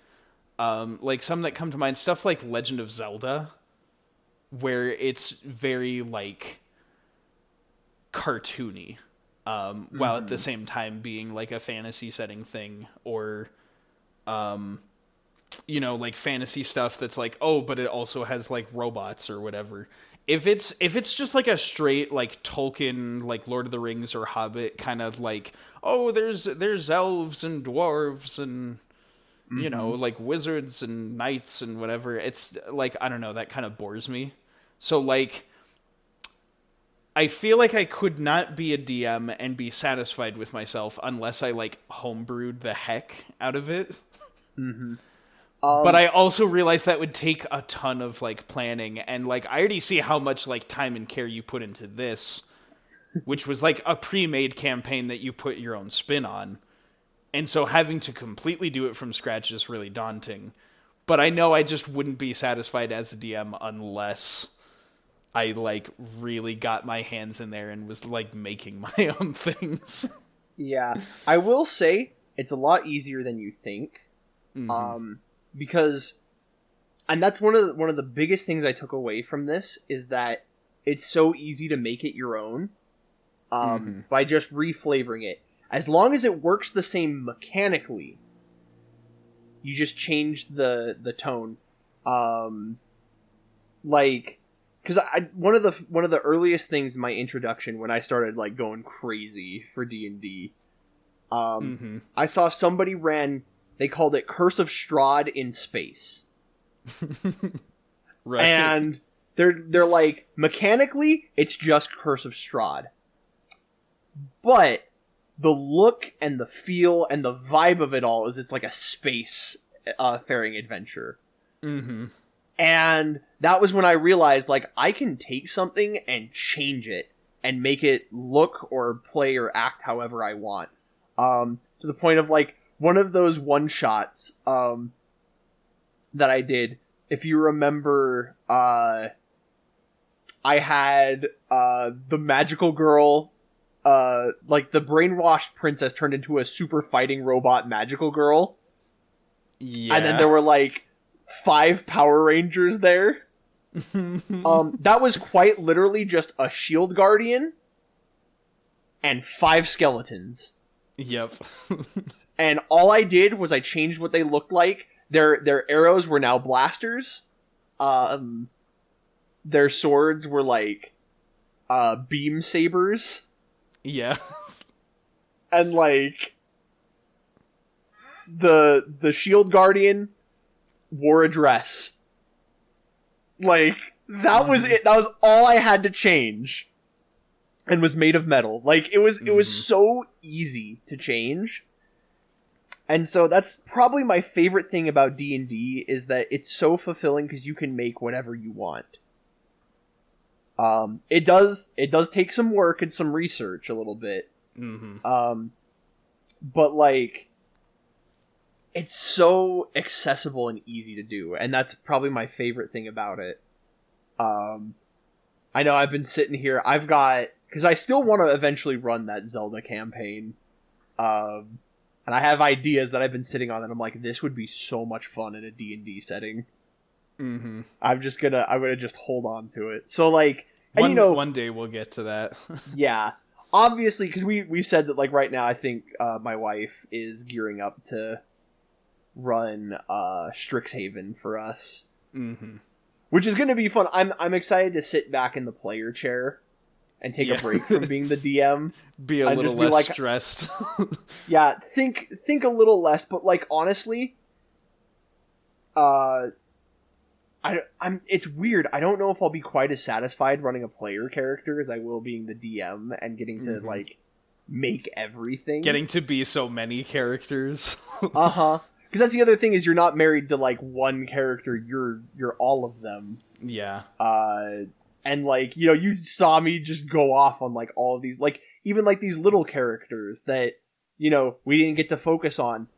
Like, some that come to mind, stuff like Legend of Zelda, where it's very, like, cartoony, while at the same time being, like, a fantasy setting thing, or, you know, like, fantasy stuff that's like, oh, but it also has, like, robots or whatever. If it's just, like, a straight, like, Tolkien, like, Lord of the Rings or Hobbit kind of, like, oh, there's elves and dwarves and, you know, like, wizards and knights and whatever, it's, like, I don't know, that kind of bores me. So, like, I feel like I could not be a DM and be satisfied with myself unless I, like, homebrewed the heck out of it. But I also realized that would take a ton of, like, planning, and, like, I already see how much, like, time and care you put into this, which was, like, a pre-made campaign that you put your own spin on. And so having to completely do it from scratch is really daunting. But I know I just wouldn't be satisfied as a DM unless I, like, really got my hands in there and was, like, making my own things. Yeah, I will say it's a lot easier than you think, because, and that's one of the biggest things I took away from this is that it's so easy to make it your own, by just reflavoring it. As long as it works the same mechanically, you just change the tone. Like, because one of the earliest things in my introduction when I started, like, going crazy for D&D, I saw somebody they called it Curse of Strahd in space. Right. And they're like, mechanically, it's just Curse of Strahd. But the look and the feel and the vibe of it all is it's like a space faring adventure. And that was when I realized, like, I can take something and change it and make it look or play or act however I want. To the point of, like, one of those one-shots that I did, if you remember, I had the magical girl, like, the brainwashed princess turned into a super fighting robot magical girl. Yeah. And then there were, like, 5 Power Rangers there. That was quite literally just a shield guardian and 5 skeletons. Yep. And all I did was I changed what they looked like. Their arrows were now blasters. Their swords were, like, beam sabers. Yeah. And, like, the shield guardian wore a dress. Like, that was it. That was all I had to change. And was made of metal. Like, it was so easy to change. And so that's probably my favorite thing about D&D is that it's so fulfilling because you can make whatever you want. It does take some work and some research a little bit. But, like, it's so accessible and easy to do, and that's probably my favorite thing about it. I know I've been sitting here, because I still want to eventually run that Zelda campaign. And I have ideas that I've been sitting on that I'm like, this would be so much fun in a D&D setting. Mm-hmm. I'm gonna just hold on to it. So like, and one day we'll get to that. Yeah, obviously, because we said that like right now I think my wife is gearing up to run Strixhaven for us, which is gonna be fun. I'm excited to sit back in the player chair and take a break from being the DM. Be a little less stressed. Yeah, think a little less, but like honestly, it's weird. I don't know if I'll be quite as satisfied running a player character as I will being the DM and getting to like make everything. Getting to be so many characters. Because that's the other thing is you're not married to like one character. You're all of them. Yeah. And like, you saw me just go off on like all of these, like even like these little characters that, we didn't get to focus on.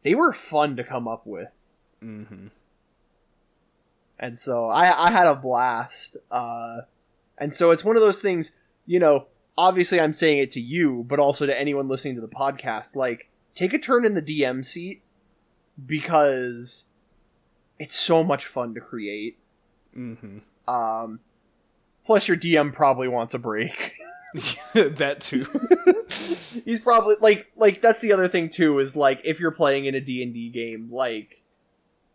They were fun to come up with. Mm-hmm. And so I had a blast. And so it's one of those things, obviously I'm saying it to you, but also to anyone listening to the podcast, like, take a turn in the DM seat because it's so much fun to create. Mm-hmm. Plus your DM probably wants a break. That too. He's probably, like, that's the other thing too, is like, if you're playing in a D&D game, like,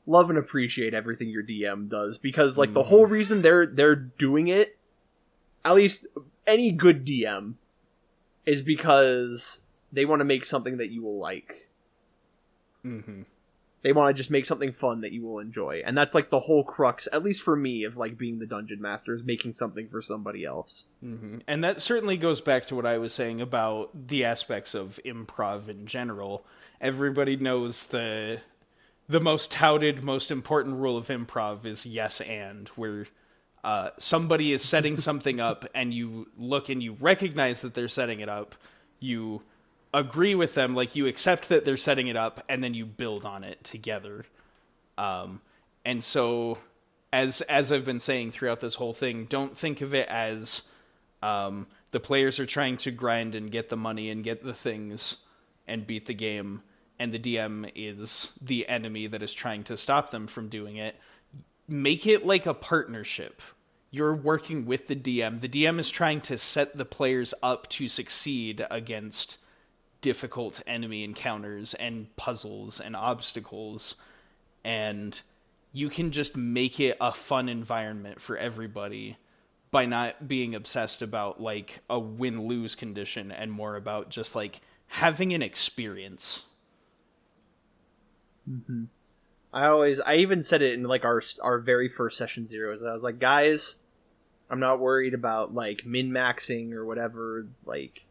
love and appreciate everything your DM does, because like the whole reason they're doing it, at least any good DM, is because they want to make something that you will like. Mm-hmm. They want to just make something fun that you will enjoy, and that's like the whole crux, at least for me, of like being the dungeon master, is making something for somebody else. Mm-hmm. And that certainly goes back to what I was saying about the aspects of improv in general. Everybody knows the most touted, most important rule of improv is yes and, where somebody is setting something up and you look and you recognize that they're setting it up, you agree with them, like you accept that they're setting it up, and then you build on it together. And so, as I've been saying throughout this whole thing, don't think of it as the players are trying to grind and get the money and get the things and beat the game, and the DM is the enemy that is trying to stop them from doing it. Make it like a partnership. You're working with the DM. The DM is trying to set the players up to succeed against difficult enemy encounters and puzzles and obstacles. And you can just make it a fun environment for everybody by not being obsessed about like a win-lose condition and more about just like having an experience. Mm-hmm. I even said it in like our very first session zeros. I was like, guys, I'm not worried about like min-maxing or whatever. Like,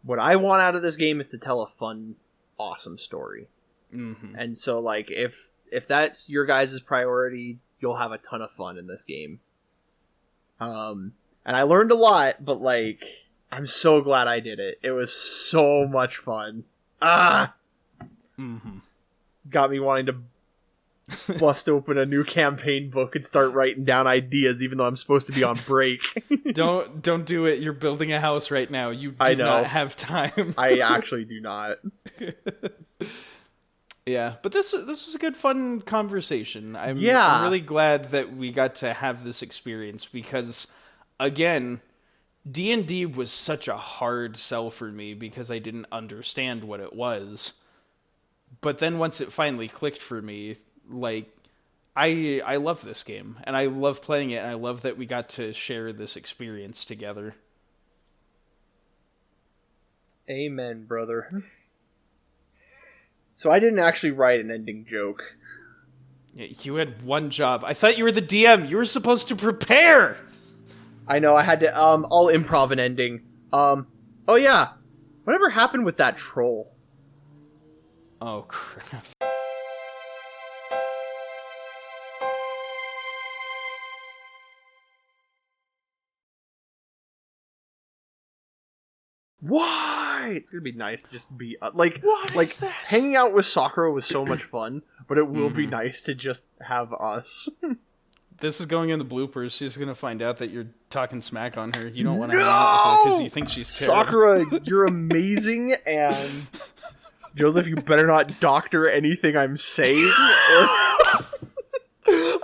what I want out of this game is to tell a fun, awesome story. Mm-hmm. And so like if that's your guys' priority, you'll have a ton of fun in this game. And I learned a lot, but like I'm so glad I did it. It was so much fun. Mm-hmm. Got me wanting to bust open a new campaign book and start writing down ideas, even though I'm supposed to be on break. Don't do it. You're building a house right now. You do not have time. I actually do not. Yeah, but this was a good, fun conversation. I'm really glad that we got to have this experience because, again, D&D was such a hard sell for me because I didn't understand what it was. But then once it finally clicked for me, like, I love this game, and I love playing it, and I love that we got to share this experience together. Amen, brother. So I didn't actually write an ending joke. Yeah, you had one job. I thought you were the DM. You were supposed to prepare! I know, I had to, I'll improv an ending. Oh yeah, whatever happened with that troll? Oh, crap. Why? It's gonna be nice to just be like this? Hanging out with Sakura was so much fun, but it will be nice to just have us. This is going in the bloopers. She's gonna find out that you're talking smack on her. You don't want to hang out with her because you think she's terrible. Sakura, you're amazing, and Joseph, you better not doctor anything I'm saying.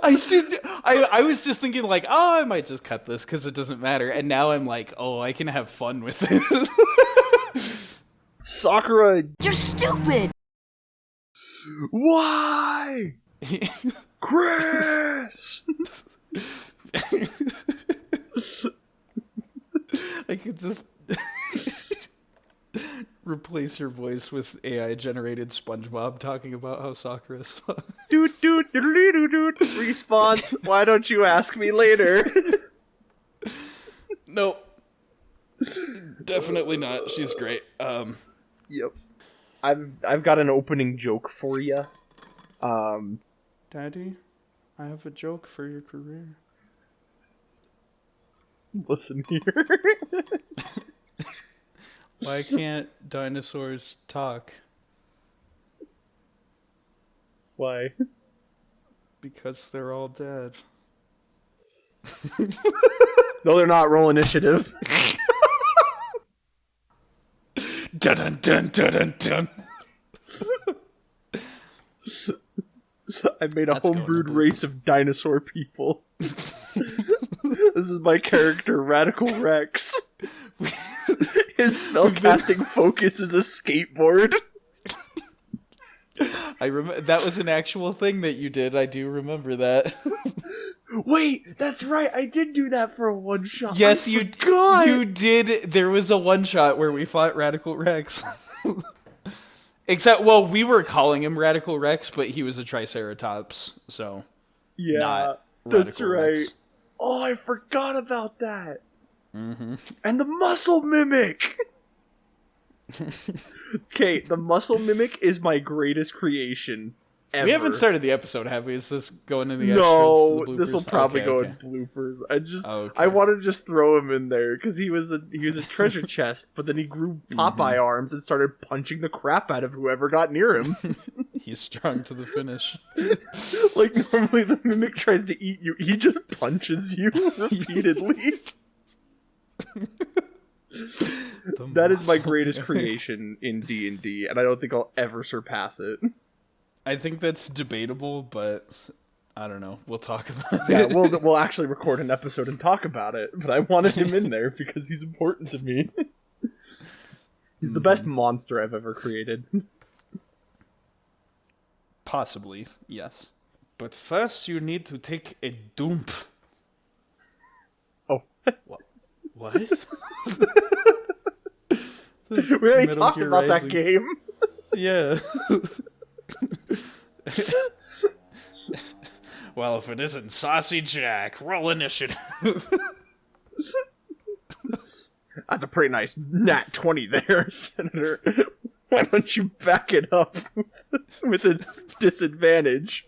I was just thinking like, oh, I might just cut this because it doesn't matter. And now I'm like, oh, I can have fun with this. Sakura, You're stupid! why? Chris! I could just replace your voice with AI-generated SpongeBob talking about how Sakura sucks. Doot doot doot doot doot. Response, why don't you ask me later? Nope. Definitely not. She's great. Yep. I've got an opening joke for you. Daddy, I have a joke for your career. Listen here. Why can't dinosaurs talk? Why? Because they're all dead. No, they're not. Roll initiative. Dun dun dun dun dun dun. I made a That's going homebrewed to race of dinosaur people. This is my character, Radical Rex. His spellcasting focus is a skateboard. I remember that was an actual thing that you did. I do remember that. Wait, that's right. I did do that for a one shot. Yes, you did. There was a one shot where we fought Radical Rex. Except, well, we were calling him Radical Rex, but he was a Triceratops, so Yeah, not that's Radical right. Rex. Oh, I forgot about that. And the muscle mimic. Okay, the muscle mimic is my greatest creation ever. We haven't started the episode, have we? Is this going in the extras? No, to the this will bloopers? probably Okay, go okay. in bloopers. Okay. I want to just throw him in there because he was a treasure chest, but then he grew Popeye arms and started punching the crap out of whoever got near him. He's strong to the finish. Like normally the mimic tries to eat you, he just punches you repeatedly. That is my greatest creation in D&D, and I don't think I'll ever surpass it. I think that's debatable, but I don't know. We'll talk about Yeah, it. we'll actually record an episode and talk about it, but I wanted him in there because he's important to me. He's the best monster I've ever created. Possibly, yes. But first you need to take a dump. Oh. What? We already talked about that game. Yeah. Well, if it isn't Saucy Jack, roll initiative. That's a pretty nice nat 20 there, Senator. Why don't you back it up with a disadvantage?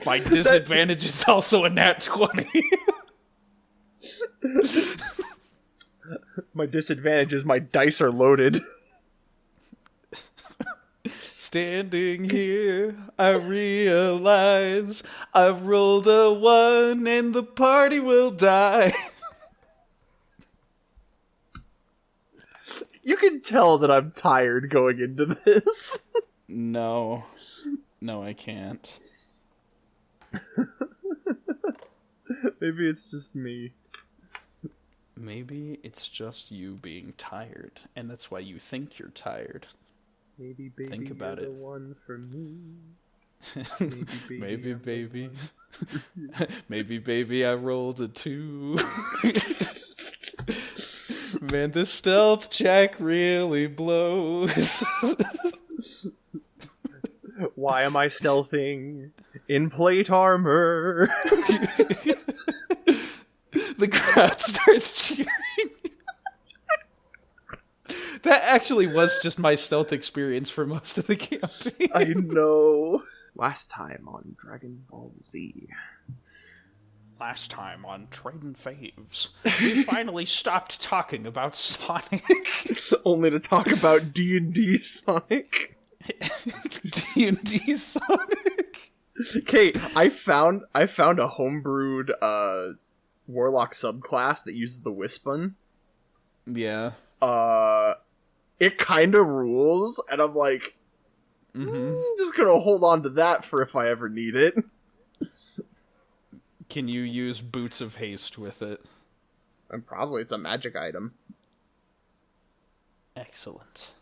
My disadvantage is also a nat 20. My disadvantage is my dice are loaded. Standing here, I realize I've rolled a 1 and the party will die. You can tell that I'm tired going into this. No, I can't. Maybe it's just me. Maybe it's just you being tired, and that's why you think you're tired. Maybe baby, Think about you're it. the one for me. Maybe, baby. Maybe, baby, I rolled a 2. Man, this stealth check really blows. Why am I stealthing in plate armor? The crowd starts cheering. That actually was just my stealth experience for most of the campaign. I know. Last time on Dragon Ball Z. Last time on Tradin Faves, we finally stopped talking about Sonic. Only to talk about D&D Sonic. D&D Sonic. Okay, I found a homebrewed warlock subclass that uses the Wispun. Yeah. It kind of rules, and I'm like, just gonna hold on to that for if I ever need it. Can you use Boots of Haste with it? And probably it's a magic item. Excellent.